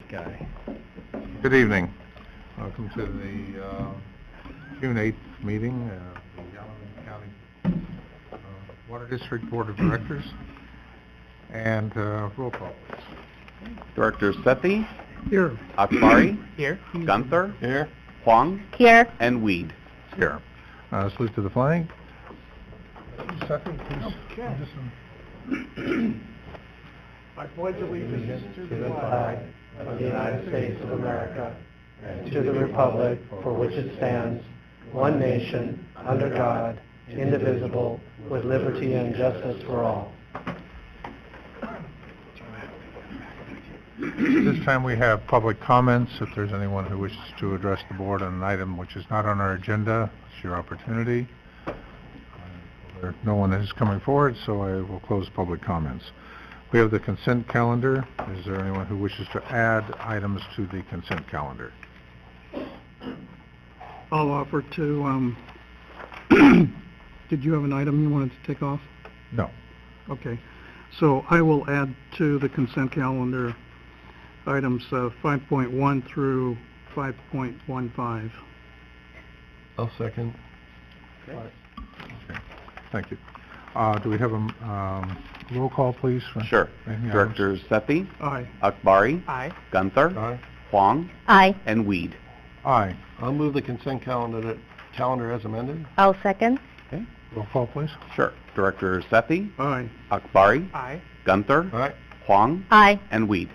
guy. Good evening. Welcome to the June 8th meeting of the Yalaman County Water District Board of Directors. And roll call, please. Director Sethy. Here. Akbari. Here. Gunther. Here. Huang. Here. And Weed. Here. Salute to the flag. Sethy, please. Okay. I pledge allegiance to the flag of the United States of America and to the republic for which it stands, one nation, under God, indivisible, with liberty and justice for all. This time we have public comments. If there's anyone who wishes to address the board on an item which is not on our agenda, it's your opportunity. No one is coming forward, so I will close public comments. We have the consent calendar. Is there anyone who wishes to add items to the consent calendar? I'll offer to, did you have an item you wanted to take off? No. Okay. So I will add to the consent calendar items 5.1 through 5.15. I'll second. Okay. Thank you. Do we have a roll call, please? Sure. Director Sethy. Aye. Akbari. Aye. Gunther. Aye. Huang. Aye. And Weed. Aye. I'll move the consent calendar as amended. I'll second. Okay. Roll call, please. Sure. Director Sethy. Aye. Akbari. Aye. Gunther. Aye. Huang. Aye. And Weed.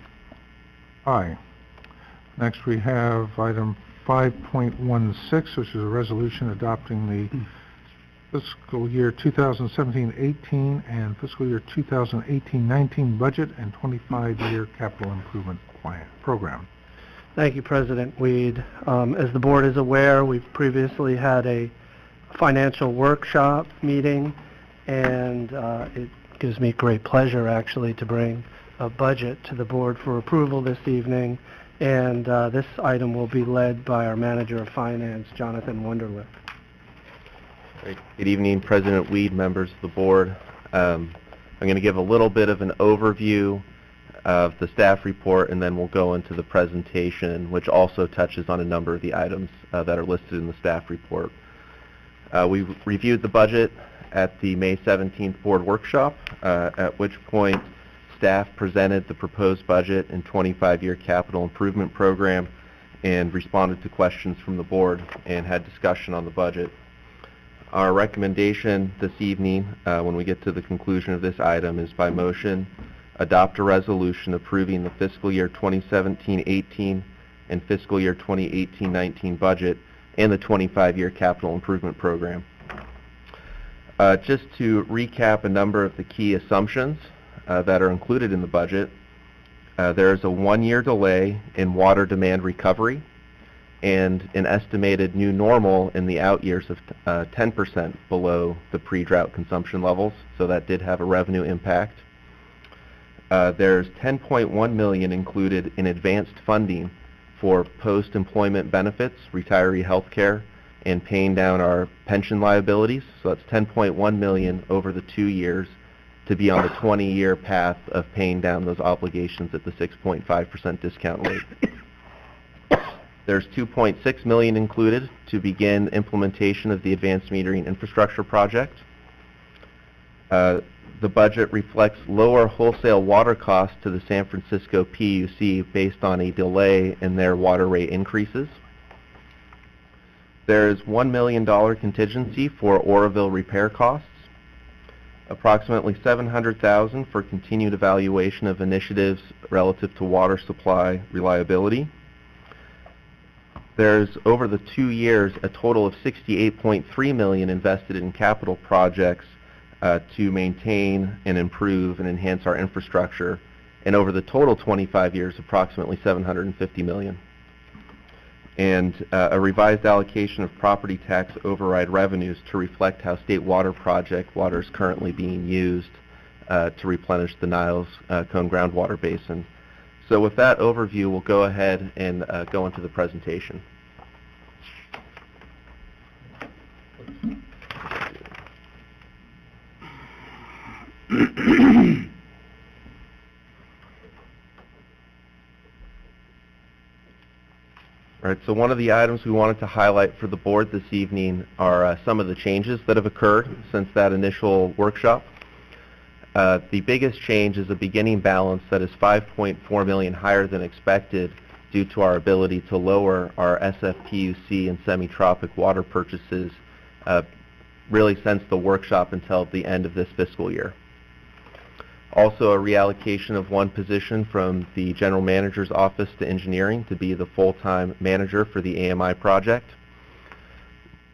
Aye. Next we have item 5.16, which is a resolution adopting the fiscal year 2017-18 and fiscal year 2018-19 budget and 25-year capital improvement plan program. Thank you, President Weed. As the board is aware, we've previously had a financial workshop meeting, and it gives me great pleasure, actually, to bring a budget to the board for approval this evening, and this item will be led by our Manager of Finance, Jonathan Wunderlich. Great. Good evening, President Weed, members of the board. I'm going to give a little bit of an overview of the staff report, and then we'll go into the presentation, which also touches on a number of the items that are listed in the staff report. We reviewed the budget at the May 17th board workshop, at which point staff presented the proposed budget and 25-year capital improvement program and responded to questions from the board and had discussion on the budget. Our recommendation this evening, when we get to the conclusion of this item, is by motion, adopt a resolution approving the fiscal year 2017-18 and fiscal year 2018-19 budget and the 25-year capital improvement program. Just to recap a number of the key assumptions that are included in the budget, there is a one-year delay in water demand recovery and an estimated new normal in the out years of 10% below the pre-drought consumption levels, so that did have a revenue impact. There's $10.1 million included in advanced funding for post-employment benefits, retiree health care, and paying down our pension liabilities, so that's $10.1 million over the 2 years to be on the 20-year path of paying down those obligations at the 6.5% discount rate. There's $2.6 million included to begin implementation of the advanced metering infrastructure project. The budget reflects lower wholesale water costs to the San Francisco PUC based on a delay in their water rate increases. There's $1 million contingency for Oroville repair costs, approximately $700,000 for continued evaluation of initiatives relative to water supply reliability. There's, over the 2 years, a total of $68.3 million invested in capital projects to maintain and improve and enhance our infrastructure, and over the total 25 years, approximately $750 million. And a revised allocation of property tax override revenues to reflect how state water project water is currently being used to replenish the Niles Cone groundwater basin. So with that overview, we'll go ahead and go into the presentation. Right, so one of the items we wanted to highlight for the board this evening are some of the changes that have occurred since that initial workshop. The biggest change is a beginning balance that is $5.4 million higher than expected due to our ability to lower our SFPUC and semi-tropic water purchases really since the workshop until the end of this fiscal year. Also, a reallocation of one position from the general manager's office to engineering to be the full-time manager for the AMI project.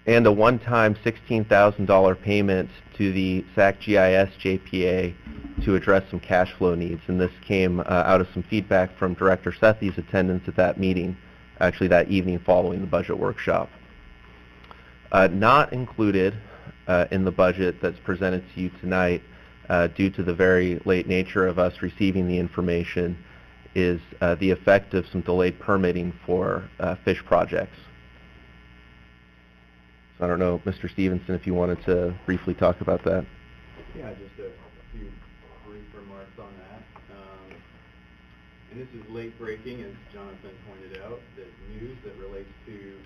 And a one-time $16,000 payment to the SAC GIS JPA to address some cash flow needs. And this came out of some feedback from Director Sethy's attendance at that meeting, actually that evening following the budget workshop. Not included in the budget that's presented to you tonight, due to the very late nature of us receiving the information, is the effect of some delayed permitting for fish projects. So I don't know, Mr. Stevenson, if you wanted to briefly talk about that. Yeah, just a few brief remarks on that. And this is late breaking, as Jonathan pointed out, that news that relates to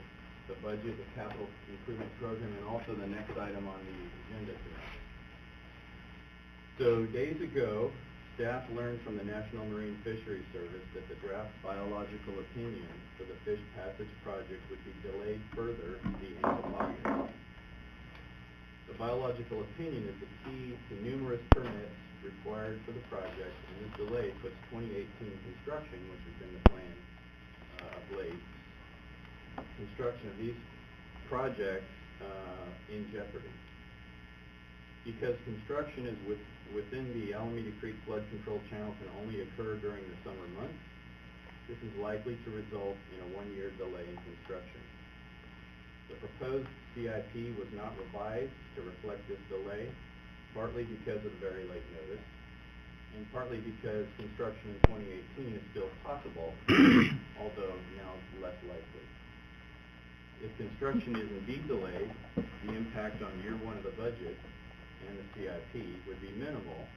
the budget, the capital improvement program, and also the next item on the agenda tonight. So days ago, staff learned from the National Marine Fisheries Service that the draft biological opinion for the Fish Passage project would be delayed further to the end of August. The biological opinion is the key to numerous permits required for the project, and this delay puts 2018 construction, which has been the plan of late, construction of these projects in jeopardy. Because construction is within the Alameda Creek Flood Control Channel can only occur during the summer months, this is likely to result in a one-year delay in construction. The proposed CIP was not revised to reflect this delay, partly because of the very late notice, and partly because construction in 2018 is still possible, although now less likely. If construction is indeed delayed, the impact on year one of the budget and the CIP would be minimal,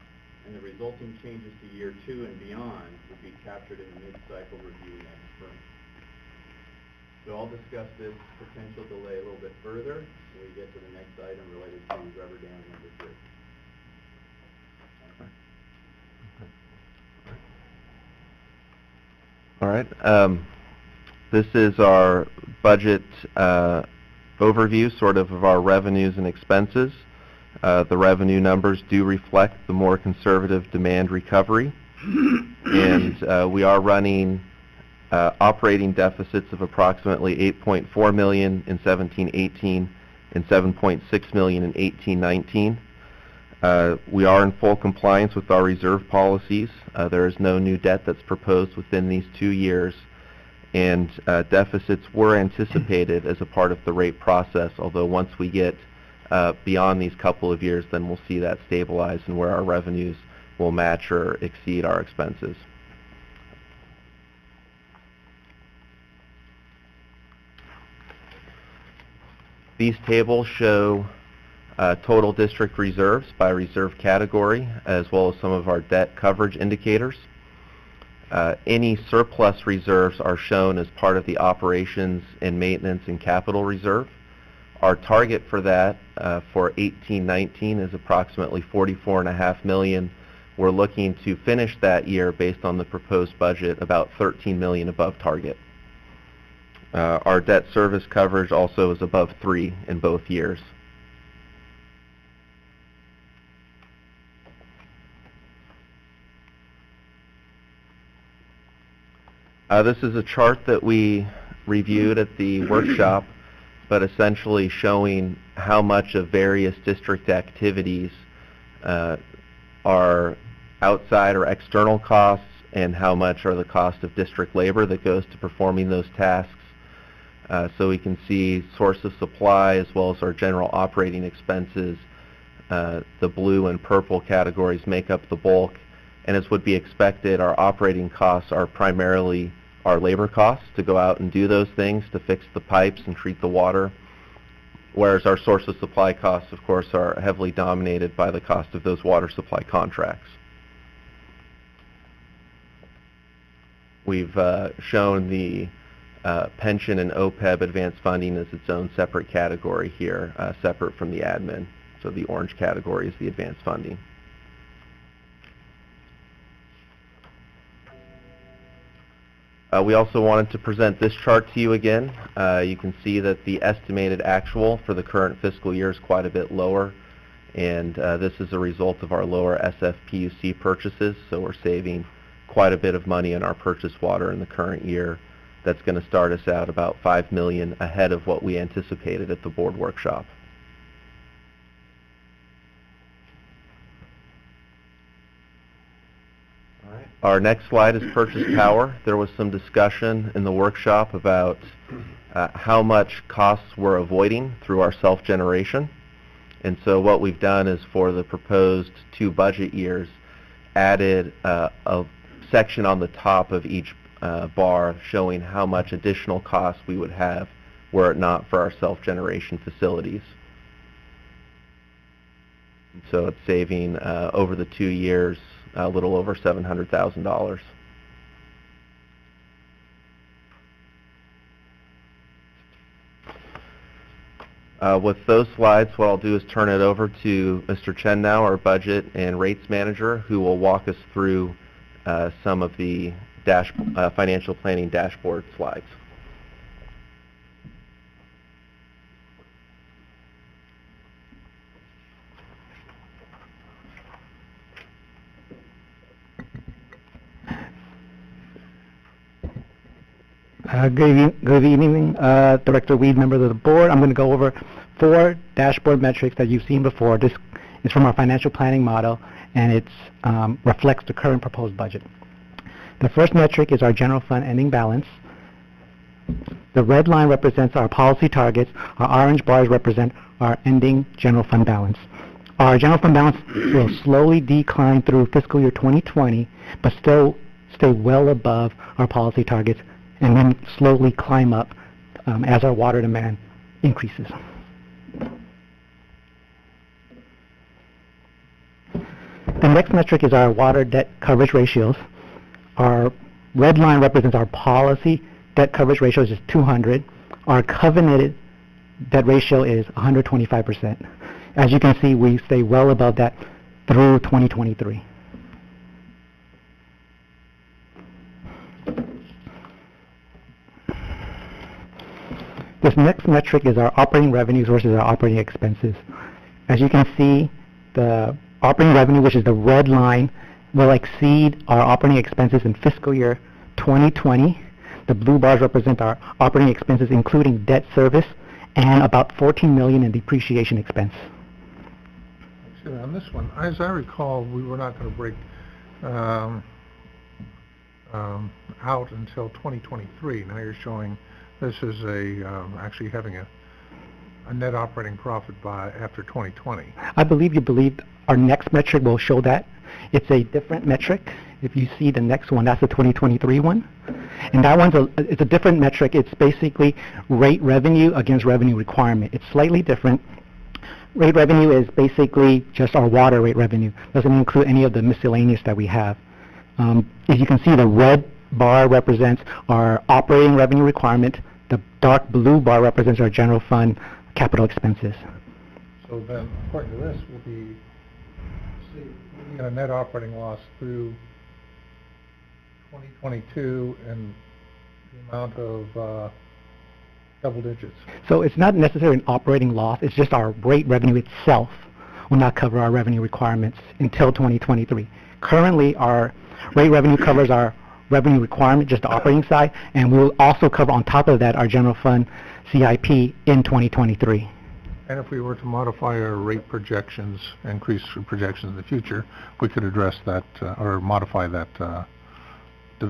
and the resulting changes to year two and beyond would be captured in the mid-cycle review next spring. So I'll discuss this potential delay a little bit further when we get to the next item related to rubber dam number 3. All right. This is our budget overview, sort of our revenues and expenses. The revenue numbers do reflect the more conservative demand recovery, and we are running operating deficits of approximately $8.4 million in 17-18 and $7.6 million in 18-19. We are in full compliance with our reserve policies. There is no new debt that's proposed within these 2 years, and deficits were anticipated as a part of the rate process, although once we get beyond these couple of years, then we'll see that stabilize and where our revenues will match or exceed our expenses. These tables show total district reserves by reserve category, as well as some of our debt coverage indicators. Any surplus reserves are shown as part of the operations and maintenance and capital reserve. Our target for that for 18-19 is approximately $44.5 million. We're looking to finish that year based on the proposed budget about $13 million above target. Our debt service coverage also is above 3 in both years. This is a chart that we reviewed at the workshop, but essentially showing how much of various district activities are outside or external costs and how much are the cost of district labor that goes to performing those tasks. So we can see source of supply as well as our general operating expenses. The blue and purple categories make up the bulk, and as would be expected, our operating costs are primarily our labor costs to go out and do those things, to fix the pipes and treat the water, whereas our source of supply costs, of course, are heavily dominated by the cost of those water supply contracts. We've shown the pension and OPEB advanced funding is its own separate category here, separate from the admin. So the orange category is the advanced funding. We also wanted to present this chart to you again. You can see that the estimated actual for the current fiscal year is quite a bit lower, and this is a result of our lower SFPUC purchases, so we're saving quite a bit of money in our purchased water in the current year. That's going to start us out about $5 million ahead of what we anticipated at the board workshop. Our next slide is purchase power. There was some discussion in the workshop about how much costs we're avoiding through our self-generation. And so what we've done is for the proposed 2 budget years, added a section on the top of each bar showing how much additional costs we would have were it not for our self-generation facilities. And so it's saving over the 2 years a little over $700,000. With those slides, what I'll do is turn it over to Mr. Chen now, our budget and rates manager, who will walk us through some of the financial planning dashboard slides. Good evening, Director Weed, members of the board. I'm going to go over 4 dashboard metrics that you've seen before. This is from our financial planning model, and it reflects the current proposed budget. The first metric is our general fund ending balance. The red line represents our policy targets. Our orange bars represent our ending general fund balance. Our general fund balance will slowly decline through fiscal year 2020, but still stay well above our policy targets, and then slowly climb up as our water demand increases. The next metric is our water debt coverage ratios. Our red line represents our policy debt coverage ratio, is 200. Our covenanted debt ratio is 125%. As you can see, we stay well above that through 2023. This next metric is our operating revenues versus our operating expenses. As you can see, the operating revenue, which is the red line, will exceed our operating expenses in fiscal year 2020. The blue bars represent our operating expenses, including debt service and about $14 million in depreciation expense. Actually, on this one, as I recall, we were not going to break out until 2023. Now you're showing this is actually having a net operating profit by after 2020. I believe you believe our next metric will show that. It's a different metric. If you see the next one, that's the 2023 one. And that one's it's a different metric. It's basically rate revenue against revenue requirement. It's slightly different. Rate revenue is basically just our water rate revenue. Doesn't include any of the miscellaneous that we have. As you can see, the red bar represents our operating revenue requirement. The dark blue bar represents our general fund capital expenses. So then, according to this, we'll be seeing a net operating loss through 2022 in the amount of double digits. So it's not necessarily an operating loss. It's just our rate revenue itself will not cover our revenue requirements until 2023. Currently, our rate revenue covers our revenue requirement, just the operating side, and we'll also cover on top of that our general fund CIP in 2023. And if we were to modify our rate projections, increase projections in the future, we could address that or modify that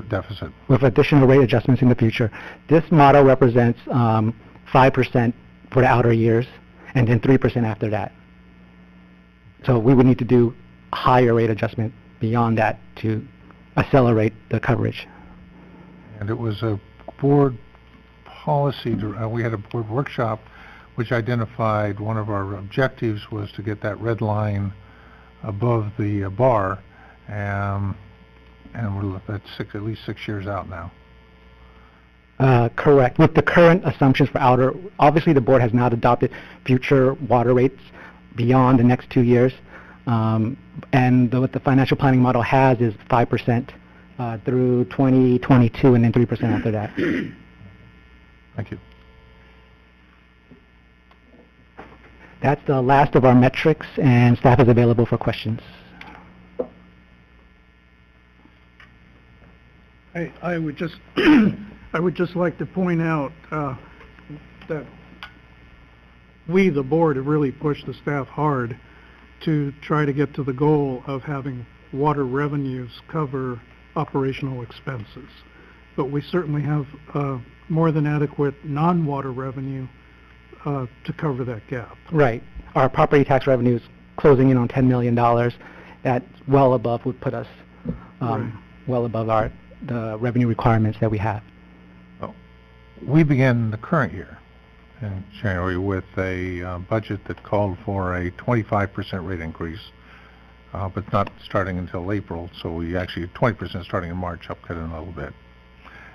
deficit. With additional rate adjustments in the future. This model represents 5% for the outer years and then 3% after that. So we would need to do higher rate adjustment beyond that to accelerate the coverage. And it was a board policy, we had a board workshop which identified one of our objectives was to get that red line above the bar, and we're at least 6 years out now. Correct. With the current assumptions for outer, obviously the board has not adopted future water rates beyond the next 2 years. And what the financial planning model has is 5% through 2022 and then 3% after that. Thank you. That's the last of our metrics, and staff is available for questions. I would just, I would just like to point out that we, the board, have really pushed the staff hard to try to get to the goal of having water revenues cover operational expenses. But we certainly have more than adequate non-water revenue to cover that gap. Right. Our property tax revenue is closing in on $10 million. That's well above, would put us Right. well above the revenue requirements that we have. We began the current year in January with a budget that called for a 25% rate increase, but not starting until April, so we actually 20% starting in March, upcut in a little bit,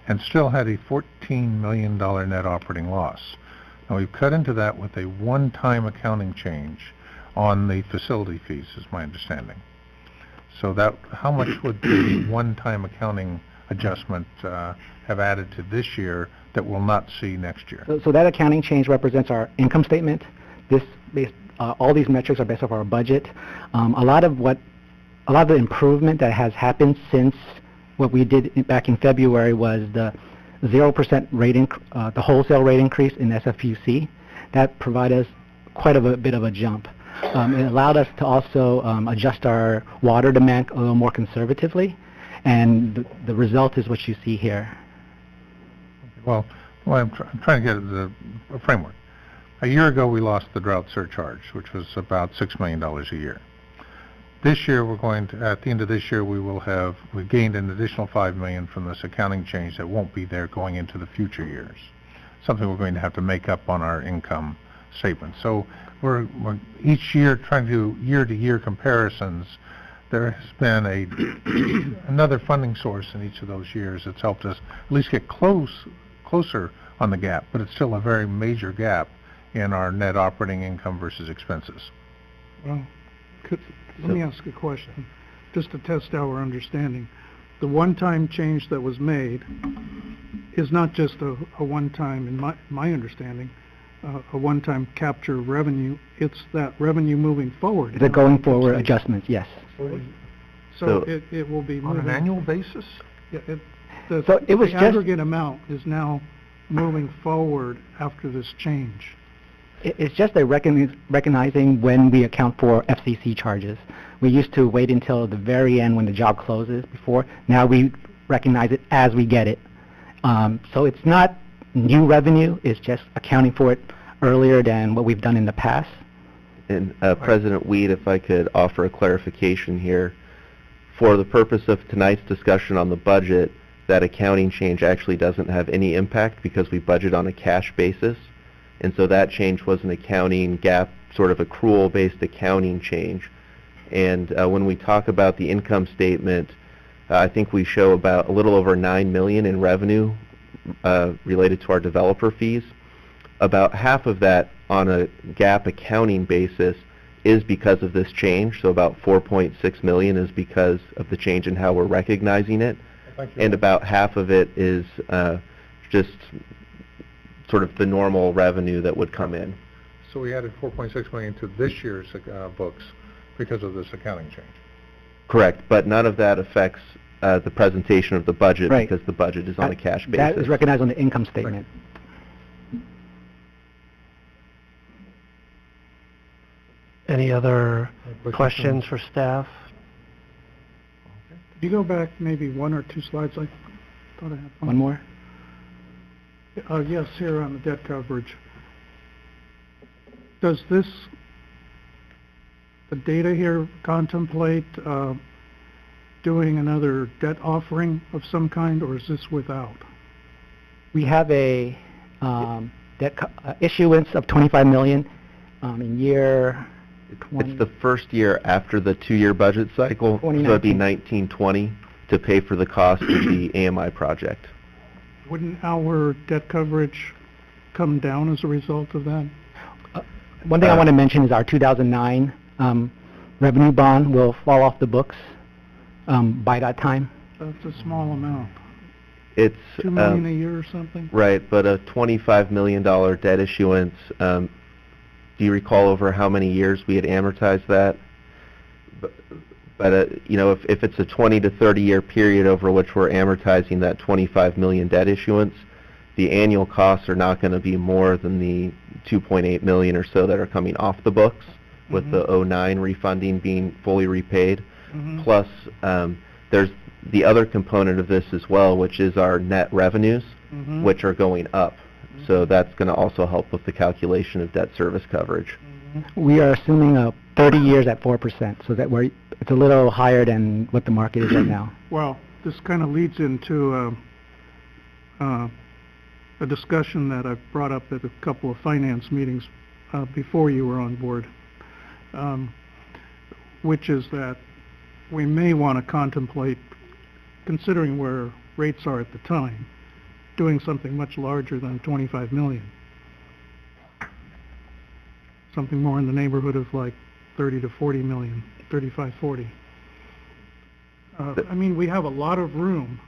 and still had a $14 million net operating loss. Now we've cut into that with a one-time accounting change on the facility fees, is my understanding. So that, how much would the one-time accounting adjustment have added to this year that we'll not see next year? So that accounting change represents our income statement. All these metrics are based off our budget. A lot of the improvement that has happened since what we did back in February was the 0% rate, the wholesale rate increase in SFUC. That provided us quite a bit of a jump. It allowed us to also adjust our water demand a little more conservatively, and the result is what you see here. Well, I'm trying to get a framework. A year ago, we lost the drought surcharge, which was about $6 million a year. This year, we're going to, at the end of this year, we gained an additional $5 million from this accounting change that won't be there going into the future years. Something we're going to have to make up on our income statement. So we're each year trying to do year-to-year comparisons. There has been another funding source in each of those years that's helped us at least get closer on the gap, but it's still a very major gap in our net operating income versus expenses. Well, let me ask a question, just to test our understanding. The one-time change that was made is not just a one-time, in my understanding, a one-time capture of revenue. It's that revenue moving forward. The going forward adjustments, yes. So it will be On an annual basis? Yeah, So it was the just aggregate amount is now moving forward after this change. It's just a recognizing when we account for FCC charges. We used to wait until the very end when the job closes before. Now we recognize it as we get it. So it's not new revenue, it's just accounting for it earlier than what we've done in the past. And President Weed, if I could offer a clarification here. For the purpose of tonight's discussion on the budget, that accounting change actually doesn't have any impact because we budget on a cash basis. And so that change was an accounting gap, sort of accrual-based accounting change. And when we talk about the income statement, I think we show about a little over $9 million in revenue related to our developer fees. About half of that on a GAAP accounting basis is because of this change. So about $4.6 million is because of the change in how we're recognizing it. And about half of it is just sort of the normal revenue that would come in. So we added $4.6 million to this year's books because of this accounting change. Correct, but none of that affects the presentation of the budget because the budget is on a cash basis. That is recognized on the income statement. Any other questions for staff? Could you go back maybe one or two slides? I thought I had One more? Yes, here on the debt coverage. Does the data here contemplate doing another debt offering of some kind, or is this without? We have a debt issuance of $25 million in year 20. It's the first year after the 2-year budget cycle, so it'd be 1920 to pay for the cost of the AMI project. Wouldn't our debt coverage come down as a result of that? One thing I want to mention is our 2009 revenue bond will fall off the books by that time. That's a small amount. It's, $2 million a year or something? right, but a $25 million debt issuance, do you recall over how many years we had amortized that? But you know, if it's a 20 to 30 year period over which we're amortizing that 25 million debt issuance, the annual costs are not going to be more than the 2.8 million or so that are coming off the books, with the 09 refunding being fully repaid. Plus, there's the other component of this as well, which is our net revenues, which are going up. So that's going to also help with the calculation of debt service coverage. We are assuming 30 years at 4%, so that it's a little higher than what the market is right now. Well, this kind of leads into a discussion that I've brought up at a couple of finance meetings before you were on board, which is that we may want to contemplate, considering where rates are at the time, doing something much larger than 25 million. Something more in the neighborhood of like 30 to 40 million, 35, 40. I mean, we have a lot of room.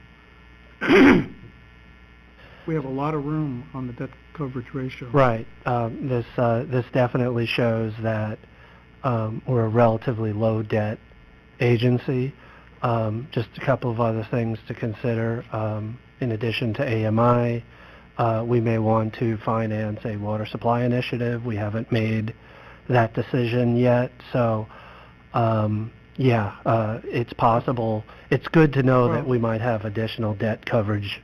We have a lot of room on the debt coverage ratio. Right. This definitely shows that we're a relatively low debt agency. Just a couple of other things to consider. In addition to AMI, we may want to finance a water supply initiative. We haven't made that decision yet, so it's possible. It's good to know that we might have additional debt coverage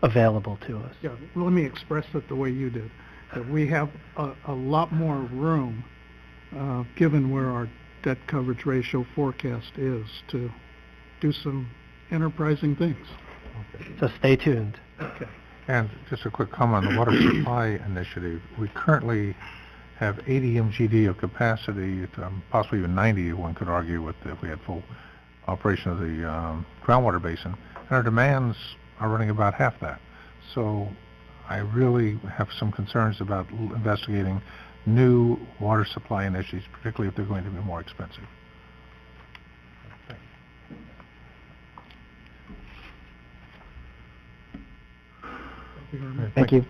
available to us. Yeah, well, let me express it the way you did. That we have a lot more room, given where our debt coverage ratio forecast is, to do some enterprising things. So stay tuned. Okay. And just a quick comment on the water supply initiative. We currently have 80 MGD of capacity, possibly even 90, one could argue, with if we had full operation of the groundwater basin. And our demands are running about half that. So I really have some concerns about investigating new water supply initiatives, particularly if they're going to be more expensive. Thank you.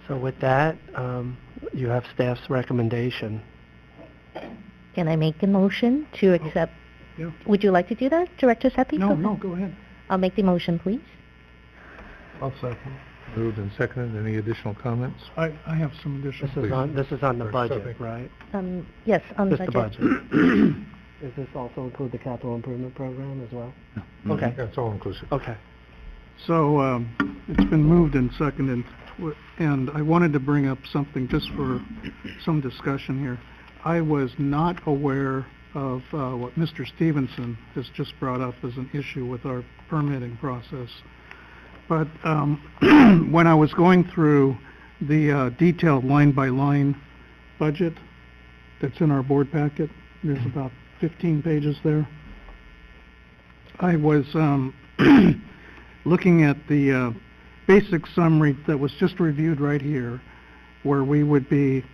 So with that, you have staff's recommendation. Can I make a motion to accept? Yeah. Would you like to do that, Director Sethy? No, go ahead. I'll make the motion, please. I'll second. Moved and seconded. Any additional comments? I have some additional. This is on the Director budget, Sethy. right? Yes, on the Just budget. the budget. Does this also include the capital improvement program as well? Okay. That's all inclusive. Okay. So it's been moved and seconded, and I wanted to bring up something just for some discussion here. I was not aware of what Mr. Stevenson has just brought up as an issue with our permitting process. But when I was going through the detailed line-by-line budget that's in our board packet, there's about 15 pages there. I was looking at the basic summary that was just reviewed right here, where we would be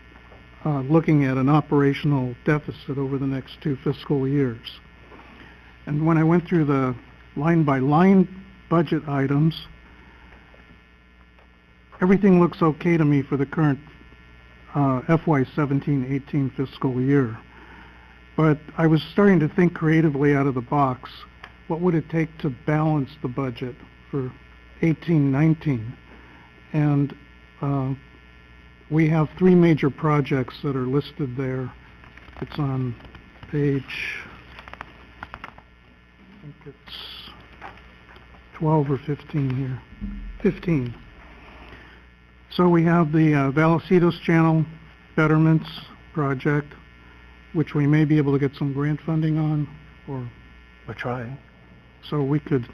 looking at an operational deficit over the next 2 fiscal years. And when I went through the line-by-line budget items, everything looks okay to me for the current FY 17-18 fiscal year. But I was starting to think creatively out of the box. What would it take to balance the budget for 18-19? And we have 3 major projects that are listed there. It's on page, I think it's 12 or 15 here. 15. So we have the Vallecillos Channel Betterments project, which we may be able to get some grant funding on, or We're trying. so we could,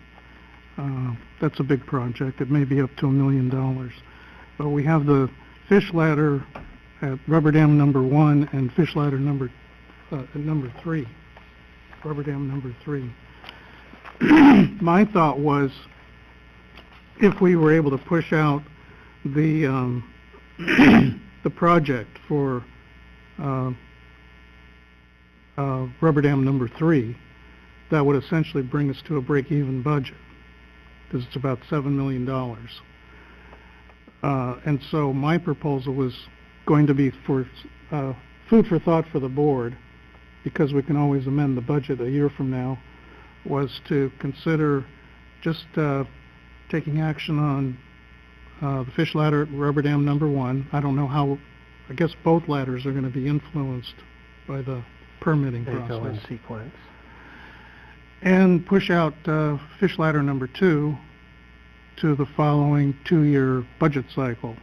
that's a big project. It may be up to $1 million. But we have the fish ladder at Rubber Dam number 1 and fish ladder number 3. Rubber Dam number 3. My thought was, if we were able to push out the the project for rubber dam number 3, that would essentially bring us to a break-even budget, because it's about $7 million. And so my proposal was going to be for food for thought for the board, because we can always amend the budget a year from now, was to consider just taking action on the fish ladder at rubber dam number 1. I don't know how, I guess both ladders are going to be influenced by the permitting They go in process. sequence. And push out fish ladder number 2 to the following 2-year budget cycle,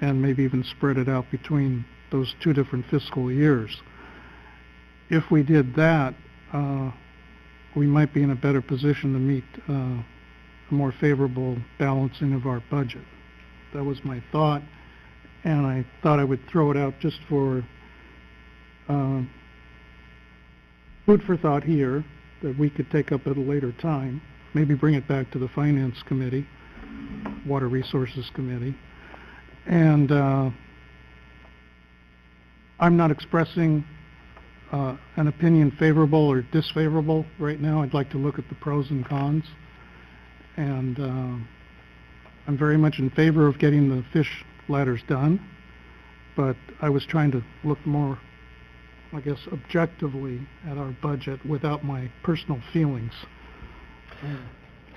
and maybe even spread it out between those 2 different fiscal years. If we did that, we might be in a better position to meet a more favorable balancing of our budget. That was my thought, and I thought I would throw it out just for food for thought here, that we could take up at a later time, maybe bring it back to the Finance Committee, Water Resources Committee. And I'm not expressing an opinion favorable or disfavorable right now. I'd like to look at the pros and cons. And I'm very much in favor of getting the fish ladders done, but I was trying to look more, I guess, objectively at our budget without my personal feelings.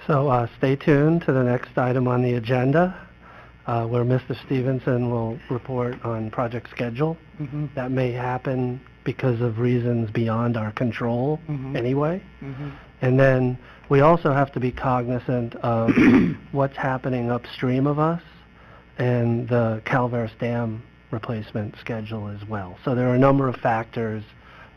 So stay tuned to the next item on the agenda, where Mr. Stevenson will report on project schedule. Mm-hmm. That may happen because of reasons beyond our control anyway. Mm-hmm. And then we also have to be cognizant of what's happening upstream of us and the Calveras Dam replacement schedule as well. So there are a number of factors,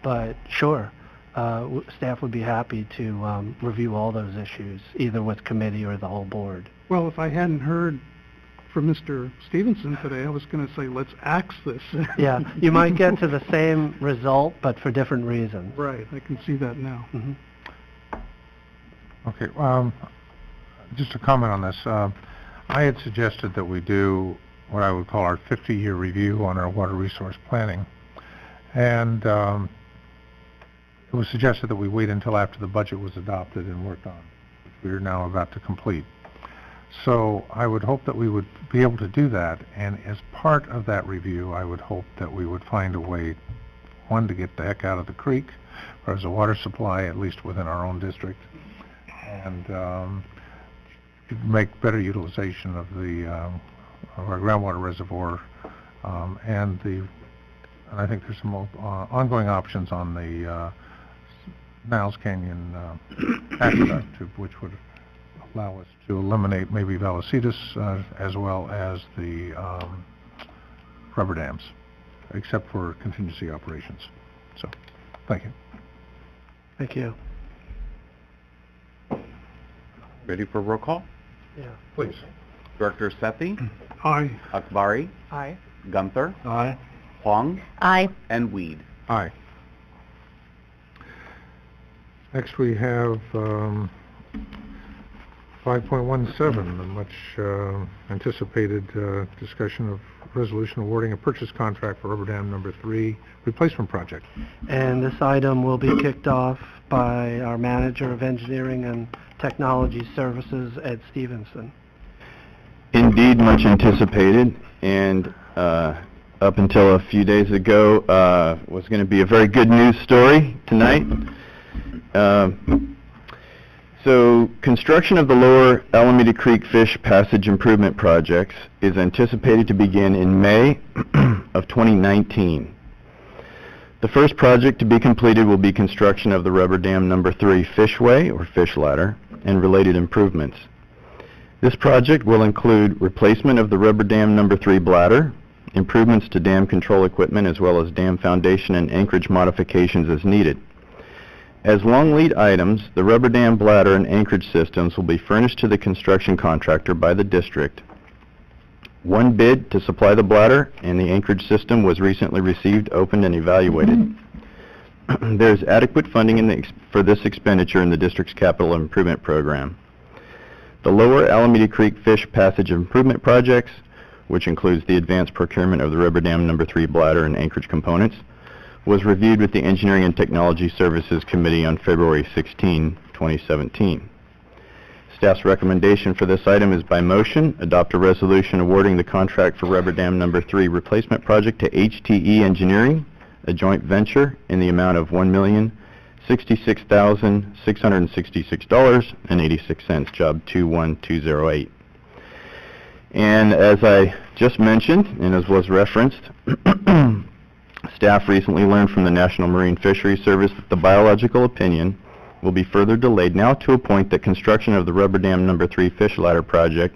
but sure, staff would be happy to review all those issues, either with committee or the whole board. Well, if I hadn't heard from Mr. Stevenson today, I was going to say, let's axe this. Yeah, you might get to the same result, but for different reasons. Right, I can see that now. Mhm. Okay, just a comment on this. I had suggested that we do what I would call our 50-year review on our water resource planning. And it was suggested that we wait until after the budget was adopted and worked on, which we are now about to complete. So I would hope that we would be able to do that, and as part of that review, I would hope that we would find a way, one, to get the heck out of the creek, or as a water supply, at least within our own district, and make better utilization of the of our groundwater reservoir, and I think there's some ongoing options on the Niles Canyon aqueduct, which would allow us to eliminate maybe Valicitas as well as the rubber dams, except for contingency operations. So, thank you. Thank you. Ready for roll call? Yeah. Please. Director Sethy, Aye. Akbari, Aye. Gunther, Aye. Huang, Aye. and Weed. Aye. Next we have 5.17, a much anticipated discussion of resolution awarding a purchase contract for rubber dam number 3 replacement project. And this item will be kicked off by our Manager of Engineering and Technology Services, Ed Stevenson. Indeed, much anticipated, and up until a few days ago, was going to be a very good news story tonight. So, construction of the Lower Alameda Creek Fish Passage Improvement Projects is anticipated to begin in May of 2019. The first project to be completed will be construction of the Rubber Dam Number 3 Fishway, or fish ladder, and related improvements. This project will include replacement of the Rubber Dam Number 3 bladder, improvements to dam control equipment, as well as dam foundation and anchorage modifications as needed. As long lead items, the rubber dam bladder and anchorage systems will be furnished to the construction contractor by the district. One bid to supply the bladder and the anchorage system was recently received, opened, and evaluated. There is adequate funding for this expenditure in the district's capital improvement program. The Lower Alameda Creek Fish Passage Improvement Projects, which includes the advanced procurement of the Rubber Dam No. 3 bladder and anchorage components, was reviewed with the Engineering and Technology Services Committee on February 16, 2017. Staff's recommendation for this item is by motion, adopt a resolution awarding the contract for Rubber Dam No. 3 replacement project to HTE Engineering, a joint venture, in the amount of $1,066,666.86, job 21208. And as I just mentioned, and as was referenced, staff recently learned from the National Marine Fisheries Service that the biological opinion will be further delayed now to a point that construction of the Rubber Dam No. 3 fish ladder project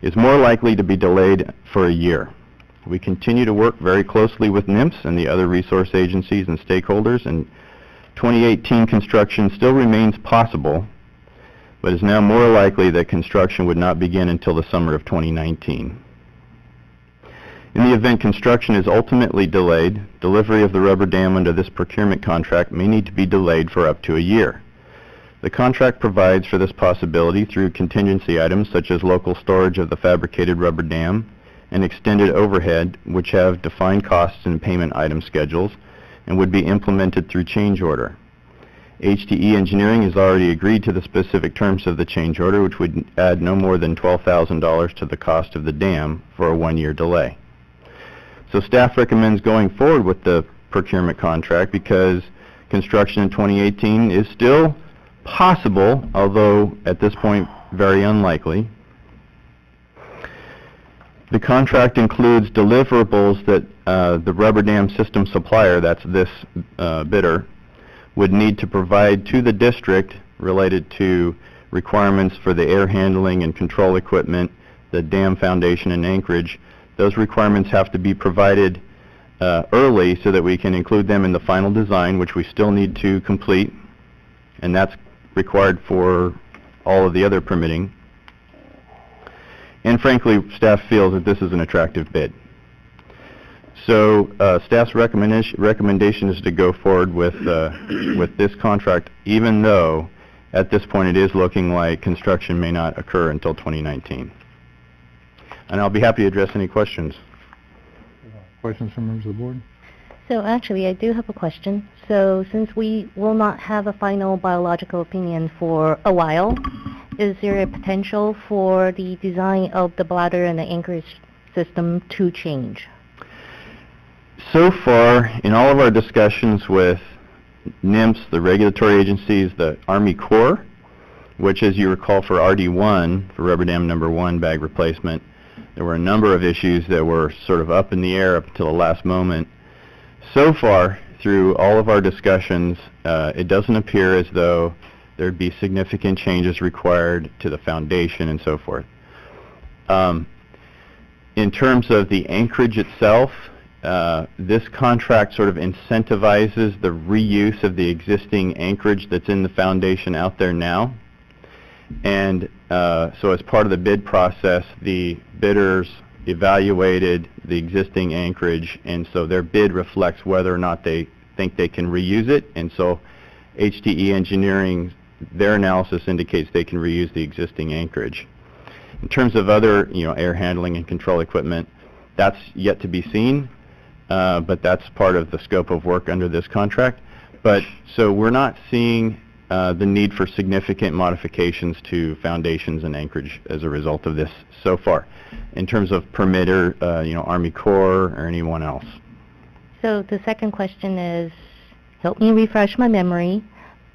is more likely to be delayed for a year. We continue to work very closely with NMFS and the other resource agencies and stakeholders, and 2018 construction still remains possible, but is now more likely that construction would not begin until the summer of 2019. In the event construction is ultimately delayed, delivery of the rubber dam under this procurement contract may need to be delayed for up to a year. The contract provides for this possibility through contingency items such as local storage of the fabricated rubber dam and extended overhead, which have defined costs and payment item schedules and would be implemented through change order. HTE Engineering has already agreed to the specific terms of the change order, which would add no more than $12,000 to the cost of the dam for a one-year delay. So staff recommends going forward with the procurement contract because construction in 2018 is still possible, although at this point very unlikely. The contract includes deliverables that the rubber dam system supplier, that's this bidder, would need to provide to the district related to requirements for the air handling and control equipment, the dam foundation and anchorage. Those requirements have to be provided early so that we can include them in the final design, which we still need to complete, and that's required for all of the other permitting. And frankly, staff feels that this is an attractive bid. So staff's recommendation is to go forward with this contract, even though at this point it is looking like construction may not occur until 2019. And I'll be happy to address any questions. Questions from members of the board? So actually, I do have a question. So since we will not have a final biological opinion for a while, is there a potential for the design of the bladder and the anchorage system to change? So far, in all of our discussions with NMFS, the regulatory agencies, the Army Corps, which as you recall for RD1, for Rubber Dam No. 1 bag replacement, there were a number of issues that were sort of up in the air up until the last moment. So far, through all of our discussions, it doesn't appear as though there'd be significant changes required to the foundation and so forth. In terms of the anchorage itself, this contract sort of incentivizes the reuse of the existing anchorage that's in the foundation out there now. And so as part of the bid process, the bidders evaluated the existing anchorage, and so their bid reflects whether or not they think they can reuse it. And so HTE Engineering, their analysis indicates they can reuse the existing anchorage. In terms of other, air handling and control equipment, that's yet to be seen, but that's part of the scope of work under this contract. But so we're not seeing the need for significant modifications to foundations and anchorage as a result of this so far, in terms of permitter, Army Corps or anyone else. So the second question is, help me refresh my memory,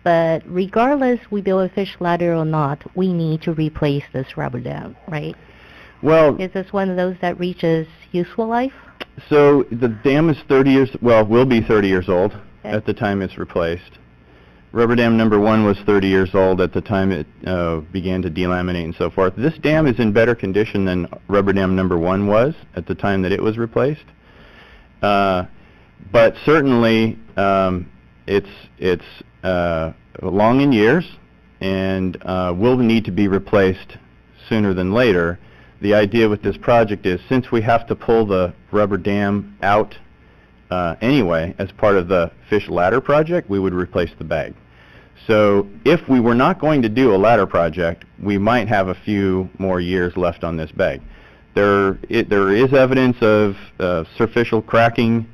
but regardless we build a fish ladder or not, we need to replace this rubber dam, right? Well, is this one of those that reaches useful life? So the dam is 30 years, well, will be 30 years old at the time it's replaced. Rubber Dam No. 1 was 30 years old at the time it began to delaminate and so forth. This dam is in better condition than Rubber Dam No. 1 was at the time that it was replaced. But certainly it's long in years and will need to be replaced sooner than later. The idea with this project is, since we have to pull the rubber dam out anyway as part of the fish ladder project, we would replace the bag. So if we were not going to do a ladder project, we might have a few more years left on this bag. There is evidence of superficial cracking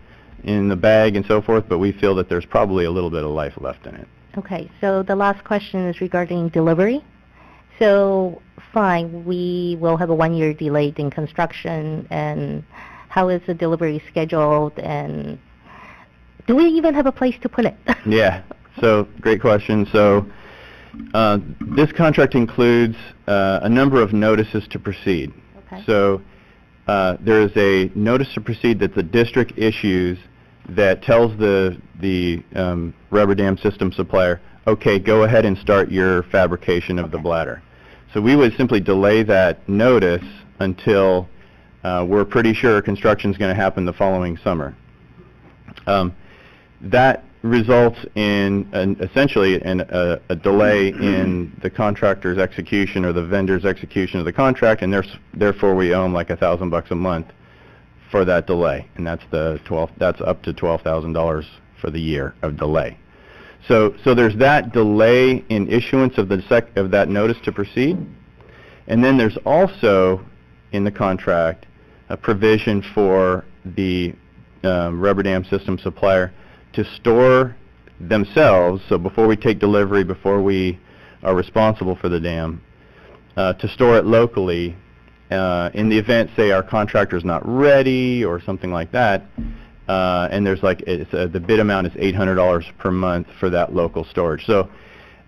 in the bag and so forth, but we feel that there's probably a little bit of life left in it. Okay, so the last question is regarding delivery. So, fine, we will have a 1-year delay in construction, and how is the delivery scheduled, and do we even have a place to put it? Yeah, so great question. So this contract includes a number of notices to proceed. Okay. So there is a notice to proceed that the district issues that tells the rubber dam system supplier, okay, go ahead and start your fabrication of the bladder. So we would simply delay that notice until we're pretty sure construction is going to happen the following summer. That results in essentially a delay in the contractor's execution or the vendor's execution of the contract, and therefore we owe them like $1,000 a month for that delay, and that's up to $12,000 for the year of delay. So there's that delay in issuance of that notice to proceed, and then there's also in the contract a provision for the rubber dam system supplier to store themselves, so before we take delivery, before we are responsible for the dam, to store it locally in the event, say, our contractor's not ready or something like that, and there's like, the bid amount is $800 per month for that local storage. So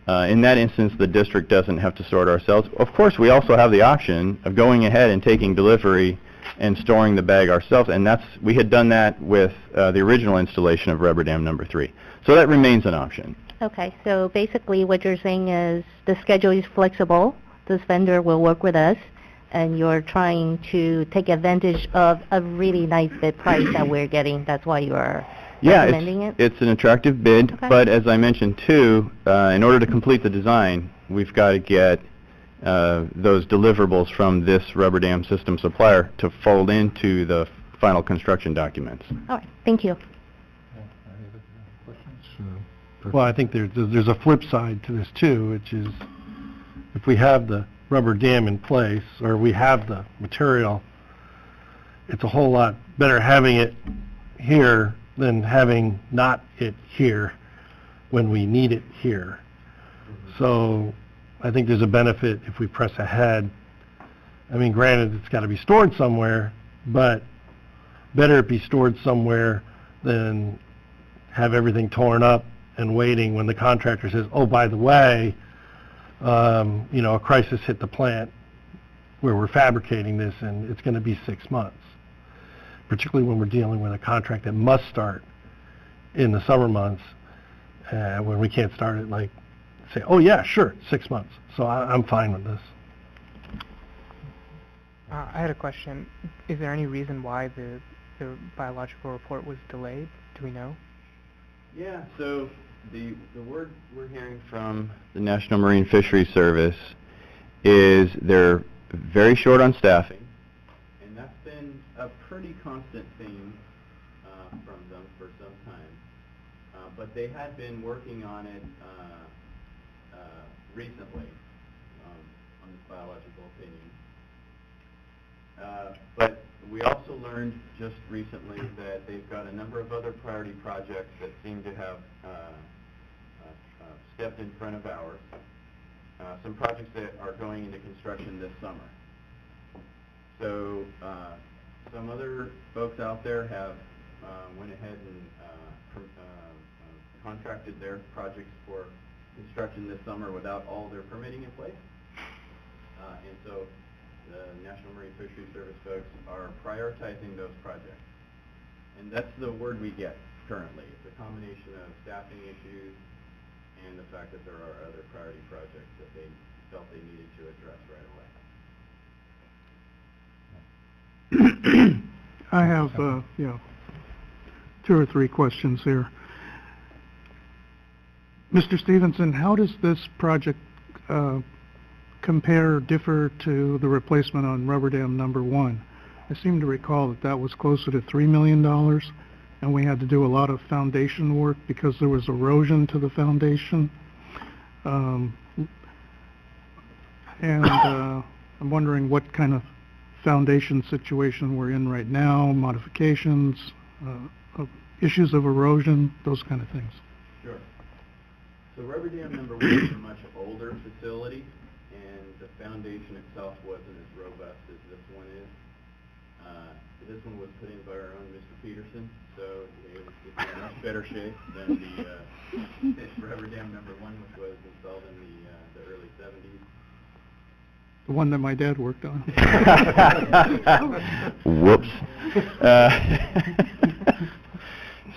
in that instance, the district doesn't have to store it ourselves. Of course, we also have the option of going ahead and taking delivery and storing the bag ourselves, and we had done that with the original installation of rubber dam number 3. So that remains an option. Okay, so basically what you're saying is the schedule is flexible, this vendor will work with us, and you're trying to take advantage of a really nice bid price that we're getting. That's why you are recommending it? It's an attractive bid, okay. But as I mentioned too, in order to complete the design, we've got to get those deliverables from this rubber dam system supplier to fold into the final construction documents. All right, thank you. Any other questions? Well, I think there's a flip side to this too, which is if we have the rubber dam in place, or we have the material, it's a whole lot better having it here than having not it here when we need it here. So I think there's a benefit if we press ahead. I mean, granted, it's got to be stored somewhere, but better it be stored somewhere than have everything torn up and waiting when the contractor says, oh, by the way, a crisis hit the plant where we're fabricating this and it's going to be 6 months, particularly when we're dealing with a contract that must start in the summer months, when we can't start it like, say, oh yeah, sure, 6 months. So I'm fine with this. I had a question. Is there any reason why the biological report was delayed? Do we know? Yeah, so the word we're hearing from the National Marine Fisheries Service is they're very short on staffing, and that's been a pretty constant theme from them for some time. But they had been working on it recently on this biological opinion. But we also learned just recently that they've got a number of other priority projects that seem to have stepped in front of ours. Some projects that are going into construction this summer. So some other folks out there have went ahead and contracted their projects for construction this summer without all their permitting in place. And so the National Marine Fisheries Service folks are prioritizing those projects. And that's the word we get currently. It's a combination of staffing issues and the fact that there are other priority projects that they felt they needed to address right away. I have, 2 or 3 questions here. Mr. Stevenson, how does this project compare or differ to the replacement on rubber dam number 1? I seem to recall that was closer to $3 million, and we had to do a lot of foundation work because there was erosion to the foundation. And I'm wondering what kind of foundation situation we're in right now, modifications, issues of erosion, those kind of things. Sure. So rubber dam number 1 is a much older facility, and the foundation itself wasn't as robust as this one is. This one was put in by our own Mr. Peterson, so it's in much better shape than the rubber dam number 1, which was installed in the early 70s. The one that my dad worked on. Whoops.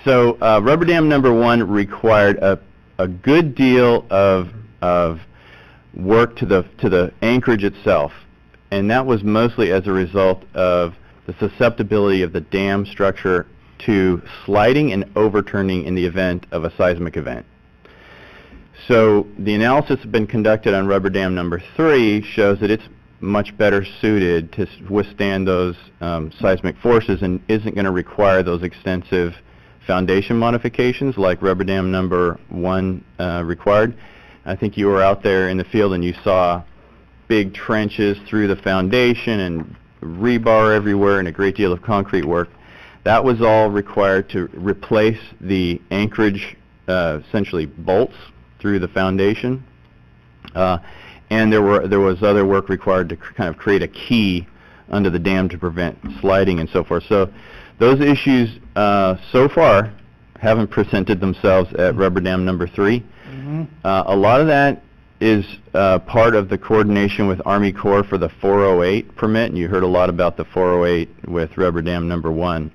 So rubber dam number 1 required a good deal of work to the anchorage itself, and that was mostly as a result of the susceptibility of the dam structure to sliding and overturning in the event of a seismic event. So the analysis that's been conducted on rubber dam number 3 shows that it's much better suited to withstand those seismic forces and isn't going to require those extensive foundation modifications like rubber dam number 1 required. I think you were out there in the field and you saw big trenches through the foundation and rebar everywhere and a great deal of concrete work. That was all required to replace the anchorage, essentially bolts through the foundation. And there was other work required to kind of create a key under the dam to prevent sliding and so forth. So those issues so far haven't presented themselves at rubber dam number 3. A lot of that is part of the coordination with Army Corps for the 408 permit, and you heard a lot about the 408 with rubber dam number 1.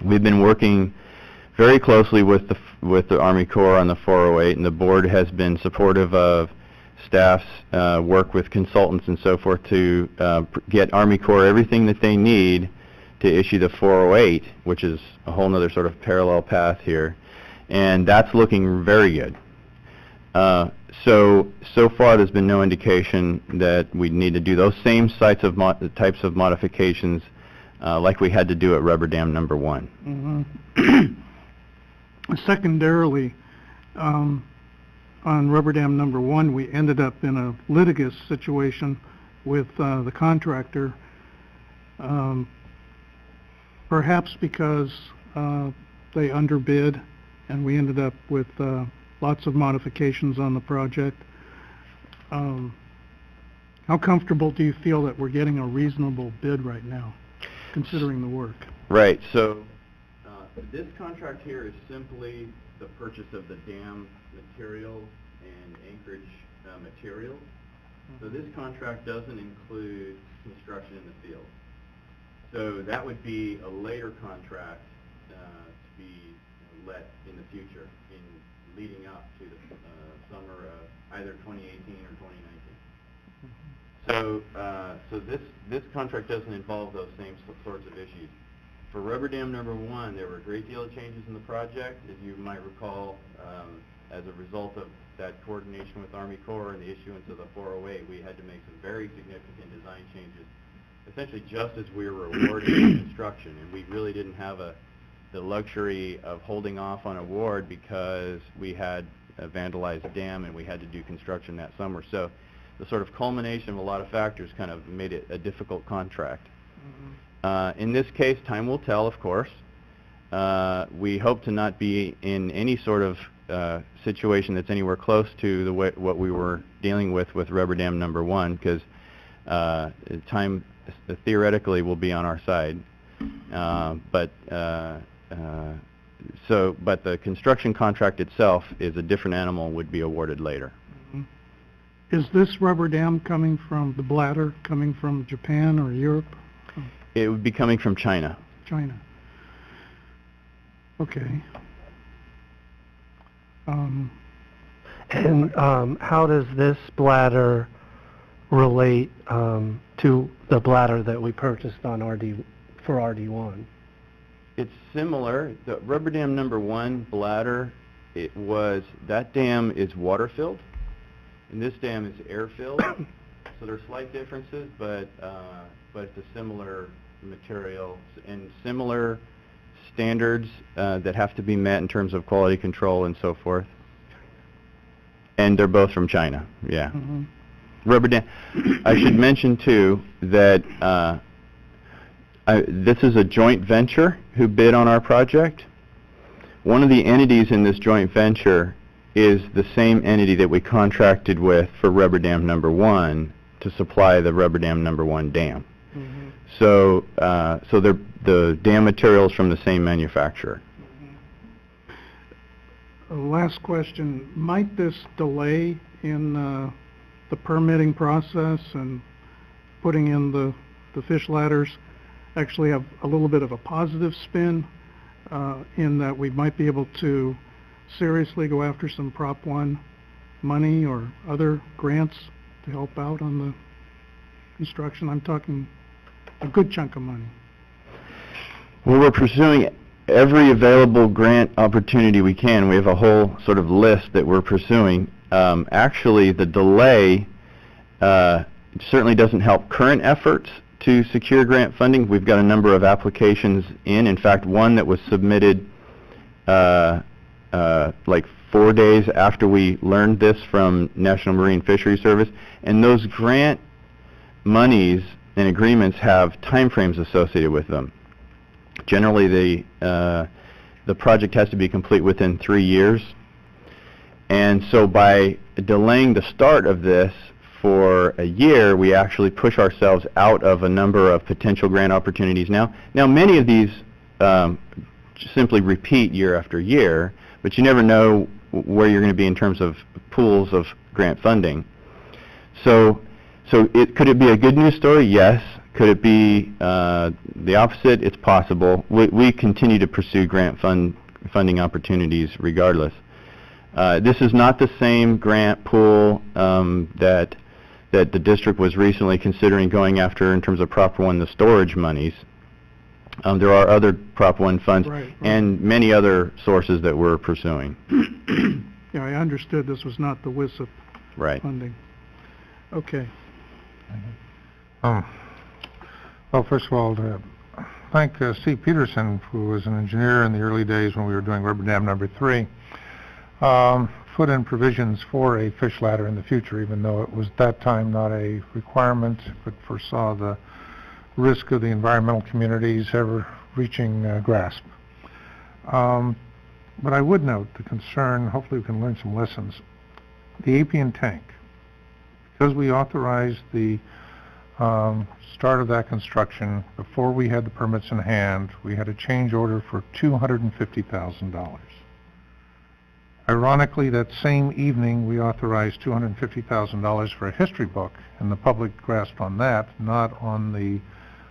We've been working very closely with the Army Corps on the 408, and the board has been supportive of staff's work with consultants and so forth to get Army Corps everything that they need to issue the 408, which is a whole other sort of parallel path here, and that's looking very good. So far there's been no indication that we need to do those same types of modifications like we had to do at rubber dam number 1. Secondarily, on rubber dam number 1, we ended up in a litigious situation with the contractor, perhaps because they underbid and we ended up with lots of modifications on the project. How comfortable do you feel that we're getting a reasonable bid right now, considering the work? Right. So this contract here is simply the purchase of the dam materials and anchorage materials. So this contract doesn't include construction in the field. So that would be a later contract to be let in the future, leading up to the summer of either 2018 or 2019. So this contract doesn't involve those same sorts of issues. For rubber dam number 1, there were a great deal of changes in the project. As you might recall, as a result of that coordination with Army Corps and the issuance of the 408, we had to make some very significant design changes, essentially just as we were awarding construction, and we really didn't have the luxury of holding off on award because we had a vandalized dam and we had to do construction that summer. So the sort of culmination of a lot of factors kind of made it a difficult contract. In this case, time will tell, of course. We hope to not be in any sort of situation that's anywhere close to what we were dealing with rubber dam number 1, because time theoretically will be on our side. But the construction contract itself is a different animal and would be awarded later. Is this rubber dam coming from the bladder, coming from Japan or Europe? It would be coming from China. China. Okay. And how does this bladder relate to the bladder that we purchased on for RD1? It's similar. The rubber dam number 1 bladder, that dam is water filled, and this dam is air filled. So there are slight differences, but it's a similar material and similar standards that have to be met in terms of quality control and so forth. And they're both from China, yeah. Mhm. Rubber dam. I should mention too that this is a joint venture who bid on our project. One of the entities in this joint venture is the same entity that we contracted with for rubber dam number 1 to supply the rubber dam number 1 dam. Mhm. So they're the dam materials from the same manufacturer. Last question, might this delay in the permitting process and putting in the fish ladders actually have a little bit of a positive spin in that we might be able to seriously go after some Prop 1 money or other grants to help out on the construction? I'm talking a good chunk of money. Well, we're pursuing every available grant opportunity we can. We have a whole sort of list that we're pursuing. Actually, the delay certainly doesn't help current efforts to secure grant funding. We've got a number of applications in fact, one that was submitted like 4 days after we learned this from National Marine Fisheries Service, and those grant monies and agreements have timeframes associated with them. Generally, the project has to be complete within 3 years, and so by delaying the start of this for a year, we actually push ourselves out of a number of potential grant opportunities now. Now, many of these simply repeat year after year, but you never know where you're going to be in terms of pools of grant funding. So could it be a good news story? Yes. Could it be the opposite? It's possible. We continue to pursue grant funding opportunities regardless. This is not the same grant pool that the district was recently considering going after in terms of Prop 1, the storage monies. There are other Prop 1 funds and many other sources that we're pursuing. Yeah, I understood this was not the WISIP funding. Okay. Well, first of all, to thank Steve Peterson, who was an engineer in the early days when we were doing rubber dam number 3, put in provisions for a fish ladder in the future, even though it was at that time not a requirement, but foresaw the risk of the environmental communities ever reaching grasp. But I would note the concern, hopefully we can learn some lessons. The Appian tank, because we authorized the start of that construction before we had the permits in hand, we had a change order for $250,000. Ironically, that same evening, we authorized $250,000 for a history book, and the public grasped on that, not on the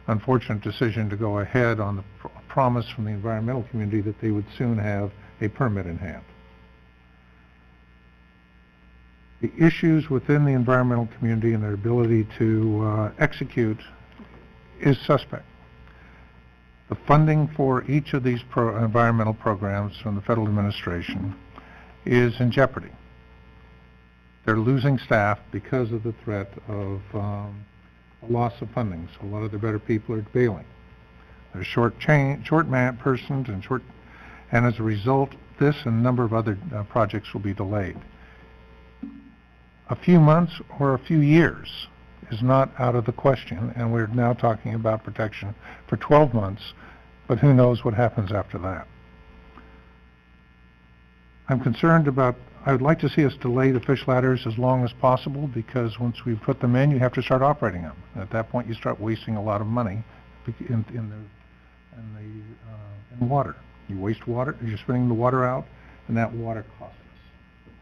unfortunate decision to go ahead on the promise from the environmental community that they would soon have a permit in hand. The issues within the environmental community and their ability to execute is suspect. The funding for each of these environmental programs from the federal administration is in jeopardy. They're losing staff because of the threat of a loss of funding. So a lot of the better people are bailing. They're short-persons and as a result, this and a number of other projects will be delayed. A few months or a few years is not out of the question, and we're now talking about protection for 12 months, but who knows what happens after that. I'm concerned about, I would like to see us delay the fish ladders as long as possible, because once we put them in, you have to start operating them. At that point, you start wasting a lot of money in water. You waste water, you're spinning the water out, and that water costs us.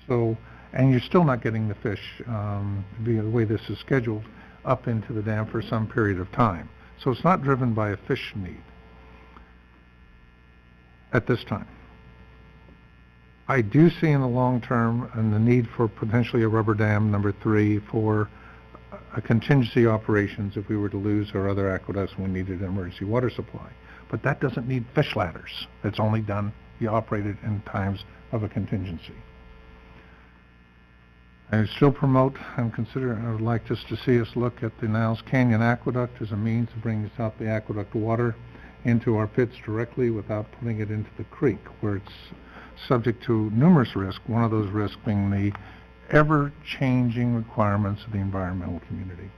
So, and you're still not getting the fish, the way this is scheduled, up into the dam for some period of time. So it's not driven by a fish need at this time. I do see in the long term and the need for potentially a rubber dam number 3 for a contingency operations if we were to lose our other aqueducts and we needed an emergency water supply. But that doesn't need fish ladders. It's only done, you operate it in times of a contingency. I still promote and consider, I would like just to see us look at the Niles Canyon Aqueduct as a means of bringing South Bay Aqueduct water into our pits directly without putting it into the creek, where it's subject to numerous risks, one of those risks being the ever-changing requirements of the environmental community.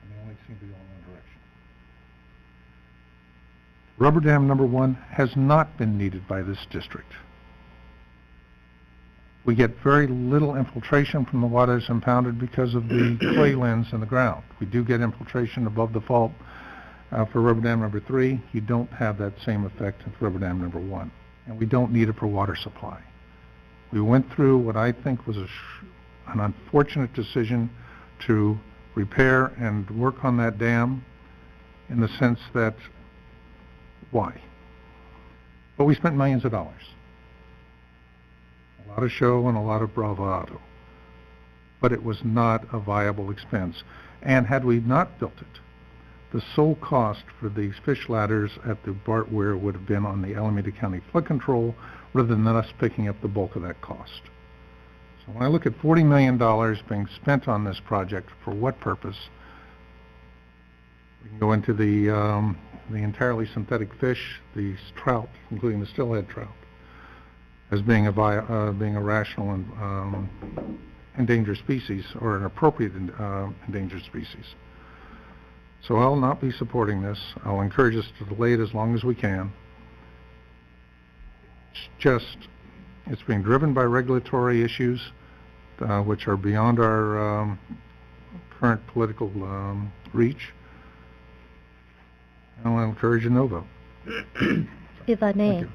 And they only seem to go in one direction. Rubber dam number 1 has not been needed by this district. We get very little infiltration from the waters impounded because of the clay lens in the ground. We do get infiltration above the fault for rubber dam number 3. You don't have that same effect with rubber dam number 1. And we don't need it for water supply. We went through what I think was an unfortunate decision to repair and work on that dam in the sense that, why? But we spent millions of dollars. A lot of show and a lot of bravado. But it was not a viable expense. And had we not built it, the sole cost for these fish ladders at the BART weir would have been on the Alameda County Flood Control rather than us picking up the bulk of that cost. So when I look at $40 million being spent on this project, for what purpose? We can go into the entirely synthetic fish, the trout, including the stillhead trout, as being a rational and endangered species, or an appropriate endangered species. So I'll not be supporting this. I'll encourage us to delay it as long as we can. It's being driven by regulatory issues, which are beyond our current political reach. I'll encourage a no vote. If I may. Thank you.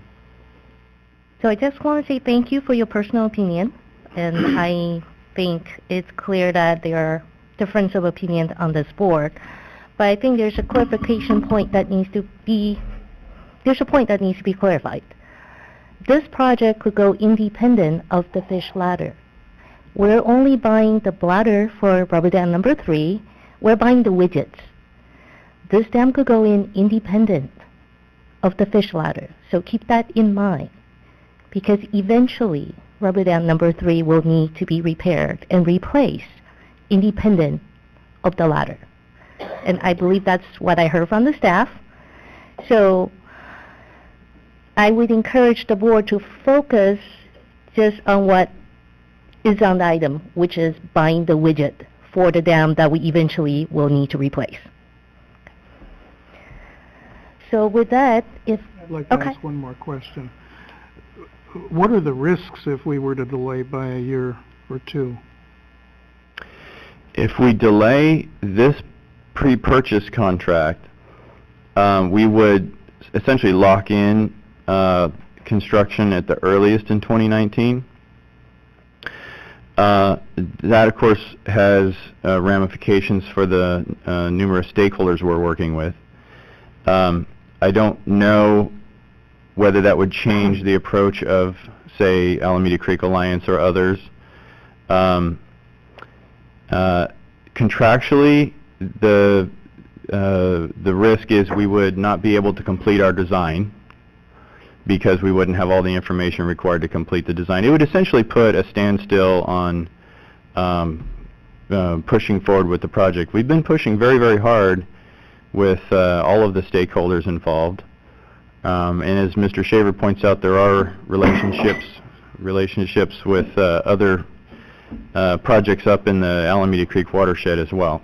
So I just want to say thank you for your personal opinion, and I think it's clear that there are difference of opinion on this board, but I think there's a clarification point that needs to be, clarified. This project could go independent of the fish ladder. We're only buying the bladder for rubber dam number 3. We're buying the widgets. This dam could go in independent of the fish ladder, so keep that in mind, because eventually rubber dam number 3 will need to be repaired and replaced independent of the ladder. And I believe that's what I heard from the staff. So I would encourage the board to focus just on what is on the item, which is buying the widget for the dam that we eventually will need to replace. So with that, I'd like to ask one more question. What are the risks if we were to delay by a year or two? If we delay this pre-purchase contract, we would essentially lock in construction at the earliest in 2019. That, of course, has ramifications for the numerous stakeholders we're working with. I don't know whether that would change the approach of, say, Alameda Creek Alliance or others. Contractually, the risk is we would not be able to complete our design because we wouldn't have all the information required to complete the design. It would essentially put a standstill on pushing forward with the project. We've been pushing very, very hard with all of the stakeholders involved. And as Mr. Shaver points out, there are relationships with other projects up in the Alameda Creek watershed as well.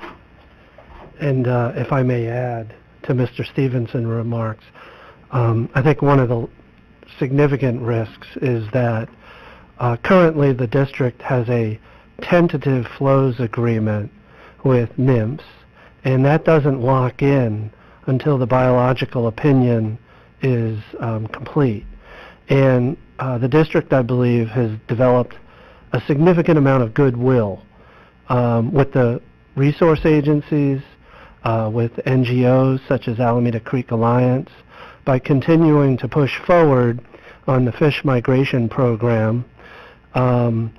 And if I may add to Mr. Stevenson's remarks, I think one of the significant risks is that currently the district has a tentative flows agreement with NIMS, and that doesn't lock in until the biological opinion is complete. And the district, I believe, has developed a significant amount of goodwill with the resource agencies, with NGOs such as Alameda Creek Alliance, by continuing to push forward on the fish migration program, and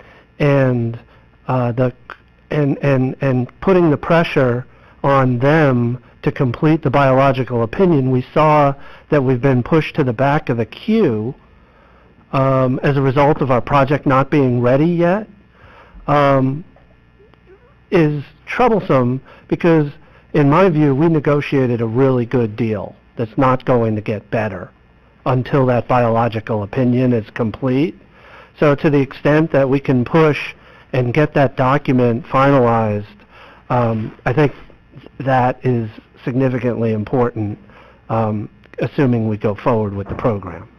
putting the pressure on them to complete the biological opinion. We saw that we've been pushed to the back of the queue as a result of our project not being ready yet, is troublesome because, in my view, we negotiated a really good deal that's not going to get better until that biological opinion is complete. So to the extent that we can push and get that document finalized, I think that is significantly important, assuming we go forward with the program.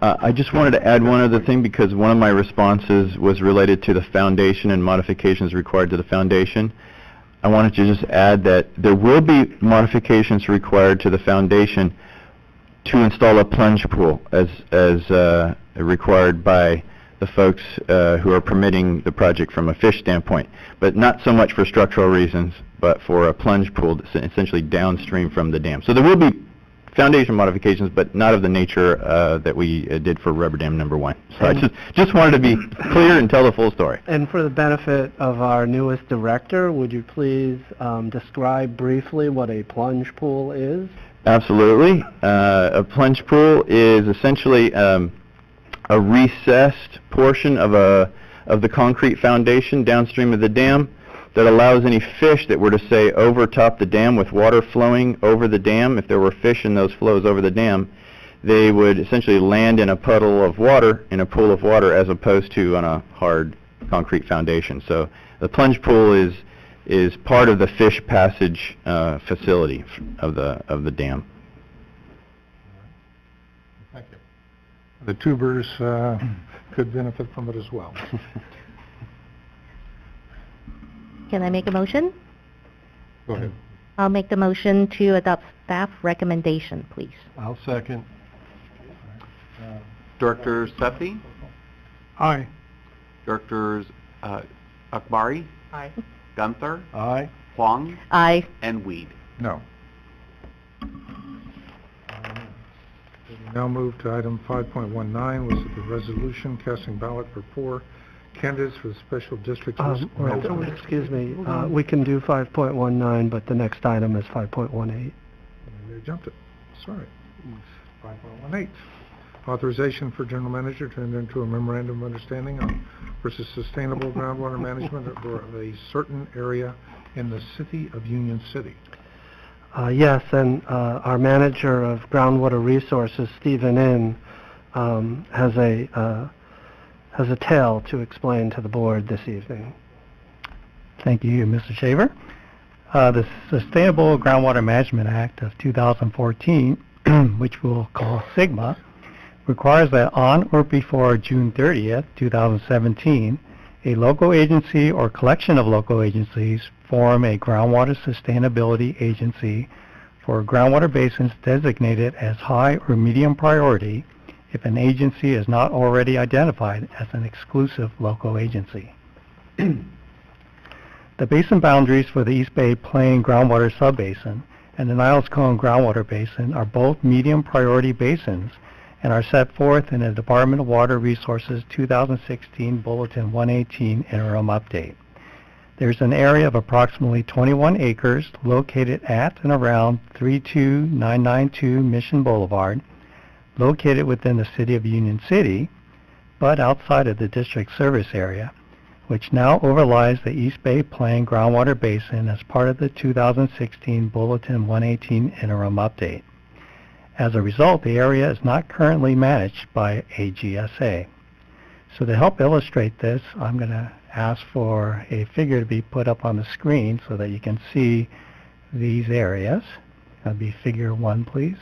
I just wanted to add one other thing, because one of my responses was related to the foundation and modifications required to the foundation. I wanted to just add that there will be modifications required to the foundation to install a plunge pool as required by the folks who are permitting the project from a fish standpoint, but not so much for structural reasons, but for a plunge pool that's essentially downstream from the dam. So there will be foundation modifications, but not of the nature that we did for rubber dam number 1. So I just wanted to be clear and tell the full story. And for the benefit of our newest director, would you please describe briefly what a plunge pool is? Absolutely. A plunge pool is essentially a recessed portion of the concrete foundation downstream of the dam that allows any fish that were to, say, overtop the dam with water flowing over the dam. If there were fish in those flows over the dam, they would essentially land in a puddle of water, in a pool of water, as opposed to on a hard concrete foundation. So the plunge pool is part of the fish passage facility of the dam. Thank you. The tubers could benefit from it as well. Can I make a motion? Go ahead. I'll make the motion to adopt staff recommendation, please. I'll second. Director Sethy? Aye. Directors Akbari? Aye. Gunther? Aye. Huang? Aye. And Weed. No. We now move to item 5.19, which is the resolution casting ballot for 4 candidates for the special district. Excuse me, we can do 5.19, but the next item is 5.18. Maybe I jumped it. Sorry. 5.18. Authorization for general manager to enter into a memorandum of understanding on versus sustainable groundwater management for a certain area in the city of Union City. Yes, and our manager of groundwater resources, Stephen Inn, has a tale to explain to the board this evening. Thank you, Mr. Shaver. The Sustainable Groundwater Management Act of 2014, which we'll call SIGMA, requires that on or before June 30th, 2017, a local agency or collection of local agencies form a groundwater sustainability agency for groundwater basins designated as high or medium priority if an agency is not already identified as an exclusive local agency. The basin boundaries for the East Bay Plain Groundwater Subbasin and the Niles Cone Groundwater Basin are both medium priority basins and are set forth in the Department of Water Resources 2016 Bulletin 118 Interim Update. There's an area of approximately 21 acres located at and around 32992 Mission Boulevard, located within the city of Union City, but outside of the district service area, which now overlies the East Bay Plain Groundwater Basin as part of the 2016 Bulletin 118 Interim Update. As a result, the area is not currently managed by a GSA. So to help illustrate this, I'm going to ask for a figure to be put up on the screen so that you can see these areas. That'll be figure 1, please.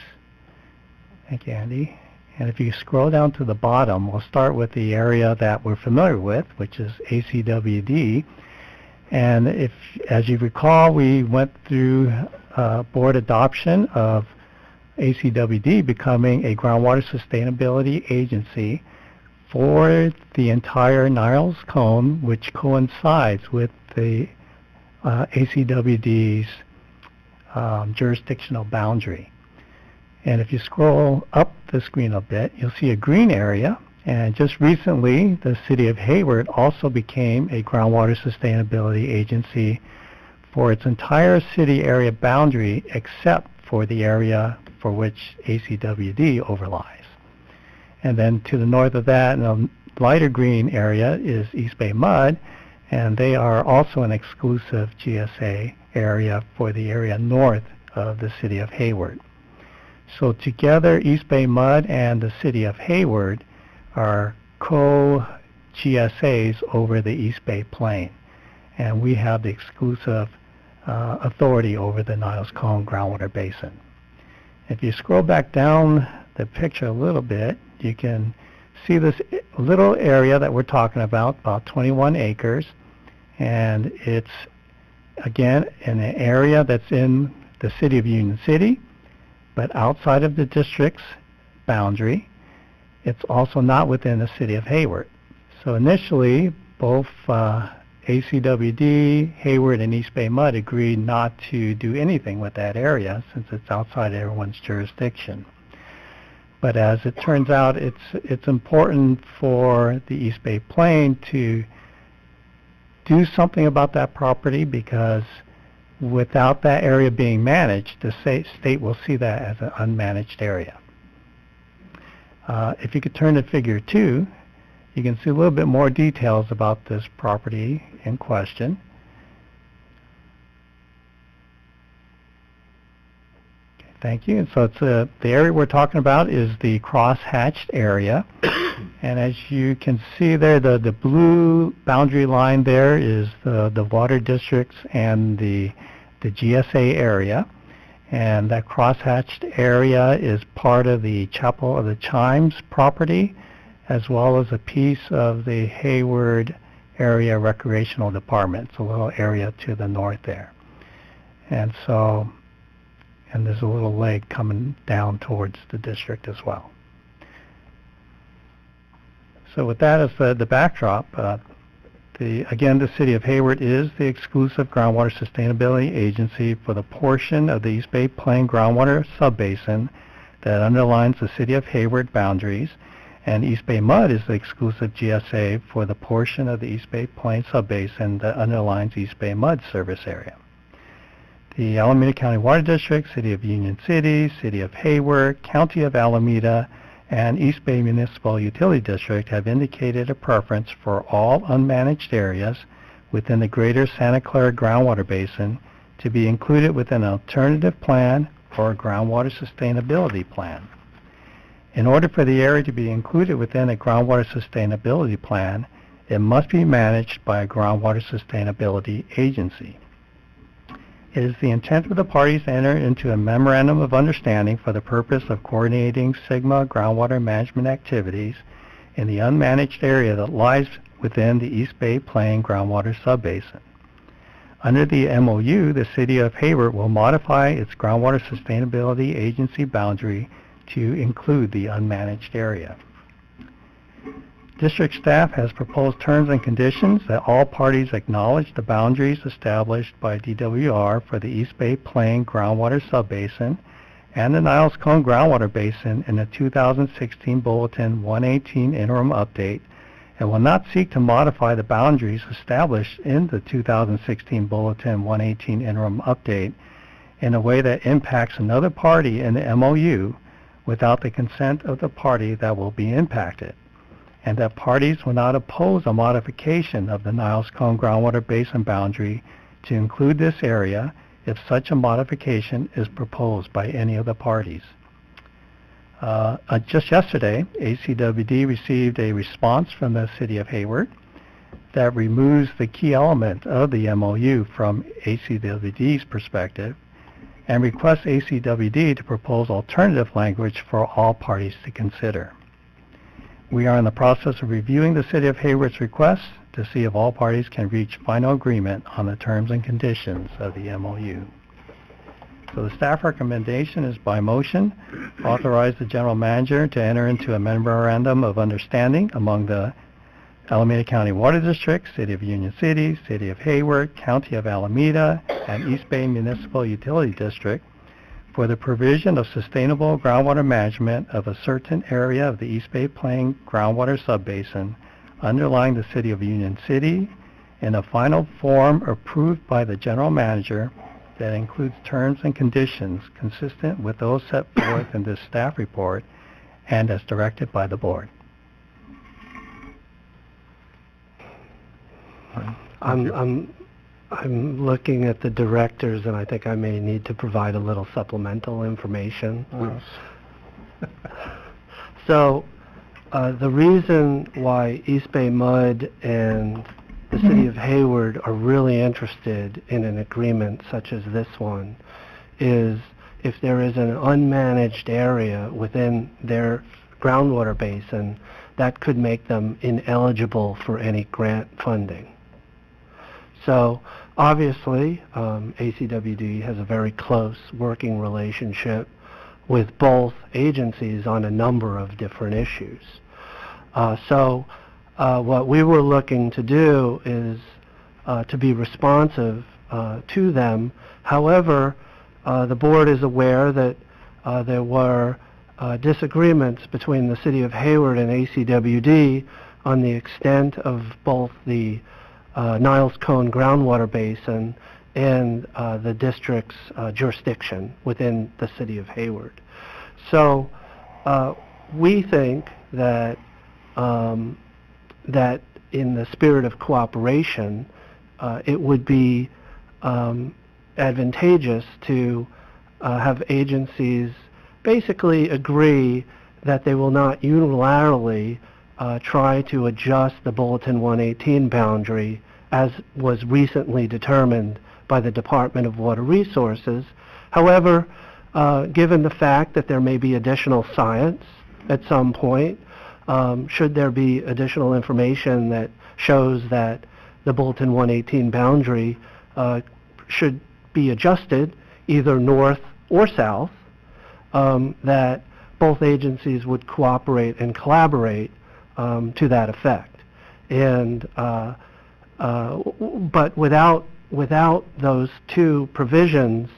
Thank you, Andy. And if you scroll down to the bottom, we'll start with the area that we're familiar with, which is ACWD. And if, as you recall, we went through board adoption of ACWD becoming a groundwater sustainability agency for the entire Niles Cone, which coincides with the ACWD's jurisdictional boundary. And if you scroll up the screen a bit, you'll see a green area. And just recently, the city of Hayward also became a groundwater sustainability agency for its entire city area boundary, except for the area for which ACWD overlies. And then to the north of that, in a lighter green area, is East Bay Mud, and they are also an exclusive GSA area for the area north of the city of Hayward. So together, East Bay Mud and the city of Hayward are co-GSAs over the East Bay Plain, and we have the exclusive authority over the Niles Cone groundwater basin. If you scroll back down the picture a little bit, you can see this little area that we're talking about 21 acres, and it's, again, in an area that's in the city of Union City, but outside of the district's boundary. It's also not within the city of Hayward. So initially, both ACWD, Hayward, and East Bay Mud agreed not to do anything with that area since it's outside everyone's jurisdiction. But as it turns out, it's important for the East Bay Plain to do something about that property, because without that area being managed, the state will see that as an unmanaged area. If you could turn to Figure 2, you can see a little bit more details about this property in question. Okay, thank you. And so it's the area we're talking about is the cross-hatched area. And as you can see there, the blue boundary line there is the water districts and the GSA area. And that cross-hatched area is part of the Chapel of the Chimes property, as well as a piece of the Hayward Area Recreational Department. It's a little area to the north there. And so, and there's a little lake coming down towards the district as well. So with that as the backdrop, again, the City of Hayward is the exclusive groundwater sustainability agency for the portion of the East Bay Plain groundwater subbasin that underlines the City of Hayward boundaries, and East Bay Mud is the exclusive GSA for the portion of the East Bay Plain subbasin that underlines East Bay Mud service area. The Alameda County Water District, City of Union City, City of Hayward, County of Alameda, and East Bay Municipal Utility District have indicated a preference for all unmanaged areas within the greater Santa Clara groundwater basin to be included within an alternative plan or a groundwater sustainability plan. In order for the area to be included within a groundwater sustainability plan, it must be managed by a groundwater sustainability agency. It is the intent of the parties to enter into a memorandum of understanding for the purpose of coordinating SGMA groundwater management activities in the unmanaged area that lies within the East Bay Plain groundwater subbasin. Under the MOU, the City of Hayward will modify its groundwater sustainability agency boundary to include the unmanaged area. District staff has proposed terms and conditions that all parties acknowledge the boundaries established by DWR for the East Bay Plain groundwater subbasin and the Niles Cone groundwater basin in the 2016 Bulletin 118 interim update, and will not seek to modify the boundaries established in the 2016 Bulletin 118 interim update in a way that impacts another party in the MOU without the consent of the party that will be impacted, and that parties will not oppose a modification of the Niles Cone groundwater basin boundary to include this area if such a modification is proposed by any of the parties. Just yesterday, ACWD received a response from the City of Hayward that removes the key element of the MOU from ACWD's perspective and requests ACWD to propose alternative language for all parties to consider. We are in the process of reviewing the City of Hayward's request to see if all parties can reach final agreement on the terms and conditions of the MOU. So the staff recommendation is by motion, authorize the General Manager to enter into a memorandum of understanding among the Alameda County Water District, City of Union City, City of Hayward, County of Alameda, and East Bay Municipal Utility District for the provision of sustainable groundwater management of a certain area of the East Bay Plain groundwater subbasin underlying the City of Union City in a final form approved by the General Manager that includes terms and conditions consistent with those set forth in this staff report and as directed by the Board. I'm I'm looking at the directors, and I think I may need to provide a little supplemental information. So, the reason why East Bay Mud and the City of Hayward are really interested in an agreement such as this one is if there is an unmanaged area within their groundwater basin, that could make them ineligible for any grant funding. So obviously, ACWD has a very close working relationship with both agencies on a number of different issues. What we were looking to do is to be responsive to them. However, the board is aware that there were disagreements between the City of Hayward and ACWD on the extent of both the Niles Cone groundwater basin and the district's jurisdiction within the City of Hayward. So we think that that in the spirit of cooperation, it would be advantageous to have agencies basically agree that they will not unilaterally try to adjust the Bulletin 118 boundary as was recently determined by the Department of Water Resources. However, given the fact that there may be additional science at some point, should there be additional information that shows that the Bulletin 118 boundary should be adjusted either north or south, that both agencies would cooperate and collaborate to that effect. And but without those two provisions,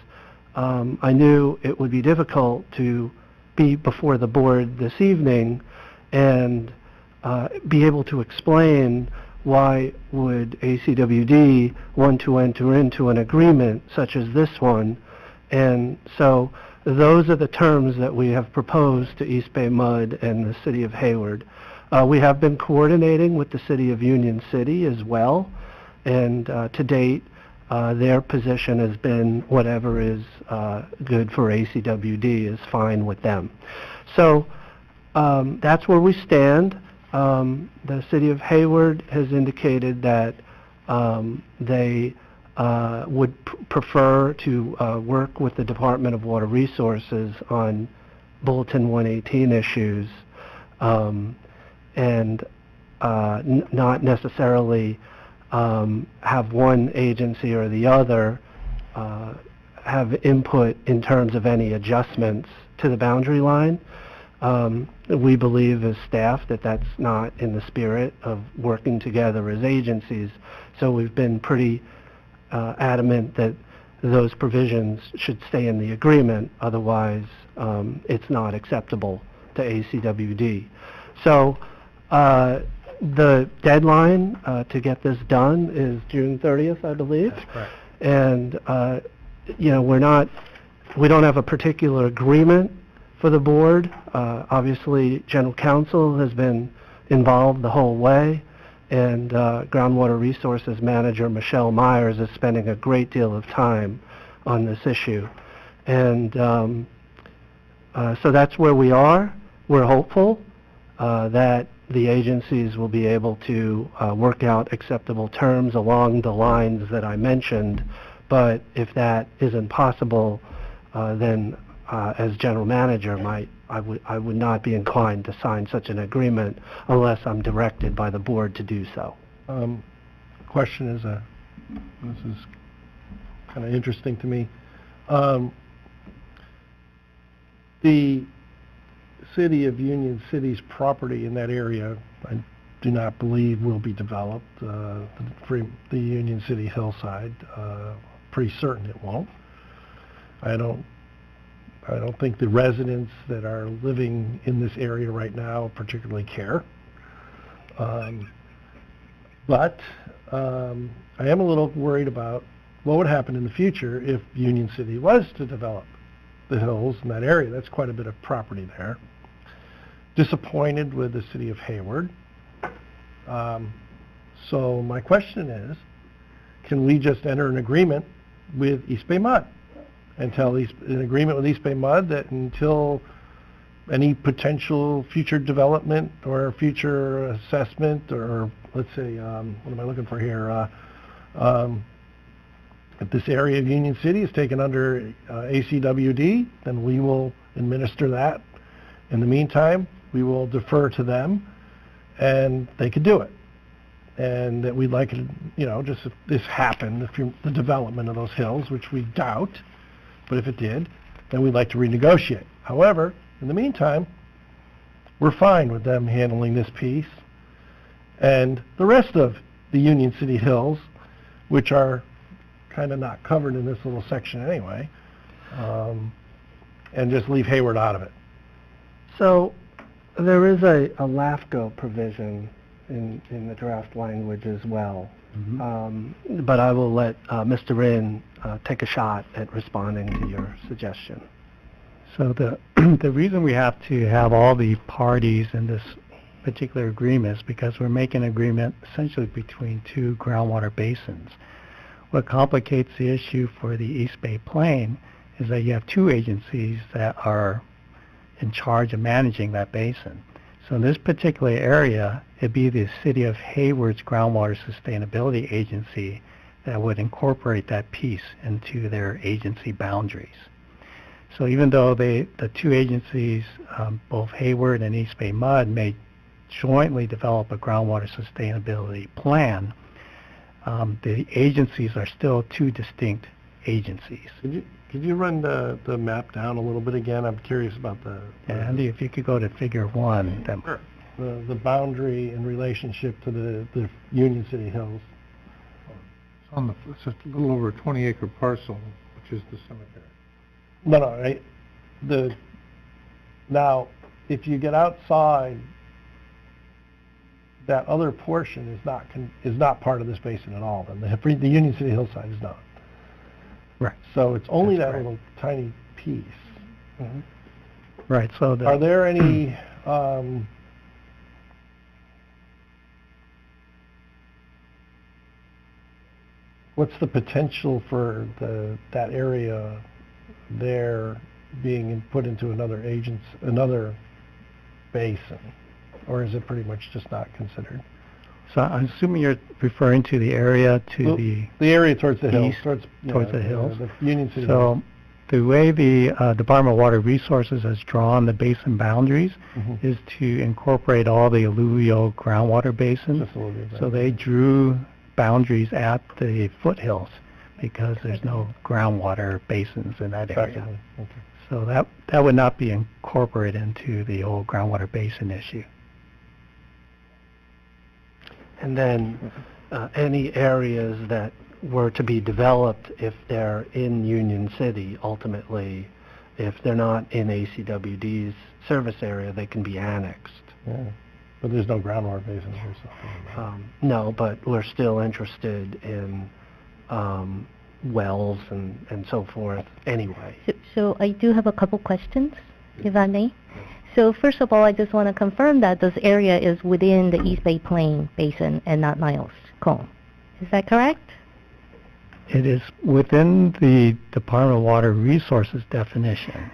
I knew it would be difficult to be before the board this evening and be able to explain why would ACWD want to enter into an agreement such as this one. And so those are the terms that we have proposed to East Bay Mud and the City of Hayward. We have been coordinating with the City of Union City as well, and to date, their position has been whatever is good for ACWD is fine with them. So that's where we stand. The City of Hayward has indicated that they would prefer to work with the Department of Water Resources on Bulletin 118 issues and not necessarily have one agency or the other have input in terms of any adjustments to the boundary line. We believe as staff that that's not in the spirit of working together as agencies, so we've been pretty adamant that those provisions should stay in the agreement, otherwise it's not acceptable to ACWD. So the deadline to get this done is June 30th, I believe. That's correct. And you know, we don't have a particular agreement for the board. Obviously, General Counsel has been involved the whole way, and Groundwater Resources Manager Michelle Myers is spending a great deal of time on this issue. And so that's where we are. We're hopeful that the agencies will be able to work out acceptable terms along the lines that I mentioned, but if that isn't possible, then as General Manager, I would not be inclined to sign such an agreement unless I'm directed by the board to do so. Question is this is kind of interesting to me. The City of Union City's property in that area, I do not believe will be developed. The Union City hillside, pretty certain it won't. I don't think the residents that are living in this area right now particularly care. But I am a little worried about what would happen in the future if Union City was to develop the hills in that area. That's quite a bit of property there. Disappointed with the City of Hayward. So my question is, can we just enter an agreement with East Bay Mud and tell an agreement with East Bay Mud that until any potential future development or future assessment, or let's say, what am I looking for here? If this area of Union City is taken under ACWD, then we will administer that. In the meantime, we will defer to them, and they could do it. And that we'd like it, just if this happened, the development of those hills, which we doubt, but if it did, then we'd like to renegotiate. However, in the meantime, we're fine with them handling this piece. And the rest of the Union City hills, which are kind of not covered in this little section anyway, and just leave Hayward out of it. So there is a LAFCO provision in the draft language as well. But I will let Mr. Rinn take a shot at responding to your suggestion. So the reason we have to have all the parties in this particular agreement is because we're making an agreement essentially between two groundwater basins. What complicates the issue for the East Bay Plain is that you have two agencies that are in charge of managing that basin. So in this particular area, it'd be the City of Hayward's Groundwater Sustainability Agency that would incorporate that piece into their agency boundaries. So even though the two agencies, both Hayward and East Bay Mud, may jointly develop a groundwater sustainability plan, the agencies are still two distinct agencies. Could you run the map down a little bit again? I'm curious about Andy, if you could go to figure 1. Sure. The boundary in relationship to the Union City Hills. It's a little over a 20-acre parcel, which is the cemetery. No, now, if you get outside, that other portion is not part of this basin at all. Then the Union City hillside is not. Right. So it's only That's that correct. little tiny piece. Right. So Are there any what's the potential for that area there being put into another basin, or is it pretty much just not considered? So I'm assuming you're referring to the area the area towards the hills, east, towards the hills. the Union City. So the way the Department of Water Resources has drawn the basin boundaries is to incorporate all the alluvial groundwater basins. Just a little bit, So they drew boundaries at the foothills because there's no groundwater basins in that area. Effectively. Okay. So that would not be incorporated into the old groundwater basin issue. And then any areas that were to be developed if they're in Union City, ultimately, if they're not in ACWD's service area, they can be annexed. Yeah. But there's no groundwater basins or something. No, but we're still interested in wells and so forth anyway. So I do have a couple questions, if I may. So first of all, I just want to confirm that this area is within the East Bay Plain Basin and not Niles Cone. Is that correct? It is within the Department of Water Resources definition.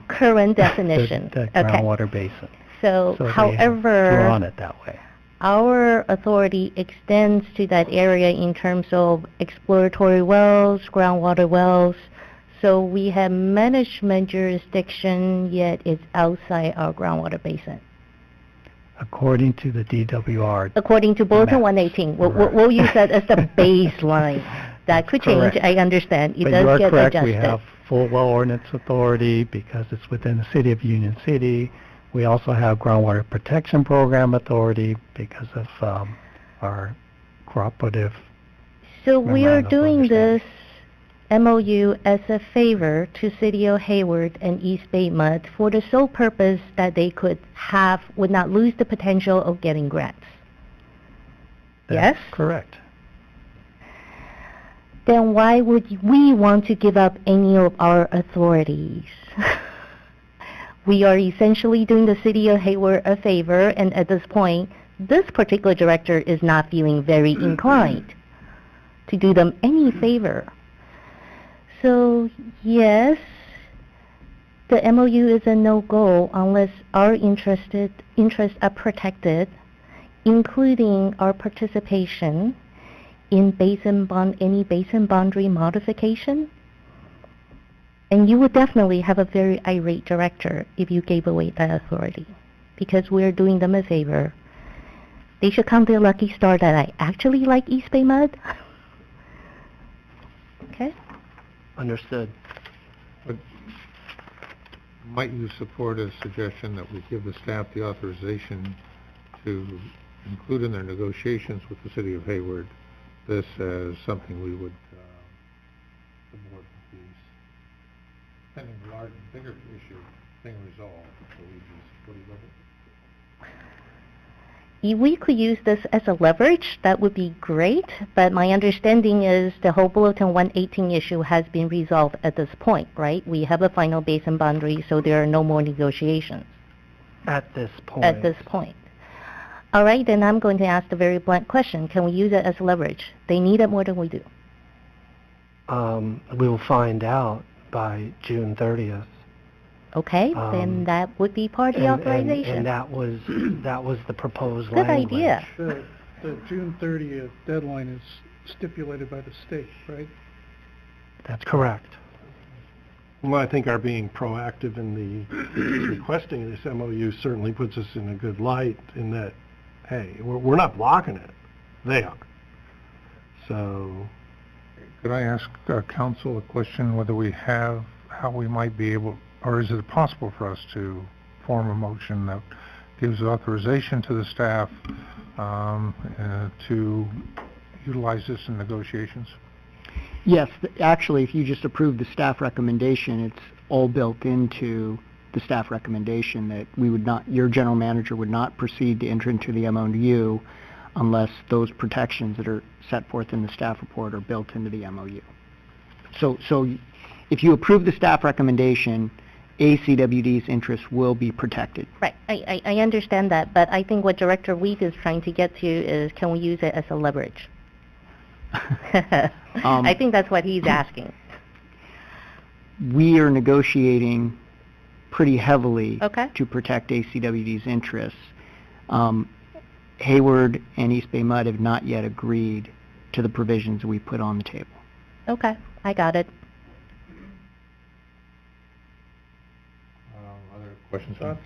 Current definition. The Okay. groundwater basin. So They have however, drawn it that way. our authority extends to that area in terms of exploratory wells, groundwater wells. So we have management jurisdiction, yet it's outside our groundwater basin. According to the DWR. According to Bulletin Maps. 118, we'll use that as the baseline. That could change, Correct. I understand. It But does you are get correct, adjusted. we have full well ordinance authority because it's within the city of Union City. We also have groundwater protection program authority because of our cooperative. So we are memorandum of doing understanding. this MOU as a favor to City of Hayward and East Bay Mud for the sole purpose that they would not lose the potential of getting grants. That's Yes? correct. Then why would we want to give up any of our authorities? We are essentially doing the City of Hayward a favor, and at this point, this particular director is not feeling very inclined to do them any favor. So, yes, the MOU is a no-go unless our interests are protected, including our participation in any basin boundary modification. And you would definitely have a very irate director if you gave away that authority, because we're doing them a favor. They should count their lucky star that I actually like East Bay mud. Okay? Understood. But might you support a suggestion that we give the staff the authorization to include in their negotiations with the City of Hayward this as something we would, the board would be, pending the larger, bigger issue being resolved, so we be supportive of it? If we could use this as a leverage, that would be great, but my understanding is the whole Bulletin 118 issue has been resolved at this point, right? We have a final basin boundary, so there are no more negotiations. At this point. At this point. All right, then I'm going to ask the very blunt question. Can we use it as leverage? They need it more than we do. We will find out by June 30th. Okay, then that would be part of the authorization. And that was the proposed Good language. idea. The June 30th deadline is stipulated by the state, right? That's correct. Well, I think our being proactive in the requesting of this MOU certainly puts us in a good light in that, hey, we're not blocking it. They are. So... Could I ask council a question, whether we have, how we might be able, or is it possible for us to form a motion that gives authorization to the staff to utilize this in negotiations? Yes, actually, if you just approve the staff recommendation, it's all built into the staff recommendation that we would not, your general manager would not proceed to enter into the MOU unless those protections that are set forth in the staff report are built into the MOU. So if you approve the staff recommendation, ACWD's interests will be protected. Right, I understand that, but I think what Director Weed is trying to get to is, can we use it as a leverage? I think that's what he's asking. We are negotiating pretty heavily Okay. to protect ACWD's interests. Hayward and East Bay Mud have not yet agreed to the provisions we put on the table. Okay, I got it. Other questions? Thoughts?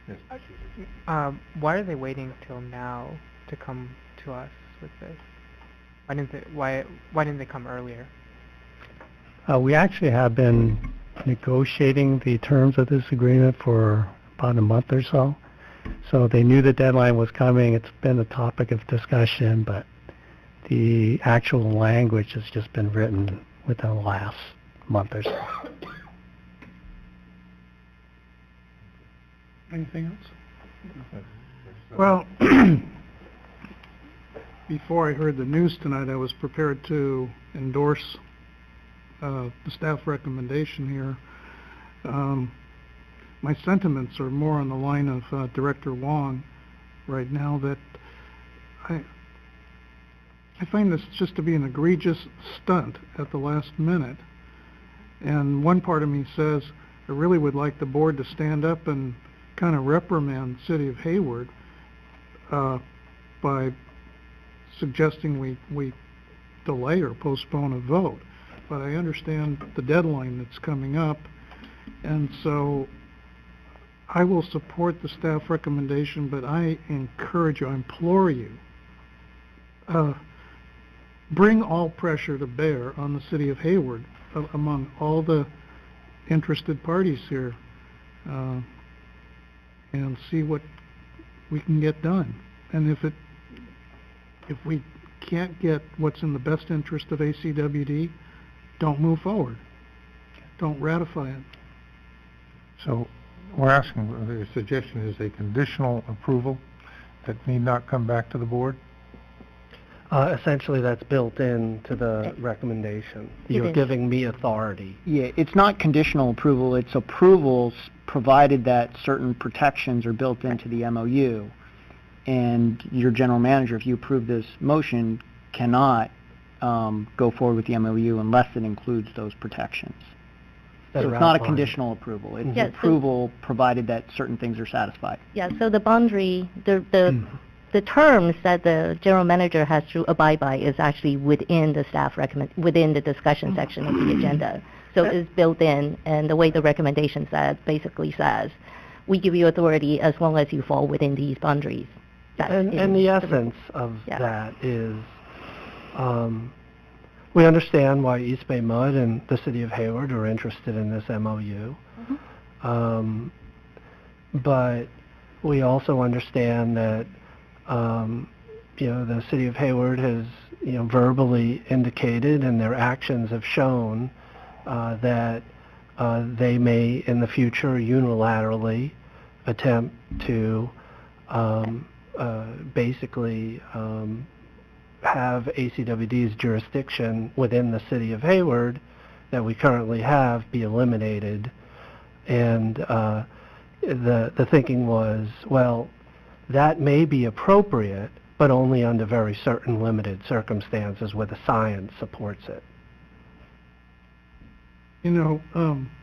Yes. Why are they waiting till now to come to us with this? Why didn't they come earlier? We actually have been negotiating the terms of this agreement for about a month or so. So they knew the deadline was coming. It's been a topic of discussion, but the actual language has just been written within the last month or so. Anything else? Well, before I heard the news tonight, I was prepared to endorse the staff recommendation here. My sentiments are more on the line of Director Huang right now, that I find this just to be an egregious stunt at the last minute. And one part of me says, I really would like the board to stand up and kind of reprimand the City of Hayward by suggesting we delay or postpone a vote. But I understand the deadline that's coming up, and so I will support the staff recommendation, but I encourage you, I implore you, bring all pressure to bear on the City of Hayward among all the interested parties here, and see what we can get done. And if we can't get what's in the best interest of ACWD, don't move forward. Don't ratify it. So we're asking, the suggestion is a conditional approval that need not come back to the board? Essentially, that's built into the recommendation. You're giving me authority. Yeah, it's not conditional approval, it's approvals provided that certain protections are built into the MOU. And your general manager, if you approve this motion, cannot go forward with the MOU unless it includes those protections. That So are it's not a outlined. conditional approval. It's Yeah, so- approval provided that certain things are satisfied. Yeah, so the boundary, the terms that the general manager has to abide by is actually within the within the discussion section of the agenda. So it's built in, and the way the recommendation says, basically says, we give you authority as long as you fall within these boundaries. That And is the essence of Yeah. that is, we understand why East Bay Mud and the city of Hayward are interested in this MOU. But we also understand that, the city of Hayward has, verbally indicated and their actions have shown that they may in the future unilaterally attempt to basically have ACWD's jurisdiction within the city of Hayward that we currently have be eliminated. And the thinking was, well, that may be appropriate, but only under very certain limited circumstances where the science supports it.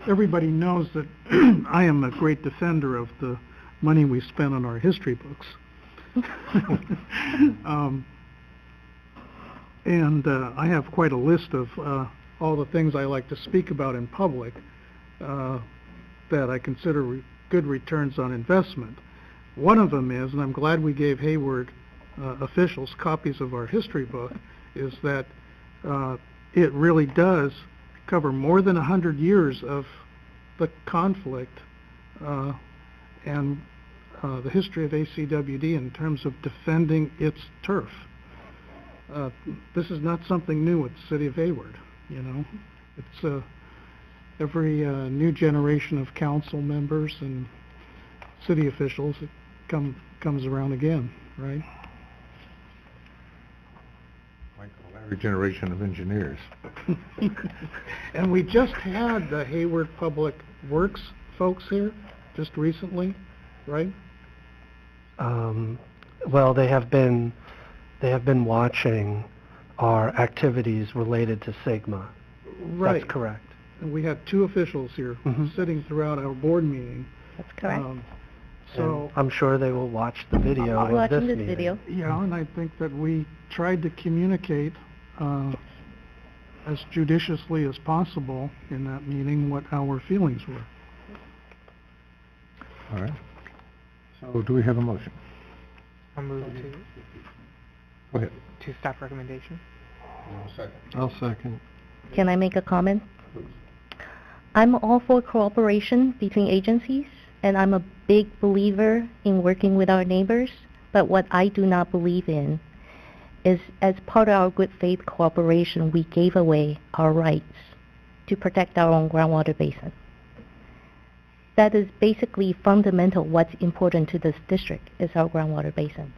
Everybody knows that I am a great defender of the money we spend on our history books. And I have quite a list of all the things I like to speak about in public that I consider good returns on investment. One of them is, and I'm glad we gave Hayward officials copies of our history book, is that it really does cover more than 100 years of the conflict and the history of ACWD in terms of defending its turf. This is not something new with the city of Hayward, It's every new generation of council members and city officials, it comes around again, right? Every generation of engineers. And we just had the Hayward Public Works folks here just recently, right? Well, they have been watching our activities related to Sigma. Right. That's correct. And we had two officials here sitting throughout our board meeting. That's correct. So I'm sure they will watch the video of watching this this meeting. video. yeah, and I think that we tried to communicate as judiciously as possible in that meeting what our feelings were. All right. So do we have a motion? I'll move to Go ahead. staff recommendation. I'll second. Can I make a comment? I'm all for cooperation between agencies, and I'm a big believer in working with our neighbors, but what I do not believe in is as part of our good faith cooperation, we gave away our rights to protect our own groundwater basin. That is basically fundamental. What's important to this district is our groundwater basin.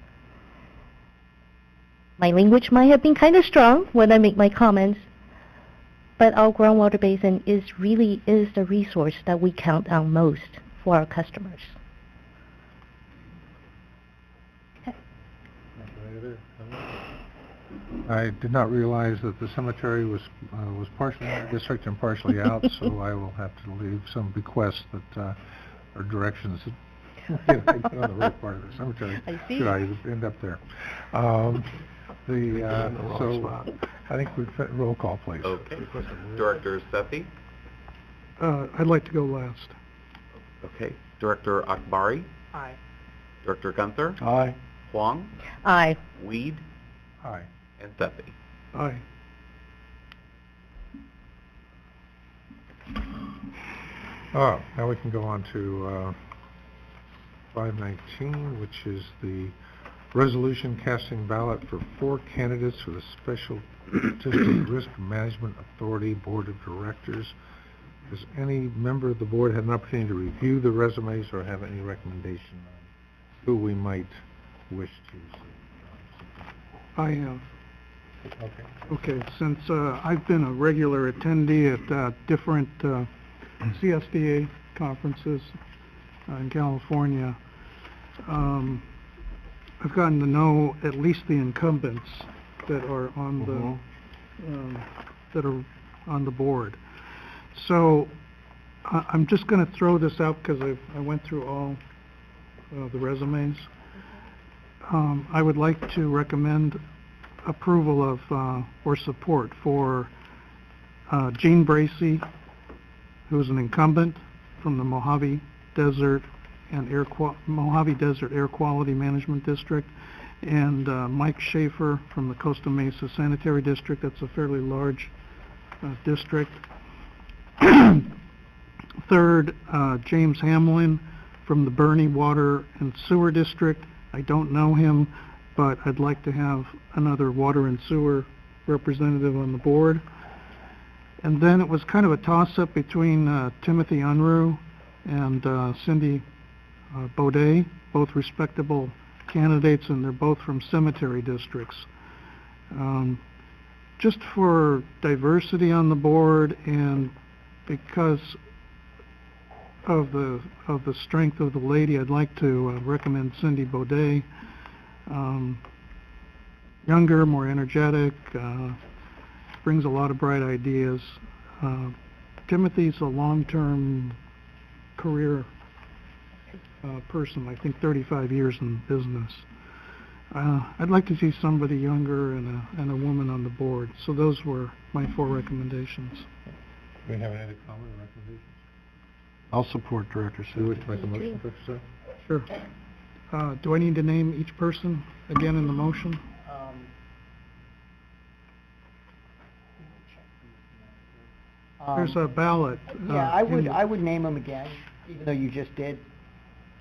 My language might have been kind of strong when I make my comments, but our groundwater basin really is the resource that we count on most for our customers. I did not realize that the cemetery was partially in our district and partially out, so I will have to leave some bequests that or directions that I put on the right part of the cemetery. I see. Should I end up there? So I think we roll call, please. Okay. Director Sethy? I'd like to go last. Okay. Director Akbari? Aye. Director Gunther? Aye. Huang? Aye. Weed? Aye. And Sethy? Aye. Oh, now we can go on to 519, which is the resolution casting ballot for 4 candidates for the Special District Risk Management Authority Board of Directors. Has any member of the board had an opportunity to review the resumes or have any recommendation on who we might wish to see? I have. Okay. Okay, since I've been a regular attendee at different CSDA conferences in California, I've gotten to know at least the incumbents that are on that are on the board. So I'm just going to throw this out because I went through all the resumes. I would like to recommend approval of or support for Gene Bracy, who's an incumbent from the Mojave Desert Air Quality Management District, and Mike Schaefer from the Costa Mesa Sanitary District. That's a fairly large district. Third, James Hamlin from the Bernie Water and Sewer District. I don't know him, but I'd like to have another water and sewer representative on the board. And then it was kind of a toss-up between Timothy Unruh and Cindy Baudet, both respectable candidates, and they're both from cemetery districts. Just for diversity on the board, and because of the strength of the lady, I'd like to recommend Cindy Baudet. Younger, more energetic, brings a lot of bright ideas. Timothy's a long-term career person, I think 35 years in business. I'd like to see somebody younger and a woman on the board. So those were my 4 recommendations. Do we have any other comment or recommendations? I'll support Director Do you wish Sethy. to make a motion, Director Sethy? Sure. Do I need to name each person again in the motion? There's a ballot. Yeah, I would name them again, even though you just did,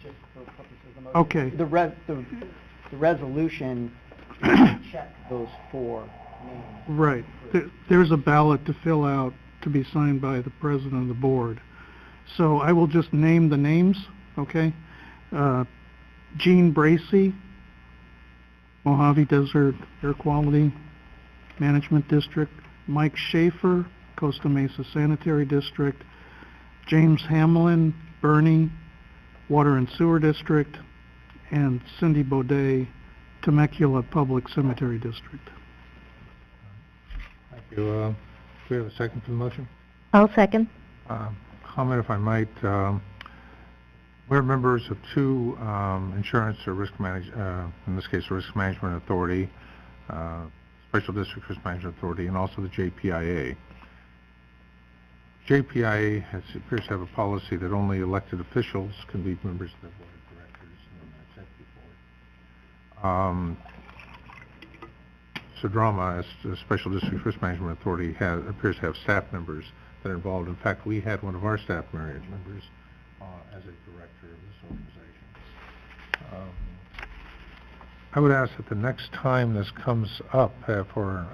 just for purposes of the motion. Okay. The resolution check those 4 names. Right. There's a ballot to fill out to be signed by the president of the board. So I will just name the names, okay? Gene Bracy, Mojave Desert Air Quality Management District. Mike Schaefer, Costa Mesa Sanitary District. James Hamlin, Bernie Water and Sewer District. And Cindy Baudet, Temecula Public Cemetery District. Thank you. Do we have a second for the motion? I'll second. Comment, if I might. We're members of 2 insurance or risk in this case, Risk Management Authority, Special District Risk Management Authority, and also the JPIA. JPIA appears to have a policy that only elected officials can be members of the board of directors, and I've said before. SODRAMA, as the Special District Risk Management Authority, appears to have staff members that are involved. In fact, we had one of our staff members as a director of this organization. I would ask that the next time this comes up for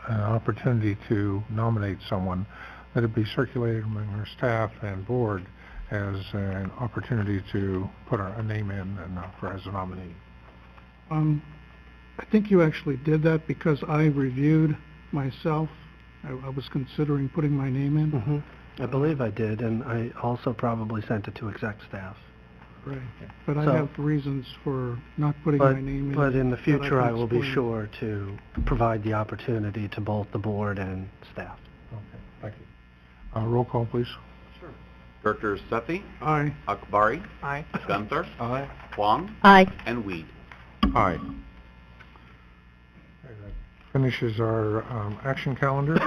an opportunity to nominate someone, that it be circulated among our staff and board as an opportunity to put a name in and as a nominee. I think you actually did that because I reviewed myself. I was considering putting my name in. Mm-hmm. I believe I did, and I also probably sent it to exec staff. Right. But I So- have reasons for not putting my name in. But in the that future, can I will be explain. sure to provide the opportunity to both the board and staff. Okay, thank you. Roll call, please. Directors Sethy, Aye. Akbari, Aye. Gunther, Aye. Huang, Aye. and Weed. Aye. Okay, that finishes our action calendar.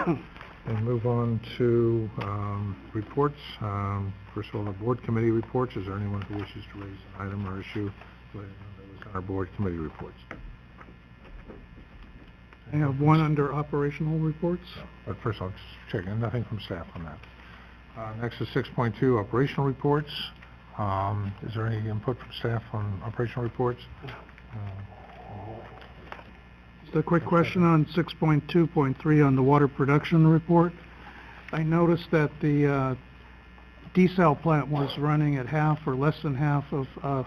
And move on to reports. First of all, the board committee reports. Is there anyone who wishes to raise an item or issue that was on our board committee reports? I have one under operational reports. But first, I'll just check. Nothing from staff on that. Next is 6.2, operational reports. Is there any input from staff on operational reports? Just a quick question on 6.2.3 on the water production report. I noticed that the desal plant was running at half or less than half of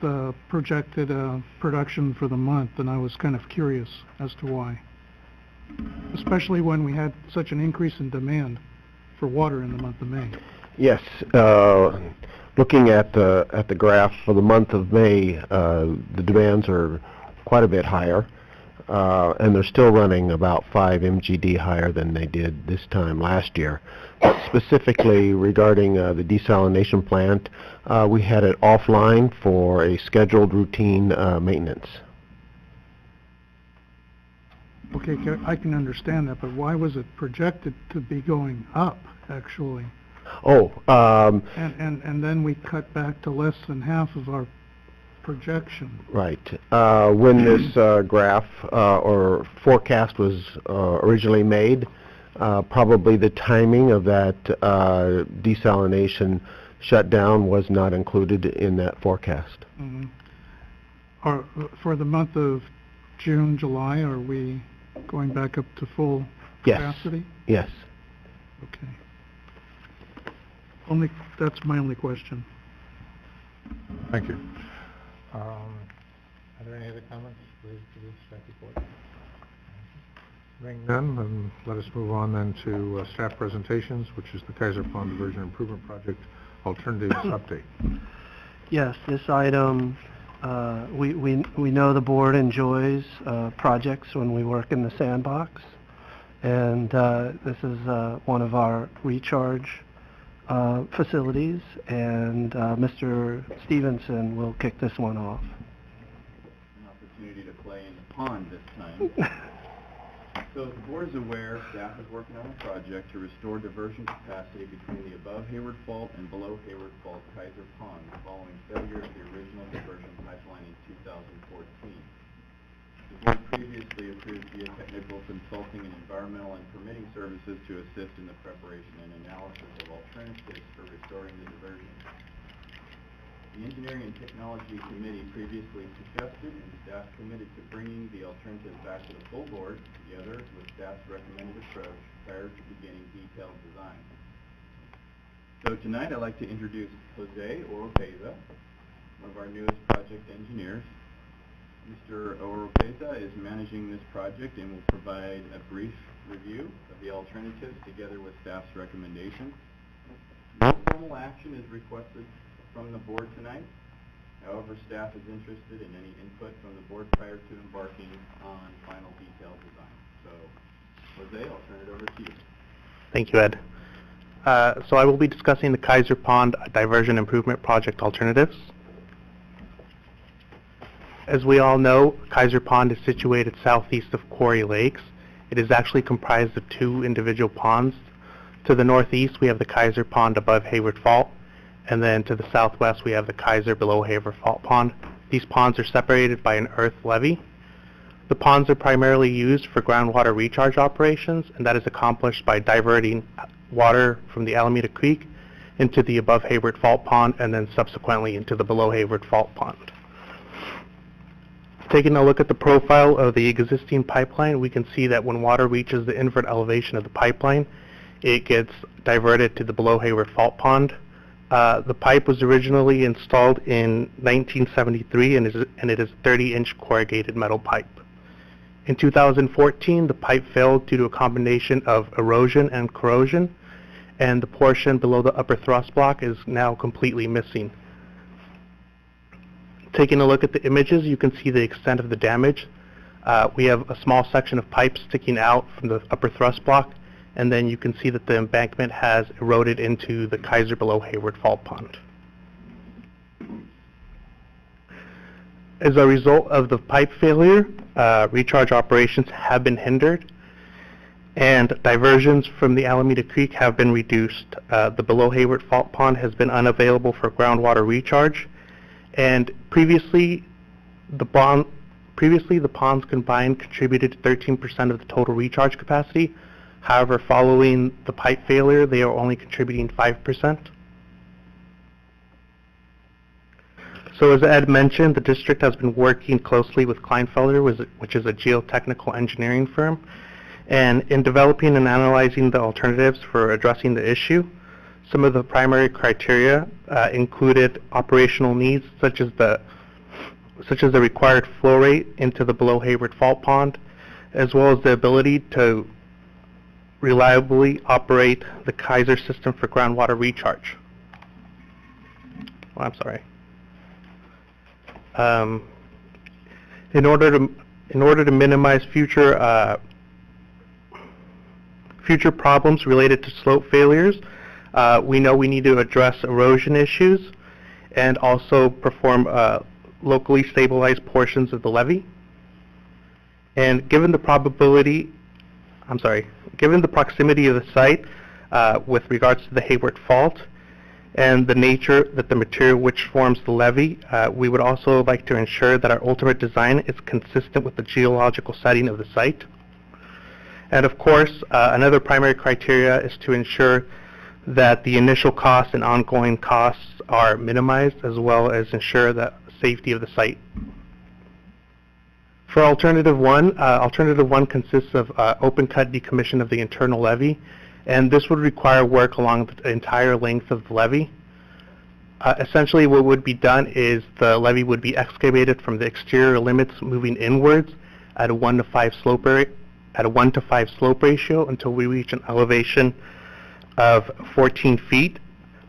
the projected production for the month, and I was kind of curious as to why. Especially when we had such an increase in demand for water in the month of May. Yes, looking at the graph for the month of May, the demands are quite a bit higher, and they're still running about 5 MGD higher than they did this time last year. But specifically regarding the desalination plant, we had it offline for a scheduled routine maintenance. Okay, I can understand that, but why was it projected to be going up, actually? Oh, And then we cut back to less than half of our projection. right. When this graph or forecast was originally made, probably the timing of that desalination shutdown was not included in that forecast. Or for the month of June, July, are we going back up to full capacity? Yes. Okay. That's my only question. Thank you. Are there any other comments related to this staff report? Hearing none, then let us move on then to staff presentations, which is the Kaiser Pond Diversion Improvement Project Alternatives Update. Yes, this item, we know the board enjoys projects when we work in the sandbox, and this is one of our recharge facilities, and Mr. Stevenson will kick this one off. An opportunity to play in the pond this time. So as the board is aware, staff is working on a project to restore diversion capacity between the above Hayward Fault and below Hayward Fault Kaiser Pond following failure of the original diversion pipeline in 2014. The board previously approved geotechnical consulting and environmental and permitting services to assist in the preparation and analysis of alternatives for restoring the diversion. The Engineering and Technology Committee previously suggested and staff committed to bringing the alternatives back to the full board together with staff's recommended approach prior to beginning detailed design. So tonight I'd like to introduce Jose Oropeza, one of our newest project engineers. Mr. Oropeza is managing this project and will provide a brief review of the alternatives together with staff's recommendations. No formal action is requested from the board tonight. However, staff is interested in any input from the board prior to embarking on final detailed design. So, Jose, I'll turn it over to you. Thank you, Ed. So I will be discussing the Kaiser Pond Diversion Improvement Project alternatives. As we all know, Kaiser Pond is situated southeast of Quarry Lakes. It is actually comprised of 2 individual ponds. To the northeast, we have the Kaiser Pond above Hayward Fault, and then to the southwest we have the Kaiser below Hayward Fault Pond. These ponds are separated by an earth levee. The ponds are primarily used for groundwater recharge operations, and that is accomplished by diverting water from the Alameda Creek into the above Hayward Fault Pond and then subsequently into the below Hayward Fault Pond. Taking a look at the profile of the existing pipeline, we can see that when water reaches the invert elevation of the pipeline, it gets diverted to the below Hayward Fault Pond. The pipe was originally installed in 1973 and it is a 30-inch corrugated metal pipe. In 2014, the pipe failed due to a combination of erosion and corrosion, and the portion below the upper thrust block is now completely missing. Taking a look at the images, you can see the extent of the damage. We have a small section of pipe sticking out from the upper thrust block, and then you can see that the embankment has eroded into the Kaiser below Hayward Fault Pond. As a result of the pipe failure, recharge operations have been hindered, and diversions from the Alameda Creek have been reduced. The below Hayward Fault Pond has been unavailable for groundwater recharge, and previously the ponds combined contributed to 13% of the total recharge capacity. However, following the pipe failure, they are only contributing 5%. So as Ed mentioned, the district has been working closely with Kleinfelder, which is a geotechnical engineering firm, and in developing and analyzing the alternatives for addressing the issue. Some of the primary criteria included operational needs, such as the required flow rate into the below Hayward Fault Pond, as well as the ability to reliably operate the Kaiser system for groundwater recharge. In order to in order to minimize future problems related to slope failures, we know we need to address erosion issues and also perform locally stabilized portions of the levee. And given the proximity of the site with regards to the Hayward Fault and the nature that the material which forms the levee, we would also like to ensure that our ultimate design is consistent with the geological setting of the site. And of course, another primary criteria is to ensure that the initial costs and ongoing costs are minimized, as well as ensure the safety of the site. For Alternative 1 consists of open cut decommission of the internal levee, and this would require work along the entire length of the levee. Essentially, what would be done is the levee would be excavated from the exterior limits moving inwards at a 1 to 5 slope ratio until we reach an elevation of 14 feet.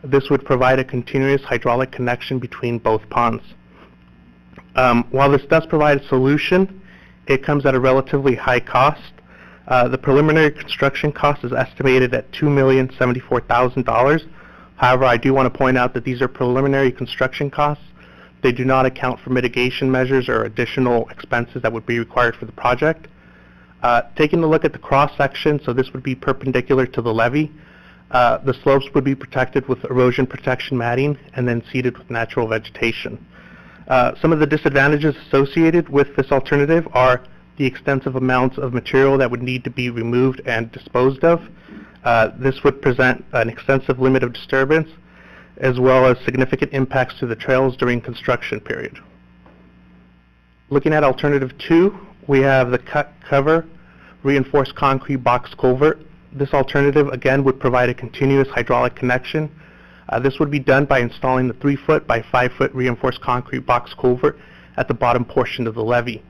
This would provide a continuous hydraulic connection between both ponds. While this does provide a solution, it comes at a relatively high cost. The preliminary construction cost is estimated at $2,074,000. However, I do want to point out that these are preliminary construction costs. They do not account for mitigation measures or additional expenses that would be required for the project. Taking a look at the cross-section, so this would be perpendicular to the levee. The slopes would be protected with erosion protection matting and then seeded with natural vegetation. Some of the disadvantages associated with this alternative are the extensive amounts of material that would need to be removed and disposed of. This would present an extensive limit of disturbance, as well as significant impacts to the trails during construction period. Looking at Alternative 2, we have the cut cover reinforced concrete box culvert. This alternative, again, would provide a continuous hydraulic connection. This would be done by installing the 3-foot by 5-foot reinforced concrete box culvert at the bottom portion of the levee.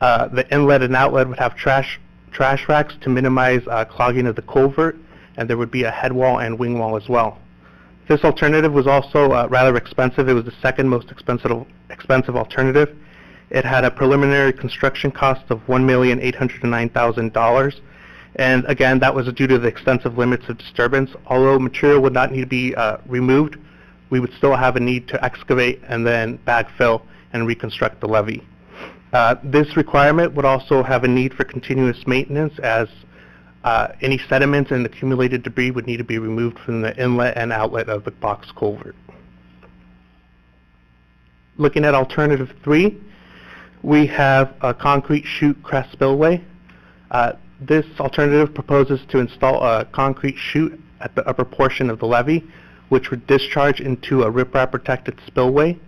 The inlet and outlet would have trash racks to minimize clogging of the culvert, and there would be a head wall and wing wall as well. This alternative was also rather expensive. It was the second most expensive alternative. It had a preliminary construction cost of $1,809,000. And again, that was due to the extensive limits of disturbance. Although material would not need to be removed, we would still have a need to excavate and then backfill and reconstruct the levee. This requirement would also have a need for continuous maintenance, as any sediments and accumulated debris would need to be removed from the inlet and outlet of the box culvert. Looking at Alternative 3, we have a concrete chute crest spillway. This alternative proposes to install a concrete chute at the upper portion of the levee, which would discharge into a riprap protected spillway.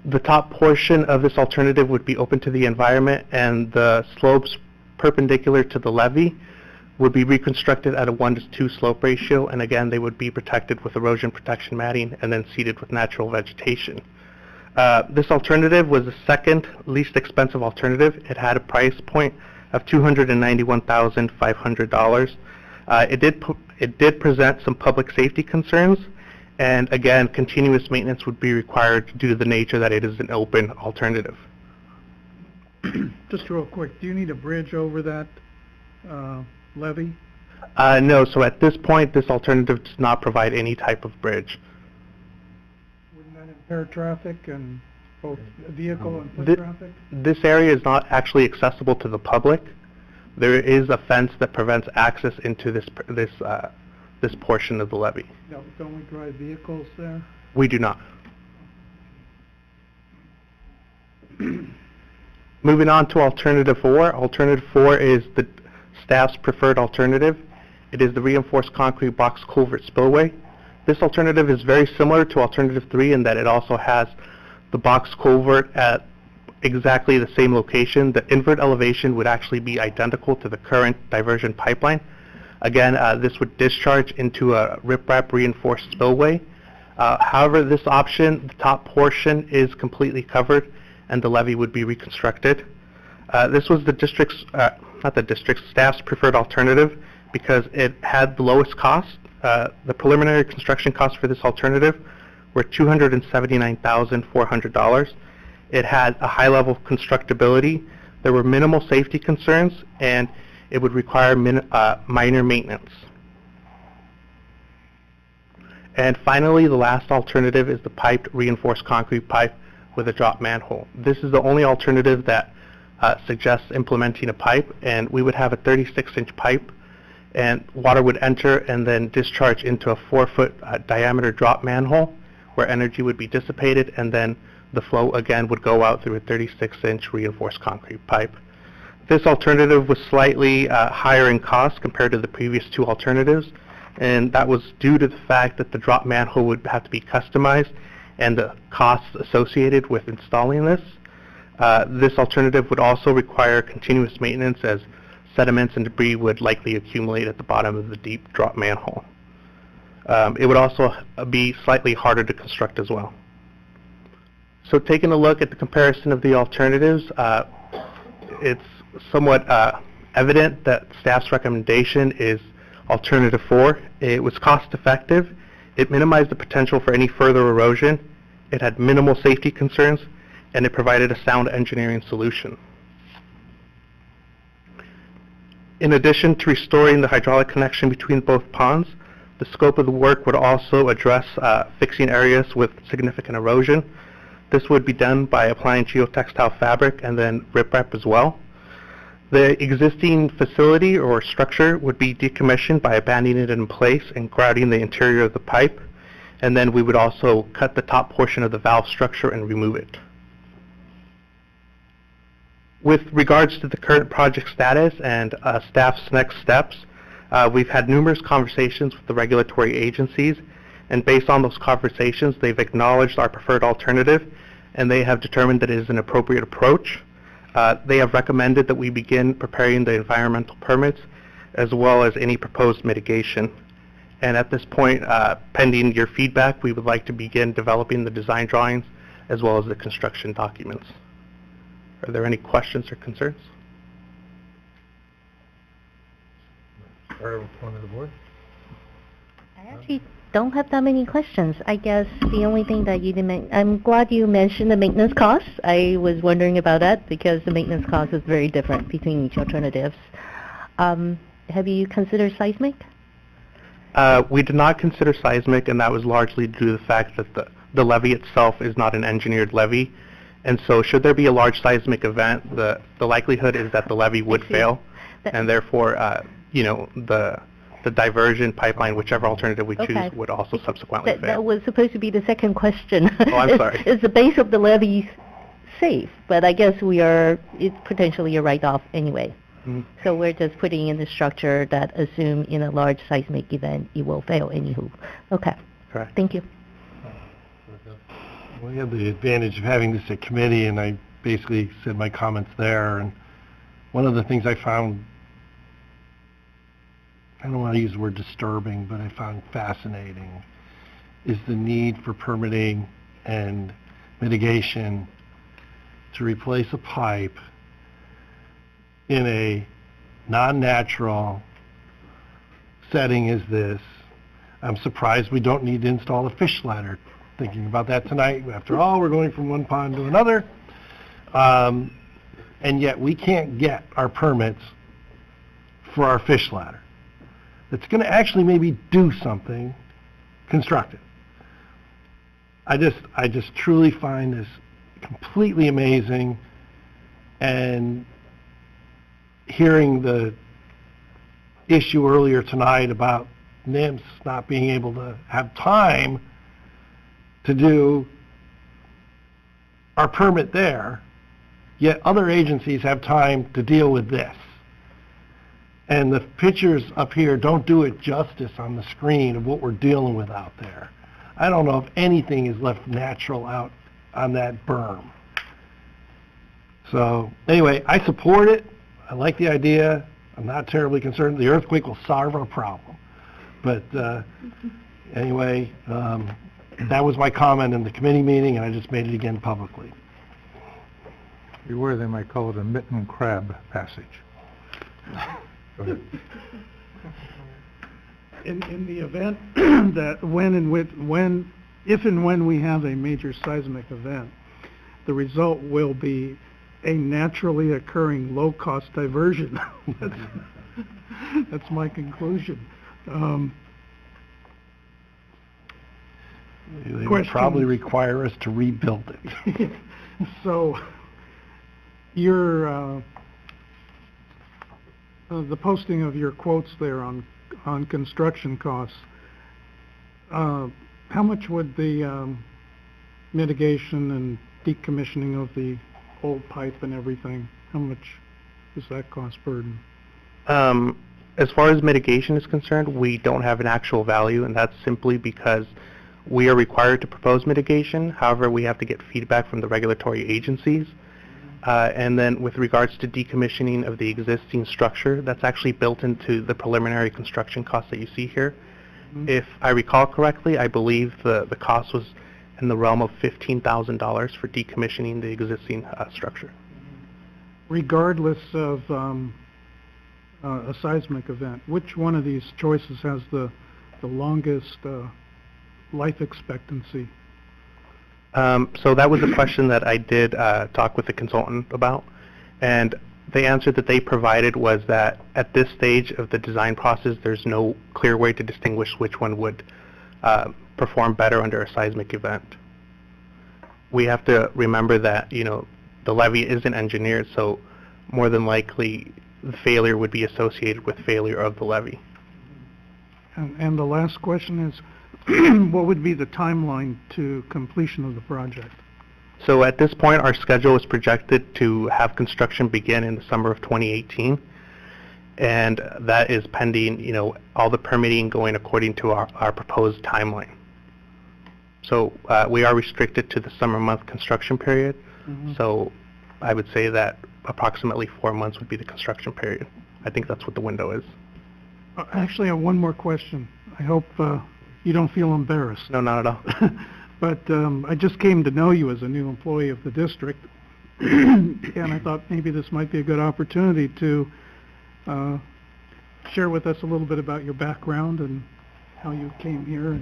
The top portion of this alternative would be open to the environment, and the slopes perpendicular to the levee would be reconstructed at a 1 to 2 slope ratio, and again, they would be protected with erosion protection matting and then seeded with natural vegetation. This alternative was the second least expensive alternative. It had a price point of $291,500. It did present some public safety concerns, and again, continuous maintenance would be required due to the nature that it is an open alternative. Just real quick, do you need a bridge over that levee? No, so at this point, this alternative does not provide any type of bridge. Wouldn't that impair traffic and both vehicle and foot traffic? This area is not actually accessible to the public. There is a fence that prevents access into this portion of the levee. No, don't we drive vehicles there? We do not. Moving on to Alternative 4. Alternative 4 is the staff's preferred alternative. It is the reinforced concrete box culvert spillway. This alternative is very similar to Alternative 3 in that it also has the box culvert at exactly the same location. The invert elevation would actually be identical to the current diversion pipeline. Again, this would discharge into a riprap reinforced spillway. However, this option, the top portion is completely covered and the levee would be reconstructed. This was the staff's preferred alternative because it had the lowest cost. The preliminary construction costs for this alternative were $279,400. It had a high level of constructability, There were minimal safety concerns, and it would require minor maintenance. And finally, the last alternative is the piped reinforced concrete pipe with a drop manhole. This is the only alternative that suggests implementing a pipe, and we would have a 36-inch pipe, and water would enter and then discharge into a 4-foot diameter drop manhole where energy would be dissipated, and then the flow again would go out through a 36-inch reinforced concrete pipe. This alternative was slightly higher in cost compared to the previous two alternatives, and that was due to the fact that the drop manhole would have to be customized and the costs associated with installing this. This alternative would also require continuous maintenance, as sediments and debris would likely accumulate at the bottom of the deep drop manhole. It would also be slightly harder to construct as well. So taking a look at the comparison of the alternatives, it's somewhat evident that staff's recommendation is alternative 4. It was cost effective, it minimized the potential for any further erosion, it had minimal safety concerns, and it provided a sound engineering solution. In addition to restoring the hydraulic connection between both ponds, the scope of the work would also address fixing areas with significant erosion. This would be done by applying geotextile fabric and then riprap as well. The existing facility or structure would be decommissioned by abandoning it in place and grouting the interior of the pipe, and then we would also cut the top portion of the valve structure and remove it. With regards to the current project status and staff's next steps, we've had numerous conversations with the regulatory agencies, and based on those conversations, they've acknowledged our preferred alternative, and they have determined that it is an appropriate approach. They have recommended that we begin preparing the environmental permits as well as any proposed mitigation. And at this point, pending your feedback, we would like to begin developing the design drawings as well as the construction documents. Are there any questions or concerns? One of the board? I actually don't have that many questions. I guess the only thing that you didn't I'm glad you mentioned the maintenance costs. I was wondering about that because the maintenance cost is very different between each alternatives. Have you considered seismic? We did not consider seismic, and that was largely due to the fact that the levee itself is not an engineered levee. And so should there be a large seismic event, the likelihood is that the levee would fail, and therefore, you know, the diversion pipeline, whichever alternative we choose, would also subsequently fail. That was supposed to be the second question. Oh, I'm sorry. Is the base of the levee safe? But I guess it's potentially a write-off anyway. Mm-hmm. So we're just putting in the structure that assume in a large seismic event it will fail anywho. Okay. Correct. Thank you. We have the advantage of having this at committee, and I basically said my comments there. And one of the things I found, I don't want to use the word disturbing, but I found fascinating, is the need for permitting and mitigation to replace a pipe in a non-natural setting as this. I'm surprised we don't need to install a fish ladder. Thinking about that tonight. After all, we're going from one pond to another. And yet we can't get our permits for our fish ladder. That's going to actually maybe do something constructive. I just truly find this completely amazing, and hearing the issue earlier tonight about NIMS not being able to have time to do our permit there, yet other agencies have time to deal with this. And the pictures up here don't do it justice on the screen of what we're dealing with out there. I don't know if anything is left natural out on that berm. So anyway, I support it. I like the idea. I'm not terribly concerned. The earthquake will solve our problem. But anyway, that was my comment in the committee meeting, and I just made it again publicly. Beware, they might call it a mitten crab passage. Go ahead. In the event that if and when we have a major seismic event, the result will be a naturally occurring low-cost diversion. That's my conclusion. They would probably require us to rebuild it. So, your the posting of your quotes there on construction costs, how much would the mitigation and decommissioning of the old pipe and everything, how much is that cost burden? As far as mitigation is concerned, we don't have an actual value, and that's simply because we are required to propose mitigation. However, we have to get feedback from the regulatory agencies. And then with regards to decommissioning of the existing structure, that's actually built into the preliminary construction cost that you see here. Mm-hmm. If I recall correctly, I believe the cost was in the realm of $15,000 for decommissioning the existing structure. Regardless of a seismic event, which one of these choices has the longest life expectancy? So that was a question that I did talk with the consultant about, and the answer that they provided was that at this stage of the design process, there's no clear way to distinguish which one would perform better under a seismic event. We have to remember that, you know, the levee isn't engineered, so more than likely the failure would be associated with failure of the levee. And the last question is, what would be the timeline to completion of the project? So at this point, our schedule is projected to have construction begin in the summer of 2018, and that is pending, you know, all the permitting going according to our proposed timeline. So we are restricted to the summer month construction period, so I would say that approximately 4 months would be the construction period. I think that's what the window is. Actually, I have one more question. I hope you don't feel embarrassed. No, not at all. But I just came to know you as a new employee of the district, and I thought maybe this might be a good opportunity to share with us a little bit about your background and how you came here.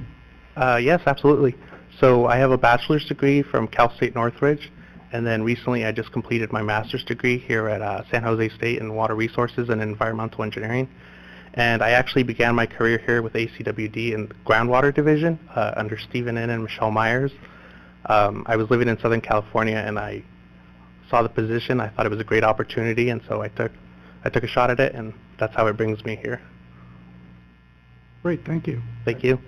Yes, absolutely. So I have a bachelor's degree from Cal State Northridge, and then recently I just completed my master's degree here at San Jose State in Water Resources and Environmental Engineering. And I actually began my career here with ACWD in the groundwater division under Stephen N. and Michelle Myers. I was living in Southern California, and I saw the position. I thought it was a great opportunity, and so I took a shot at it, and that's how it brings me here. Great, thank you. Thank you.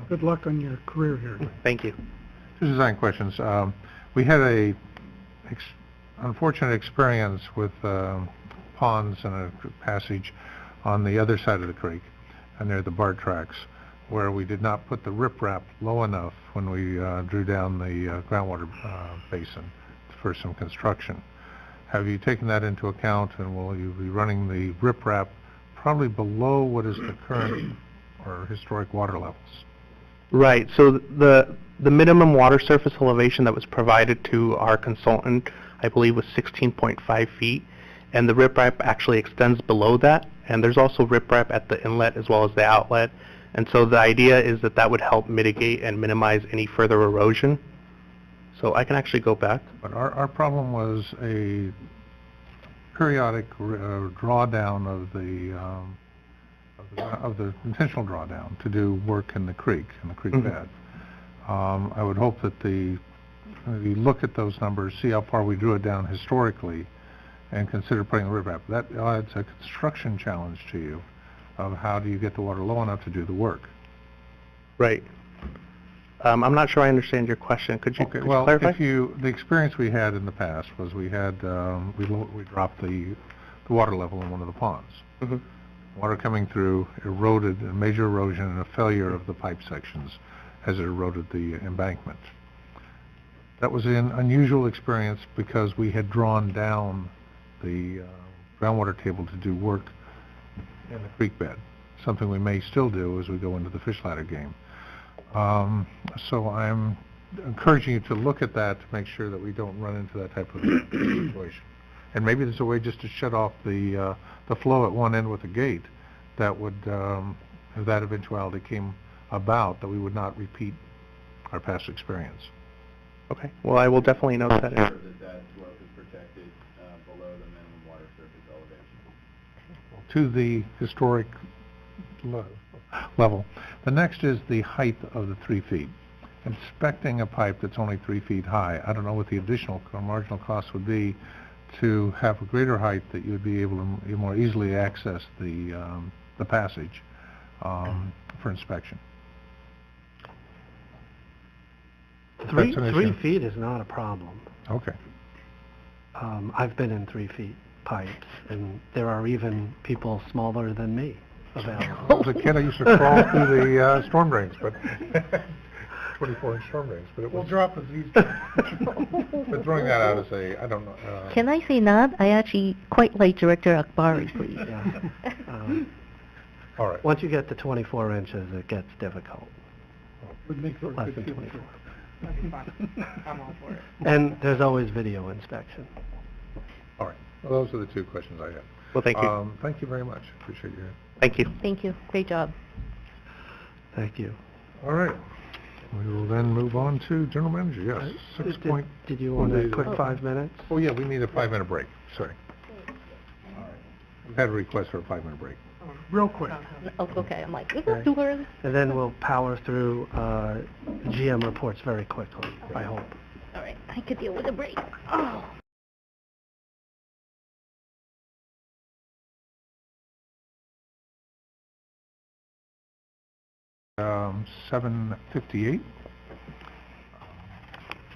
Good luck on your career here. Thank you. Two design questions. We had a unfortunate experience with ponds and a passage on the other side of the creek, near the BART tracks, where we did not put the riprap low enough when we drew down the groundwater basin for some construction. Have you taken that into account, and will you be running the riprap probably below what is the current or historic water levels? Right. So the minimum water surface elevation that was provided to our consultant, I believe, was 16.5 feet, and the riprap actually extends below that. And there's also riprap at the inlet as well as the outlet. And so the idea is that that would help mitigate and minimize any further erosion. So I can actually go back. But our problem was a periodic drawdown of the intentional drawdown to do work in the creek bed. I would hope that you look at those numbers, see how far we drew it down historically, and consider putting the riprap. That adds a construction challenge to you of how do you get the water low enough to do the work. Right. I'm not sure I understand your question. Could you clarify? The experience we had in the past was we had we dropped the water level in one of the ponds. Water coming through eroded, a major erosion and a failure of the pipe sections as it eroded the embankment. That was an unusual experience because we had drawn down the groundwater table to do work in the creek bed, something we may still do as we go into the fish ladder game. So I'm encouraging you to look at that to make sure that we don't run into that type of situation. And maybe there's a way just to shut off the flow at one end with a gate that would, if that eventuality came about, that we would not repeat our past experience. Okay. Well, I will definitely note that. That's what was protected below the minimum water surface elevation. To the historic level. The next is the height of the 3 feet. Inspecting a pipe that's only 3 feet high, I don't know what the additional marginal cost would be to have a greater height that you would be able to more easily access the passage for inspection. Three That's an issue. feet is not a problem. Okay. I've been in 3 feet pipes, and there are even people smaller than me available. As a kid, I used to crawl through the storm drains, but 24-inch storm drains. But it was, We'll drop Aziz. but throwing that out as I don't know. Can I say not? I actually quite like Director Akbari, please. Yeah. All right. Once you get to 24 inches, it gets difficult. Would make for a Less good than field 24. trip. That's fine. I'm all for it. And there's always video inspection. All right. Well, those are the two questions I have. Well, thank you. Thank you very much. Appreciate your. Thank you. Thank you. Great job. Thank you. All right. We will then move on to General Manager. Yes. 6 point. Did you want a quick 5 minutes? Oh, yeah, we need a 5-minute break. Sorry. All right. We've had a request for a 5-minute break. Real quick. Oh, okay. I'm like, is Okay. it too early? And then we'll power through GM reports very quickly, I hope. All right. I could deal with a break. Oh. Um, 7:58.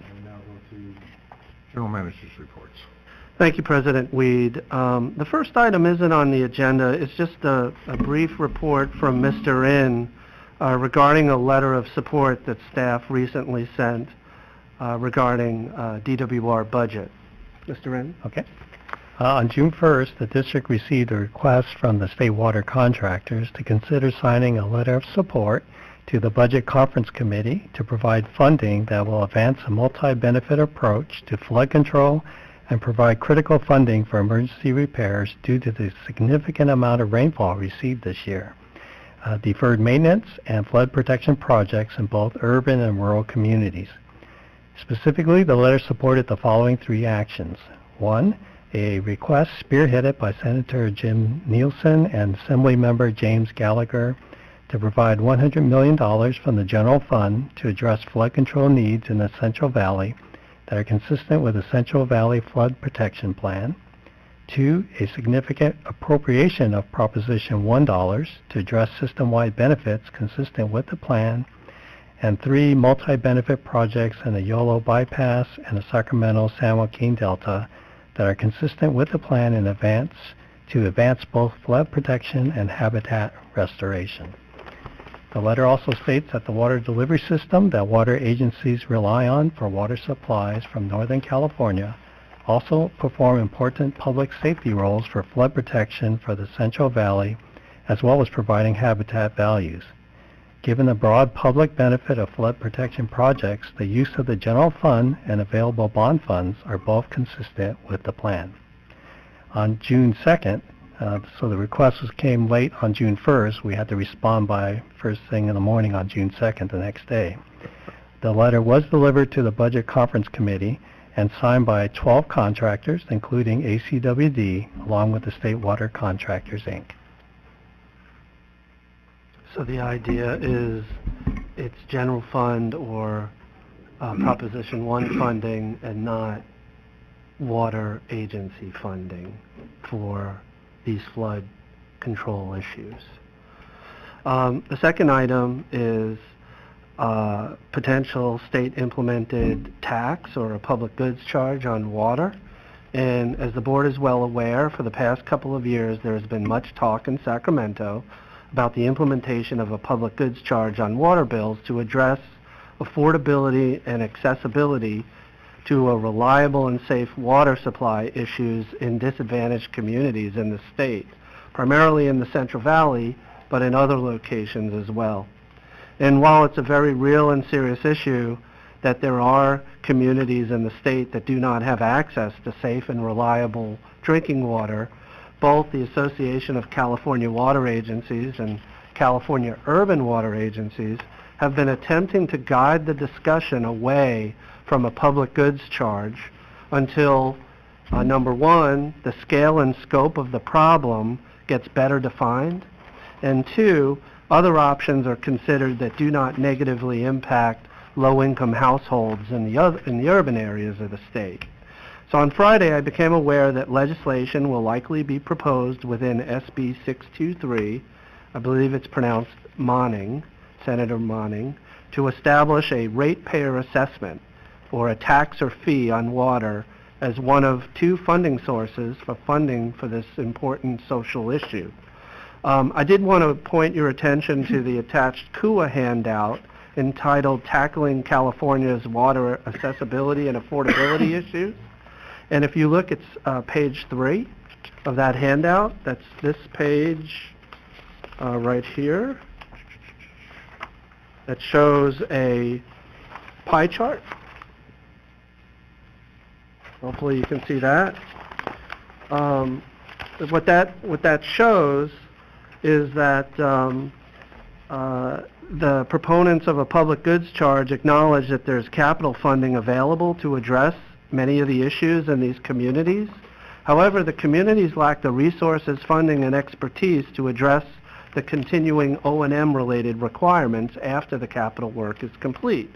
And now go to General Manager's reports. Thank you, President Weed. The first item isn't on the agenda. It's just a brief report from Mr. In regarding a letter of support that staff recently sent regarding DWR budget. Mr. In? Okay. On June 1st, the district received a request from the state water contractors to consider signing a letter of support to the Budget Conference Committee to provide funding that will advance a multi-benefit approach to flood control and provide critical funding for emergency repairs due to the significant amount of rainfall received this year, deferred maintenance and flood protection projects in both urban and rural communities. Specifically, the letter supported the following 3 actions. 1, a request spearheaded by Senator Jim Nielsen and Assemblymember James Gallagher to provide $100 million from the general fund to address flood control needs in the Central Valley that are consistent with the Central Valley Flood Protection Plan. 2, a significant appropriation of Proposition $1 to address system-wide benefits consistent with the plan. And 3, multi-benefit projects in the Yolo Bypass and the Sacramento-San Joaquin Delta that are consistent with the plan in advance to advance both flood protection and habitat restoration. The letter also states that the water delivery system that water agencies rely on for water supplies from Northern California also perform important public safety roles for flood protection for the Central Valley, as well as providing habitat values. Given the broad public benefit of flood protection projects, the use of the general fund and available bond funds are both consistent with the plan. On June 2nd, so the request came late on June 1st, we had to respond by first thing in the morning on June 2nd, the next day. The letter was delivered to the Budget Conference Committee and signed by 12 contractors, including ACWD, along with the State Water Contractors, Inc. So the idea is it's general fund or Proposition 1 funding and not water agency funding for these flood control issues. The second item is potential state-implemented tax or a public goods charge on water. And as the board is well aware, for the past couple of years there has been much talk in Sacramento about the implementation of a public goods charge on water bills to address affordability and accessibility to a reliable and safe water supply issues in disadvantaged communities in the state, primarily in the Central Valley, but in other locations as well. And while it's a very real and serious issue that there are communities in the state that do not have access to safe and reliable drinking water, both the Association of California Water Agencies and California Urban Water Agencies have been attempting to guide the discussion away from a public goods charge until Number one, the scale and scope of the problem gets better defined, and two, other options are considered that do not negatively impact low-income households in the urban areas of the state. So on Friday, I became aware that legislation will likely be proposed within SB 623, I believe it's pronounced Monning, Senator Monning, to establish a ratepayer assessment or a tax or fee on water as one of two funding sources for funding for this important social issue. I did want to point your attention to the attached KUA handout entitled Tackling California's Water Accessibility and Affordability Issues. And if you look, it's page 3 of that handout. That's this page right here. That shows a pie chart. Hopefully you can see that. What that shows is that the proponents of a public goods charge acknowledge that there's capital funding available to address many of the issues in these communities. However, the communities lack the resources, funding, and expertise to address the continuing O&M related requirements after the capital work is complete.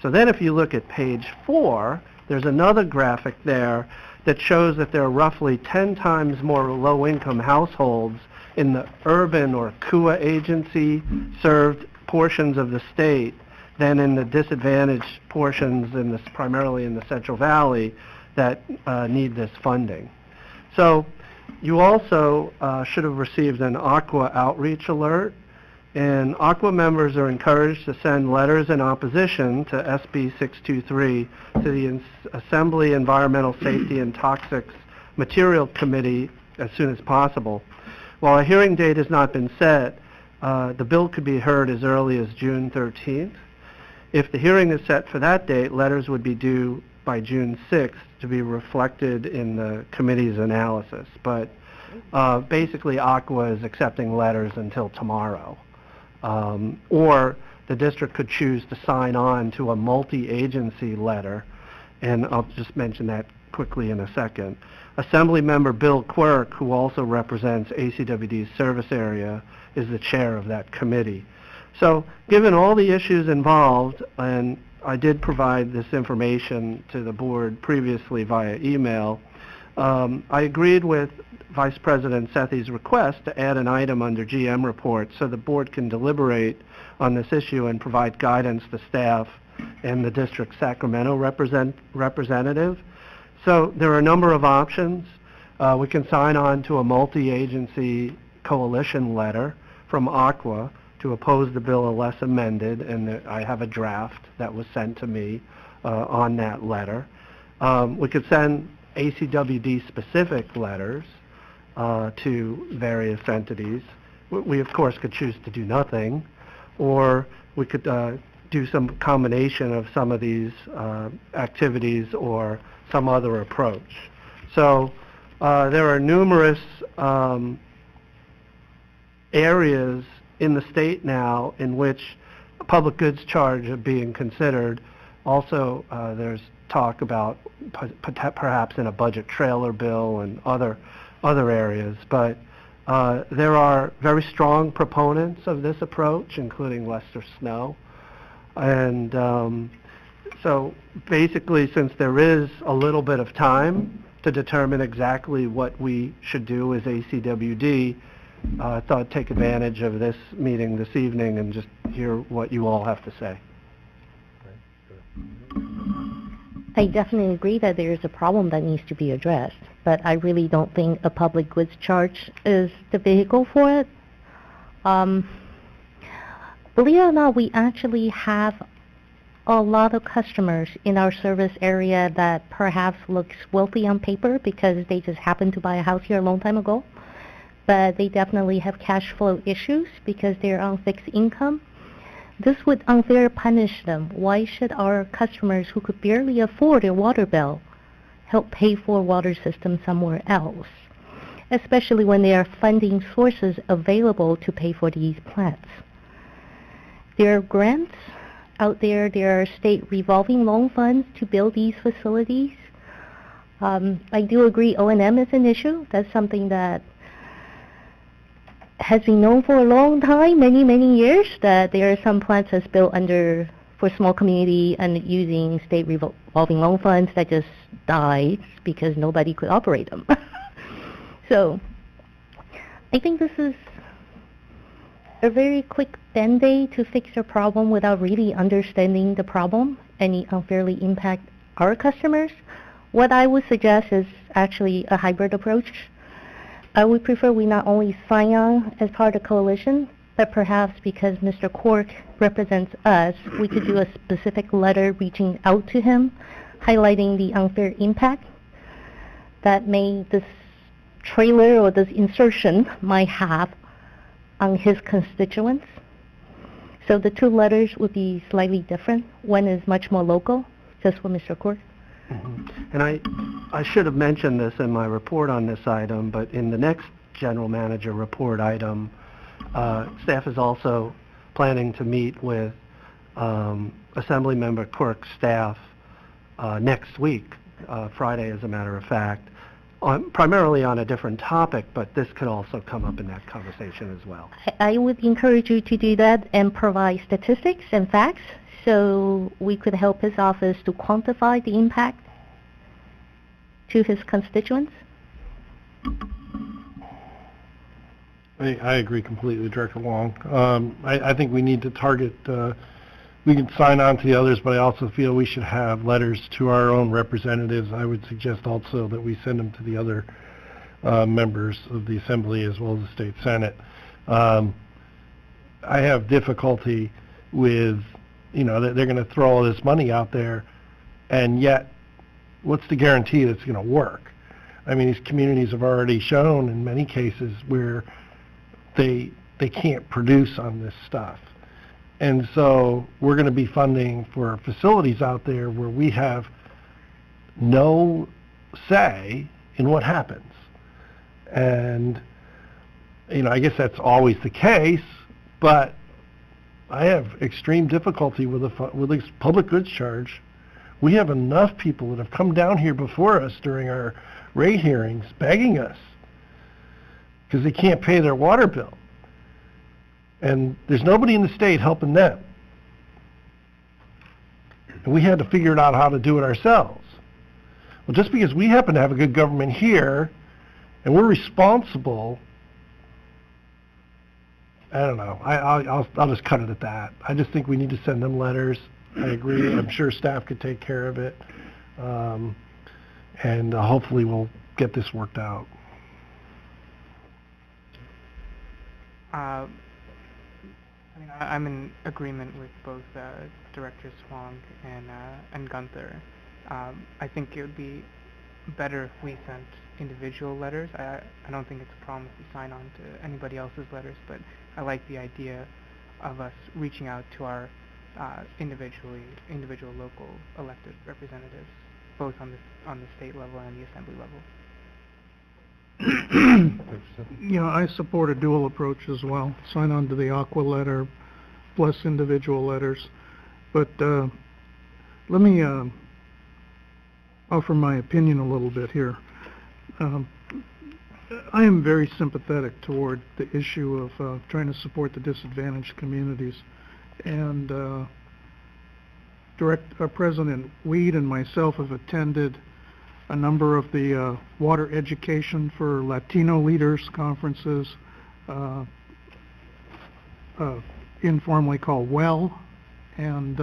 So then if you look at page 4, there's another graphic there that shows that there are roughly 10 times more low-income households in the urban or KUA agency served portions of the state than in the disadvantaged portions primarily in the Central Valley that need this funding. So you also should have received an Aqua outreach alert, and Aqua members are encouraged to send letters in opposition to SB 623 to the Assembly Environmental Safety and Toxics Material Committee as soon as possible. While a hearing date has not been set, the bill could be heard as early as June 13th. If the hearing is set for that date, letters would be due by June 6th to be reflected in the committee's analysis. But basically, Aqua is accepting letters until tomorrow. Or the district could choose to sign on to a multi-agency letter, and I'll just mention that quickly in a second. Assembly member Bill Quirk, who also represents ACWD's service area, is the chair of that committee. So given all the issues involved, and I did provide this information to the board previously via email, I agreed with Vice President Sethy's request to add an item under GM report so the board can deliberate on this issue and provide guidance to staff and the district's Sacramento representative. So there are a number of options. We can sign on to a multi-agency coalition letter from Aqua to oppose the bill unless amended, and I have a draft that was sent to me on that letter. We could send ACWD-specific letters to various entities. We, of course, could choose to do nothing, or we could do some combination of some of these activities or some other approach. So there are numerous areas in the state now in which a public goods charge are being considered. Also, there's talk about perhaps in a budget trailer bill and other areas, but there are very strong proponents of this approach, including Lester Snow. And so basically, since there is a little bit of time to determine exactly what we should do as ACWD, I thought I'd take advantage of this meeting this evening and just hear what you all have to say. I definitely agree that there is a problem that needs to be addressed, but I really don't think a public goods charge is the vehicle for it. Believe it or not, we actually have a lot of customers in our service area that perhaps looks wealthy on paper because they just happened to buy a house here a long time ago, but they definitely have cash flow issues because they're on fixed income. This would unfairly punish them. Why should our customers who could barely afford a water bill help pay for a water system somewhere else, especially when there are funding sources available to pay for these plants? There are grants out there. There are state revolving loan funds to build these facilities. I do agree O&M is an issue. That's something that has been known for a long time, many, many years, that there are some plants that's built under for small community and using state revolving loan funds that just died because nobody could operate them. So I think this is a very quick band-aid to fix a problem without really understanding the problem and it unfairly impact our customers. What I would suggest is actually a hybrid approach. I would prefer we not only sign on as part of the coalition, but perhaps because Mr. Cork represents us, we could do a specific letter reaching out to him, highlighting the unfair impact that this trailer or this insertion might have on his constituents. So the two letters would be slightly different. One is much more local, just for Mr. Cork. And I should have mentioned this in my report on this item, but in the next general manager report item, staff is also planning to meet with Assemblymember Quirk's staff next week, Friday as a matter of fact, primarily on a different topic, but this could also come up in that conversation as well. I would encourage you to do that and provide statistics and facts so we could help his office to quantify the impact to his constituents. I agree completely with Director Huang. I think we need to target, we can sign on to the others, but I also feel we should have letters to our own representatives. I would suggest also that we send them to the other members of the Assembly as well as the State Senate. I have difficulty with, that they're going to throw all this money out there, and yet, what's the guarantee that it's going to work? I mean, these communities have already shown in many cases where they can't produce on this stuff. And so we're going to be funding for facilities out there where we have no say in what happens. And, I guess that's always the case, but I have extreme difficulty with this public goods charge. We have enough people that have come down here before us during our rate hearings begging us because they can't pay their water bill. And there's nobody in the state helping them. And we had to figure out how to do it ourselves. Well, just because we happen to have a good government here and we're responsible, I don't know. I'll just cut it at that. I just think we need to send them letters. I agree. I'm sure staff could take care of it. And hopefully we'll get this worked out. I'm in agreement with both Directors Huang and Gunther. I think it would be better if we sent individual letters. I don't think it's a problem if we sign on to anybody else's letters, but I like the idea of us reaching out to our individual local elected representatives, both on the state level and the Assembly level. I support a dual approach as well. Sign on to the Aqua letter, plus individual letters. But let me offer my opinion a little bit here. I am very sympathetic toward the issue of trying to support the disadvantaged communities. And President Weed and myself have attended a number of the water education for Latino leaders conferences, informally called WELL, and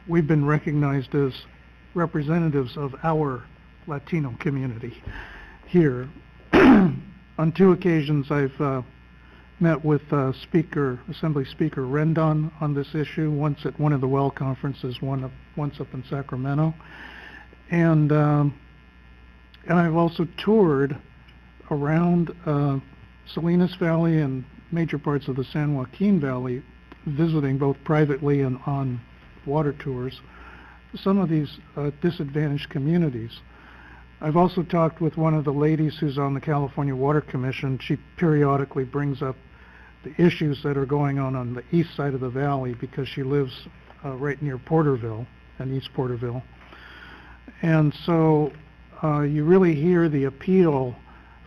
we've been recognized as representatives of our Latino community here. On two occasions I've met with Assembly Speaker Rendon on this issue, once at one of the WELL conferences, once up in Sacramento. And I've also toured around Salinas Valley and major parts of the San Joaquin Valley, visiting both privately and on water tours some of these disadvantaged communities. I've also talked with one of the ladies who's on the California Water Commission. She periodically brings up the issues that are going on the east side of the valley because she lives right near Porterville and East Porterville. And so you really hear the appeal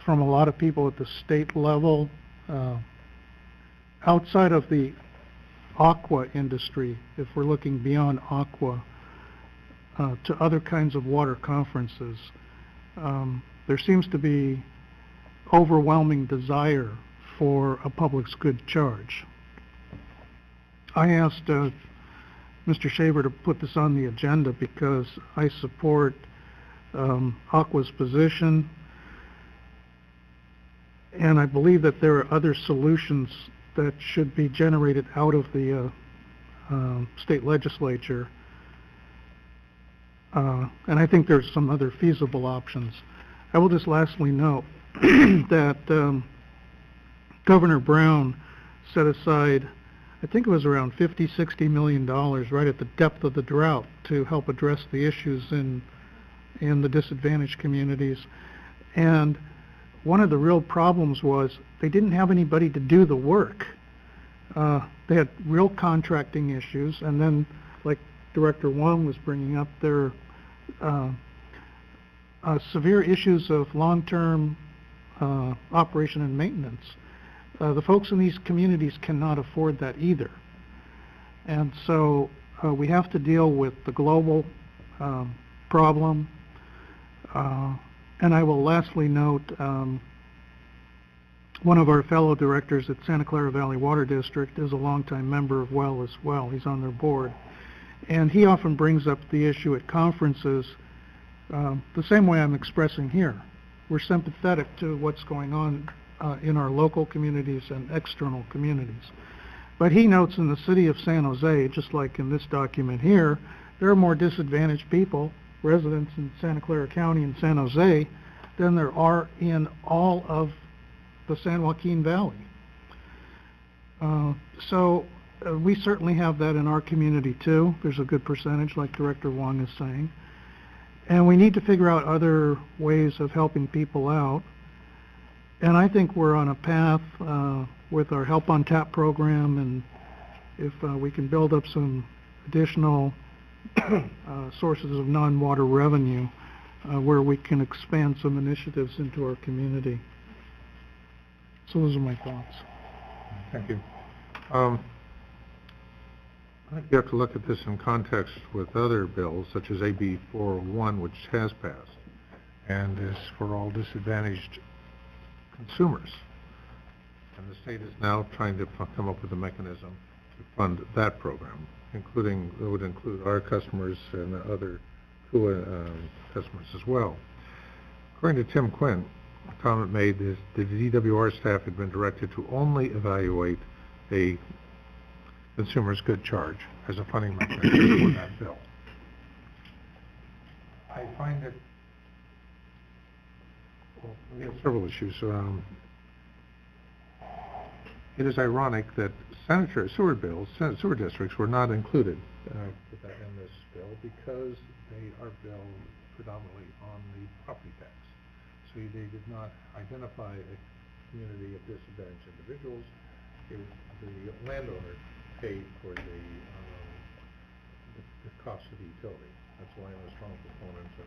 from a lot of people at the state level, outside of the aqua industry, if we're looking beyond aqua, to other kinds of water conferences. There seems to be overwhelming desire for a public's good charge. I asked Mr. Shaver to put this on the agenda because I support Aqua's position, and I believe that there are other solutions that should be generated out of the state legislature, and I think there's some other feasible options. I will just lastly note that Governor Brown set aside, I think it was around $50–60 million right at the depth of the drought to help address the issues in the disadvantaged communities. And one of the real problems was they didn't have anybody to do the work. They had real contracting issues, and then, like Director Huang was bringing up, there are severe issues of long-term operation and maintenance. The folks in these communities cannot afford that either. And so we have to deal with the global problem. And I will lastly note, one of our fellow directors at Santa Clara Valley Water District is a longtime member of WELL as well. He's on their board. And he often brings up the issue at conferences the same way I'm expressing here. We're sympathetic to what's going on in our local communities and external communities. But he notes in the city of San Jose, just like in this document here, there are more disadvantaged people, residents in Santa Clara County and San Jose, than there are in all of the San Joaquin Valley. So we certainly have that in our community too. There's a good percentage, like Director Huang is saying. And we need to figure out other ways of helping people out. And I think we're on a path with our Help on Tap program, and if we can build up some additional sources of non-water revenue where we can expand some initiatives into our community. So those are my thoughts. Thank you. I think you have to look at this in context with other bills, such as AB 401, which has passed, and is for all disadvantaged consumers. And the state is now trying to come up with a mechanism to fund that program, including, it would include our customers and other customers as well. According to Tim Quinn, a comment made is the DWR staff had been directed to only evaluate a consumer's good charge as a funding mechanism for that bill. I find it, well, we have several issues. It is ironic that sanitary sewer bills, sewer districts were not included in this bill because they are billed predominantly on the property tax. So they did not identify a community of disadvantaged individuals. The landowner paid for the cost of the utility. That's why I'm a strong proponent of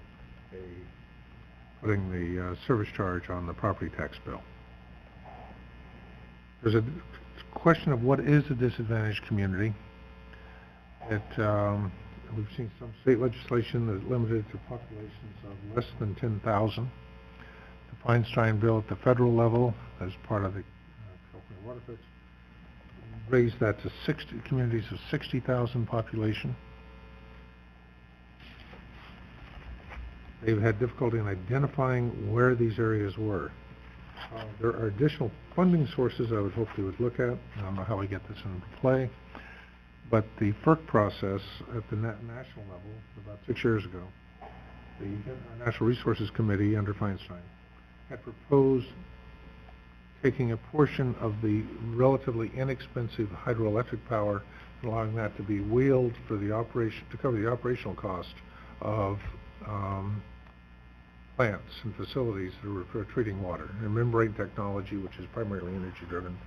putting the service charge on the property tax bill. There's a question of what is a disadvantaged community. We've seen some state legislation that limited to populations of less than 10,000. The Feinstein bill at the federal level, as part of the California Water Fix, raised that to 60 communities of 60,000 population. They've had difficulty in identifying where these areas were. There are additional funding sources I would hope they would look at. I don't know how we get this into play, but the FERC process at the national level, about 6 years ago, the Natural Resources Committee under Feinstein had proposed taking a portion of the relatively inexpensive hydroelectric power and allowing that to be wheeled for the operation, to cover the operational cost of plants and facilities that are for treating water. And membrane technology, which is primarily energy driven,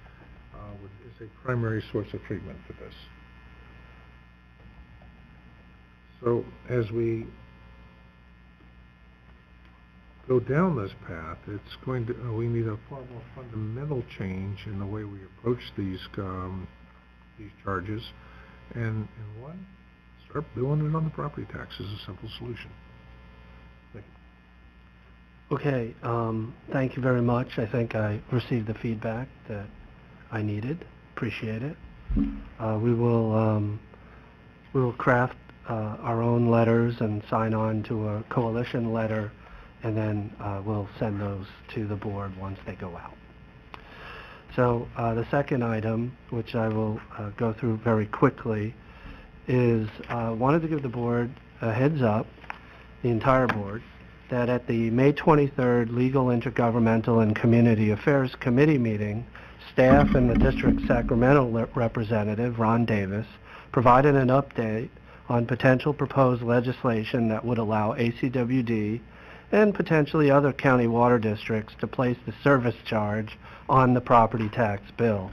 is a primary source of treatment for this. So as we go down this path, it's going to, we need a far more fundamental change in the way we approach these charges. And one, start doing it on the property tax is a simple solution. Thank you. Okay, thank you very much. I think I received the feedback that I needed. Appreciate it. We will craft our own letters and sign on to a coalition letter, and then we'll send those to the board once they go out. So the second item, which I will go through very quickly, is wanted to give the board a heads up, the entire board, that at the May 23rd Legal, Intergovernmental, and Community Affairs Committee meeting, staff and the District Sacramento representative, Ron Davis, provided an update on potential proposed legislation that would allow ACWD and potentially other county water districts to place the service charge on the property tax bill.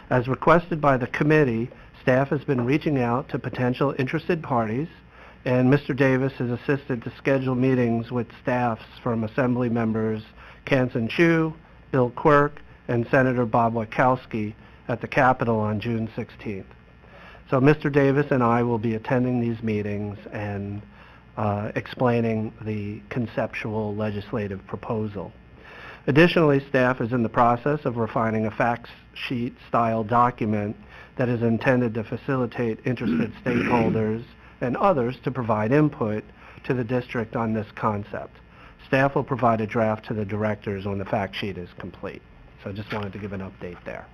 As requested by the committee, staff has been reaching out to potential interested parties, and Mr. Davis has assisted to schedule meetings with staffs from Assembly members Kansan Chu, Bill Quirk, and Senator Bob Wachowski at the Capitol on June 16th. So Mr. Davis and I will be attending these meetings and explaining the conceptual legislative proposal. Additionally, staff is in the process of refining a fact sheet style document that is intended to facilitate interested stakeholders and others to provide input to the district on this concept. Staff will provide a draft to the directors when the fact sheet is complete. So I just wanted to give an update there.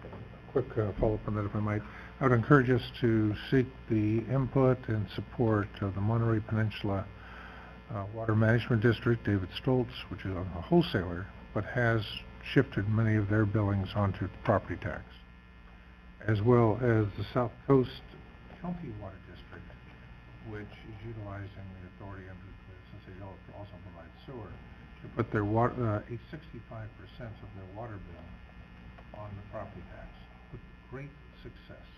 Quick follow-up on that, if I might. I would encourage us to seek the input and support of the Monterey Peninsula Water Management District, David Stoltz, which is a wholesaler, but has shifted many of their billings onto property tax, as well as the South Coast County Water District, which is utilizing the authority under, since they also provide sewer, to put their water, 65% of their water bill on the property tax, with great success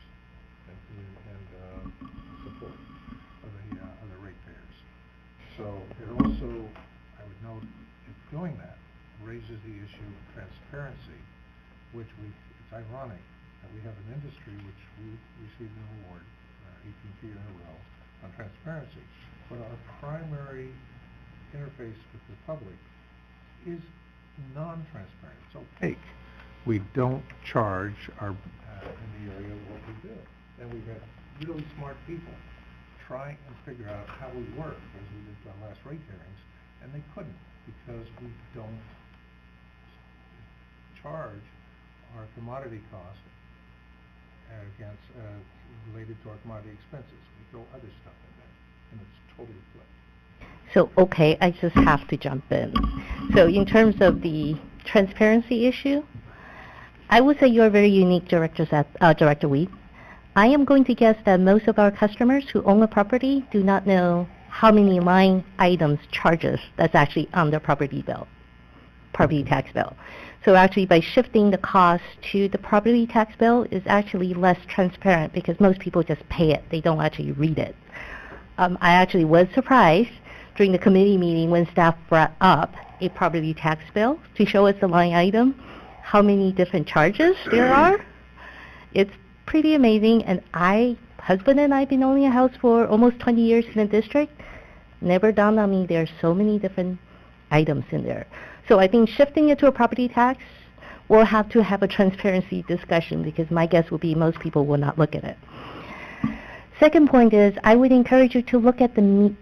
and support of the ratepayers. So it also, I would note, if doing that raises the issue of transparency, which it's ironic that we have an industry which we received an award, 18th year in a row, on transparency, but our primary interface with the public is non-transparent. It's opaque. We don't charge our in the area of what we do. And we've had really smart people try and figure out how we work, as we did our last rate hearings, and they couldn't because we don't charge our commodity cost against related to our commodity expenses. We throw other stuff in there, and it's totally flipped. So, okay, I just have to jump in. So in terms of the transparency issue, I would say you're very unique, Director Weed. I am going to guess that most of our customers who own a property do not know how many line items charges that's actually on their property tax bill. So actually by shifting the cost to the property tax bill is actually less transparent because most people just pay it. They don't actually read it. I actually was surprised during the committee meeting when staff brought up a property tax bill to show us the line item, how many different charges there are. It's pretty amazing, and husband and I have been owning a house for almost 20 years in the district. Never dawned on me there are so many different items in there. So I think shifting it to a property tax, we'll have to have a transparency discussion because my guess would be most people will not look at it. Second point is I would encourage you to look at the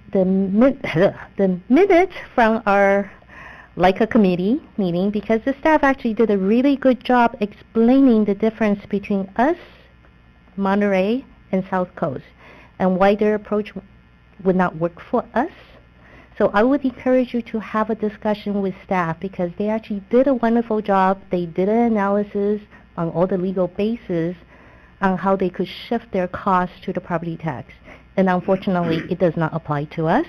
minutes from our LICA committee meeting because the staff actually did a really good job explaining the difference between us, Monterey, and South Coast, and why their approach would not work for us. So I would encourage you to have a discussion with staff because they actually did a wonderful job. They did an analysis on all the legal bases on how they could shift their costs to the property tax. And unfortunately, it does not apply to us.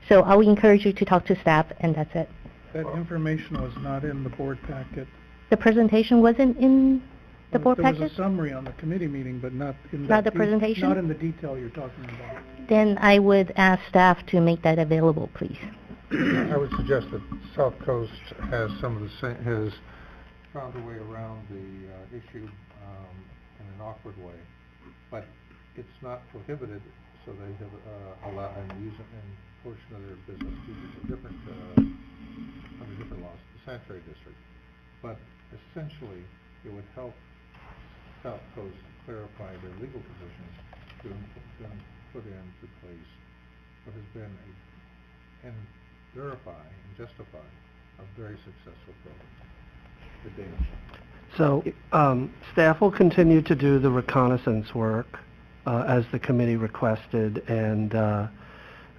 So I would encourage you to talk to staff, and that's it. That information was not in the board packet. The presentation wasn't in the board packet? There was a summary on the committee meeting, but not in not the presentation? Not in the detail you're talking about. Then I would ask staff to make that available, please. I would suggest that South Coast has some of the same, has found a way around the issue in an awkward way, but it's not prohibited, so they have allowed and use it in portion of their business to use a different under different laws, the sanitary district. But essentially, it would help South Coast clarify their legal positions to put into place what has been and verify and justify a very successful program. The data. So, staff will continue to do the reconnaissance work as the committee requested, and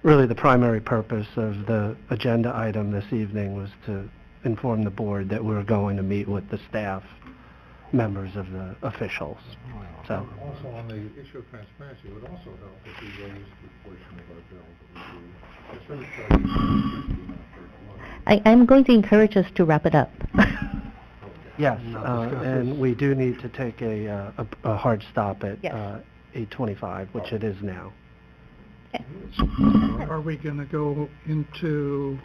really the primary purpose of the agenda item this evening was to inform the board that we were going to meet with the staff members of the officials. So. Also, on the issue of transparency, it would also help if we raised the portion of our bill that we do. The service charges I'm going to encourage us to wrap it up. Yes, and we do need to take a hard stop at 8:25, which it is now. Are we going to go into...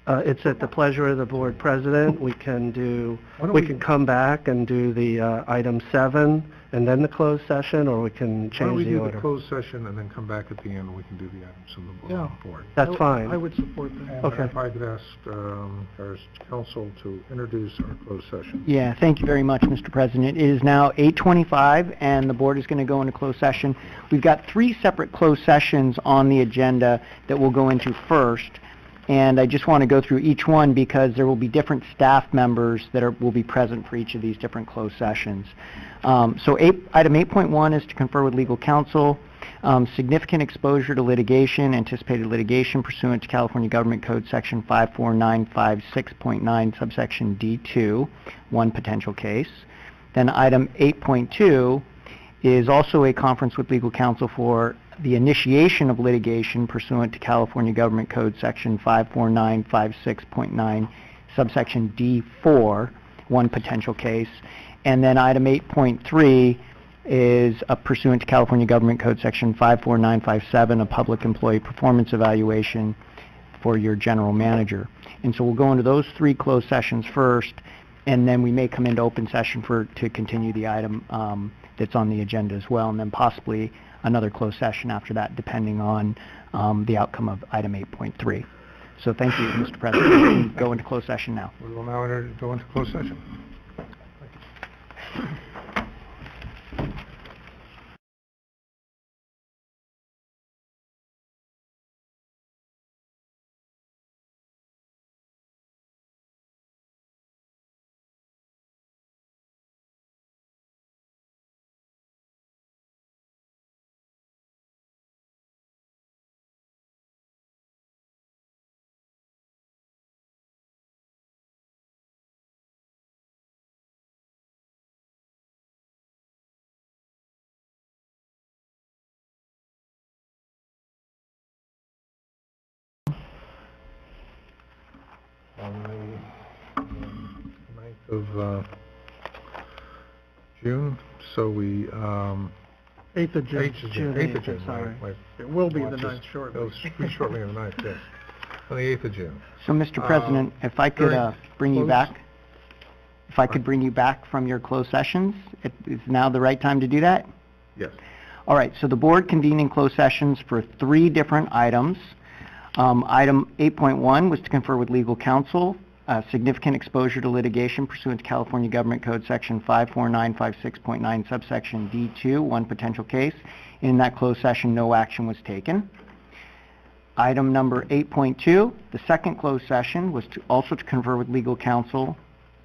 It's at the pleasure of the board president. We can can come back and do the item 7 and then the closed session, or we can change the order. Why don't we do the closed session and then come back at the end and we can do the items on the board. That's fine. I would support that. And okay. If I could ask our council to introduce our closed session. Yeah, thank you very much, Mr. President. It is now 8:25, and the board is going to go into closed session. We've got 3 separate closed sessions on the agenda that we'll go into first. And I just want to go through each one because there will be different staff members that will be present for each of these different closed sessions. So item 8.1 is to confer with legal counsel, significant exposure to litigation, anticipated litigation pursuant to California Government Code Section 54956.9, subsection D2, one potential case. Then item 8.2 is also a conference with legal counsel for the initiation of litigation pursuant to California Government Code Section 54956.9, subsection D4, one potential case. And then item 8.3 is pursuant to California Government Code Section 54957, a public employee performance evaluation for your general manager. And so we'll go into those 3 closed sessions first, and then we may come into open session to continue the item that's on the agenda as well, and then possibly another closed session after that, depending on the outcome of item 8.3. So thank you, Mr. President. We go into closed session now. We will now go into closed session. On the 9th of June, so we... 8th of June. 8th of June, sorry. right. It will be the 9th shortly. It'll be shortly on the 9th, yes. On the 8th of June. So, Mr. President, if I could bring you back, bring you back from your closed sessions, is now the right time to do that? Yes. All right, so the board convened in closed sessions for 3 different items. Item 8.1 was to confer with legal counsel, significant exposure to litigation pursuant to California Government Code Section 54956.9, subsection D2, one potential case. In that closed session, no action was taken. Item number 8.2, the second closed session, was also to confer with legal counsel,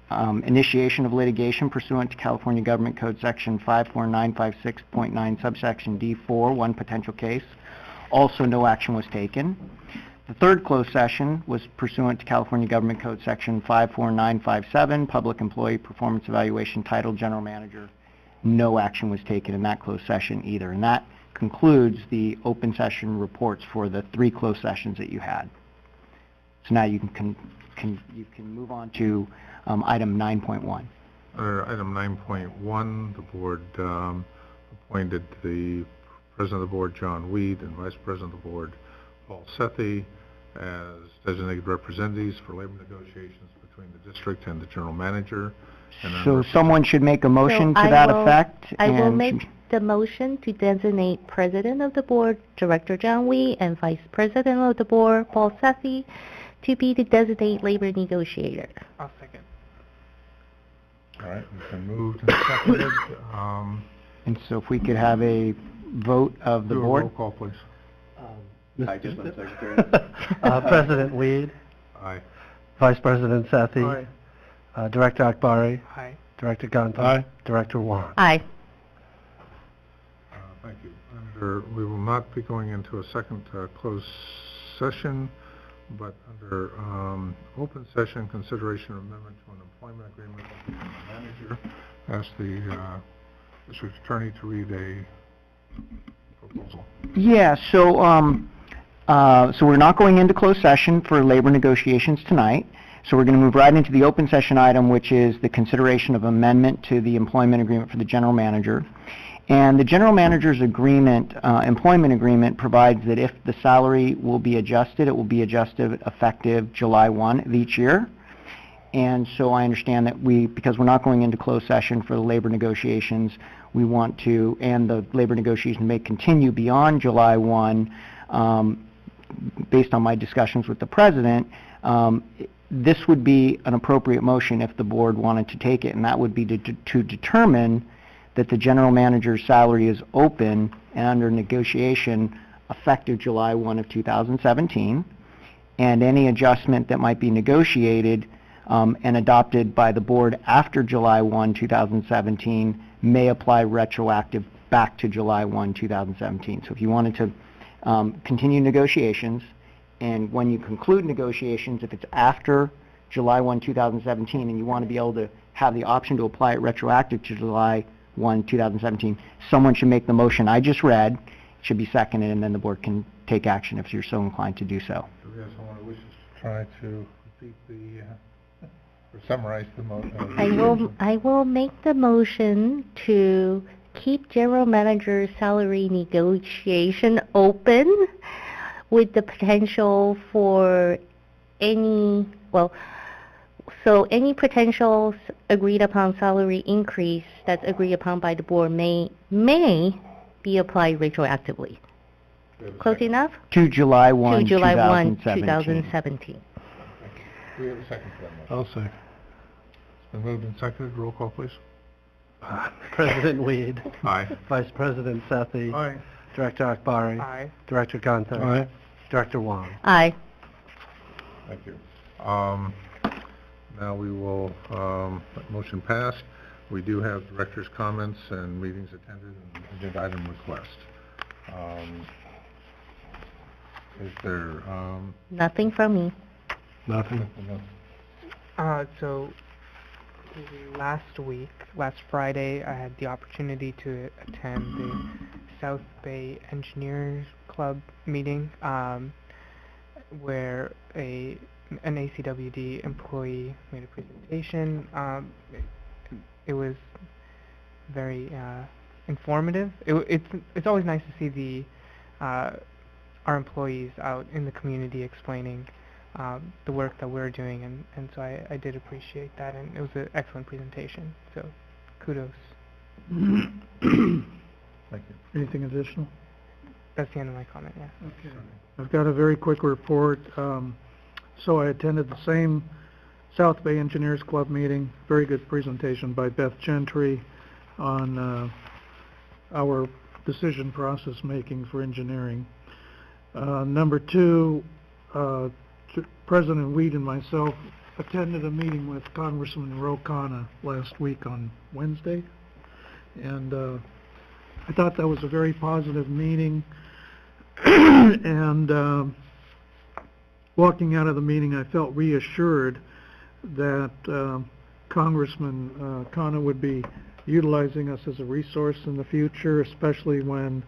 initiation of litigation pursuant to California Government Code Section 54956.9, subsection D4, one potential case. Also, no action was taken. The third closed session was pursuant to California Government Code Section 54957, Public Employee Performance Evaluation, titled General Manager. No action was taken in that closed session either. And that concludes the open session reports for the 3 closed sessions that you had. So now you can move on to item 9.1. Item 9.1, the board appointed the President of the Board, John Weed, and Vice President of the Board, Paul Sethy, as designated representatives for labor negotiations between the district and the general manager. And So someone should make a motion to that effect. I will and make the motion to designate President of the Board, Director John Wee, and Vice President of the Board, Paul Sethy, to be the designated labor negotiator. I'll second. All right, it's been moved and seconded. And so if we could have a vote of the Do a board? roll call, please. I guess I'm secretary. President Weed, Aye. Vice President Sethy, Aye. Director Akbari, Aye. Director Gunther, Aye. Director Huang. Aye. Thank you. We will not be going into a second closed session, but under open session, consideration of amendment to an employment agreement with the general manager. Ask the district attorney to read a proposal. Yeah, so we're not going into closed session for labor negotiations tonight. So we're going to move right into the open session item, which is the consideration of amendment to the employment agreement for the general manager. And the general manager's agreement, employment agreement, provides that if the salary will be adjusted, it will be adjusted effective July 1 of each year. And so I understand that because we're not going into closed session for the labor negotiations, we want to, and the labor negotiations may continue beyond July 1, based on my discussions with the president, this would be an appropriate motion if the board wanted to take it, and that would be to determine that the general manager's salary is open and under negotiation effective July 1 of 2017, and any adjustment that might be negotiated and adopted by the board after July 1, 2017 may apply retroactive back to July 1, 2017. So if you wanted to continue negotiations, and when you conclude negotiations, if it's after July 1, 2017, and you want to be able to have the option to apply it retroactive to July 1, 2017, someone should make the motion I just read. It should be seconded, and then the board can take action if you're so inclined to do so. Do we have someone who wishes to try to repeat the, or summarize the motion? I will make the motion to keep general manager's salary negotiation open with the potential for any potential agreed upon salary increase that's agreed upon by the board may be applied retroactively. Close enough? To July 1, To July 1, 2017. 2017. Do we have a second for that motion? I'll say. It's been moved and seconded. Roll call, please. President Weed, Aye. Vice President Sethy, Aye. Director Akbari, Aye. Director Gunther, Aye. Director Huang. Aye. Thank you. Now we will, motion passed. We do have director's comments and meetings attended and agenda item request. Is there, Nothing from me. Nothing. So last Friday, I had the opportunity to attend the South Bay Engineers Club meeting, where an ACWD employee made a presentation. It was very informative. It's always nice to see our employees out in the community explaining the work that we're doing, and so I did appreciate that, and it was an excellent presentation, so kudos. thank you. Anything additional? That's the end of my comment, yeah. Okay. I've got a very quick report. So I attended the same South Bay Engineers Club meeting. Very good presentation by Beth Gentry on our decision process making for engineering. Number two, President Weed and myself attended a meeting with Congressman Ro Khanna last week on Wednesday, and I thought that was a very positive meeting. And walking out of the meeting, I felt reassured that Congressman Khanna would be utilizing us as a resource in the future, especially when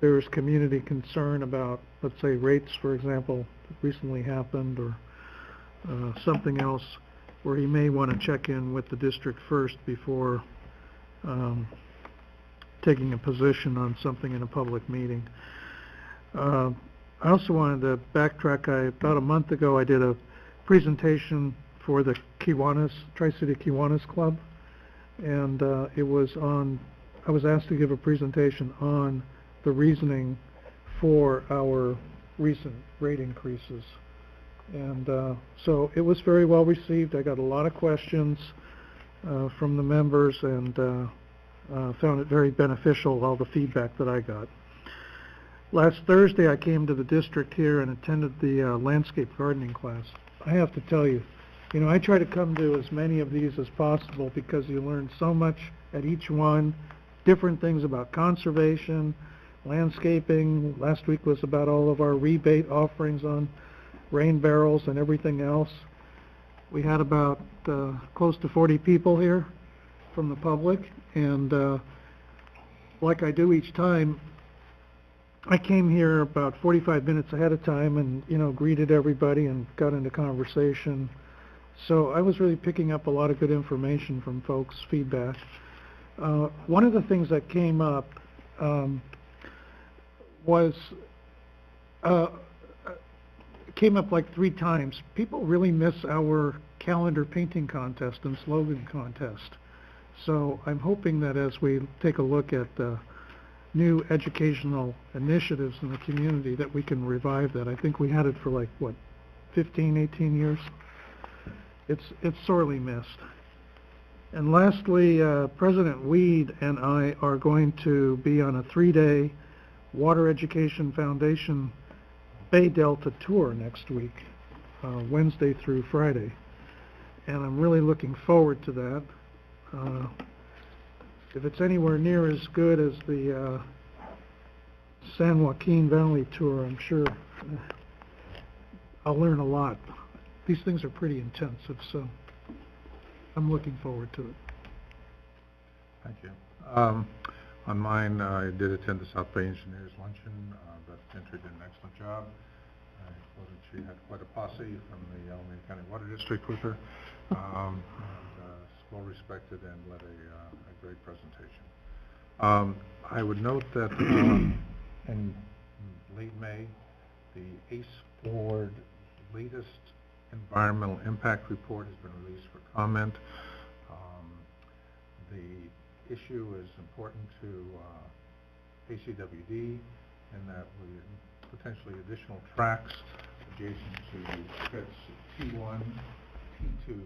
there is community concern about, let's say, rates, for example, that recently happened, or something else, where he may want to check in with the district first before taking a position on something in a public meeting. I also wanted to backtrack. About a month ago, I did a presentation for the Kiwanis, Tri-City Kiwanis Club, and I was asked to give a presentation on the reasoning for our recent rate increases. And so it was very well received. I got a lot of questions from the members, and found it very beneficial, all the feedback that I got. Last Thursday, I came to the district here and attended the landscape gardening class. I have to tell you, I try to come to as many of these as possible because you learn so much at each one, different things about conservation, landscaping. Last week was about all of our rebate offerings on rain barrels and everything else. We had about close to 40 people here from the public, and like I do each time, I came here about 45 minutes ahead of time and, greeted everybody and got into conversation. So I was really picking up a lot of good information from folks' feedback. One of the things that came up came up like 3 times. People really miss our calendar painting contest and slogan contest. So I'm hoping that as we take a look at new educational initiatives in the community that we can revive that. I think we had it for 15, 18 years. It's sorely missed. And lastly, President Weed and I are going to be on a 3-day Water Education Foundation Bay Delta tour next week, Wednesday through Friday. And I'm really looking forward to that. If it's anywhere near as good as the San Joaquin Valley tour, I'm sure I'll learn a lot. These things are pretty intensive, so I'm looking forward to it. Thank you. On mine, I did attend the South Bay Engineers Luncheon. Beth Gentry did an excellent job. I thought that she had quite a posse from the Alameda County Water District with her. And, well respected and led a great presentation. I would note that in late May, the ACE Board latest environmental impact report has been released for comment. The issue is important to ACWD in that we potentially additional tracks adjacent to pits T1, T2,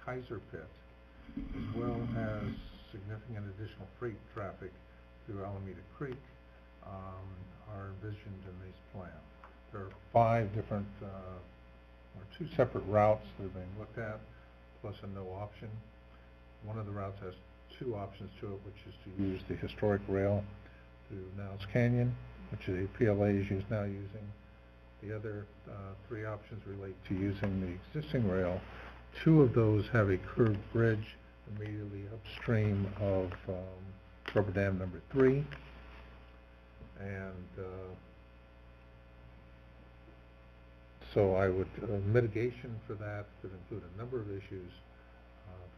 Kaiser Pit, as well as significant additional freight traffic through Alameda Creek are envisioned in these plans. There are 5 different, or 2 separate routes that are being looked at, plus a no option. One of the routes has 2 options to it, which is to use the historic rail through Niles Canyon, which the PLA is now using. The other 3 options relate to using the existing rail. 2 of those have a curved bridge immediately upstream of Rubber Dam number 3. And so I would, mitigation for that could include a number of issues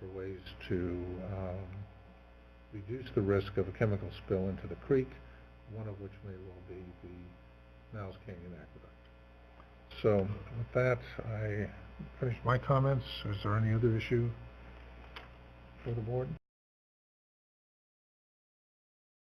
for ways to reduce the risk of a chemical spill into the creek, one of which may well be the Niles Canyon Aqueduct. So with that, I finished my comments. Is there any other issue for the board?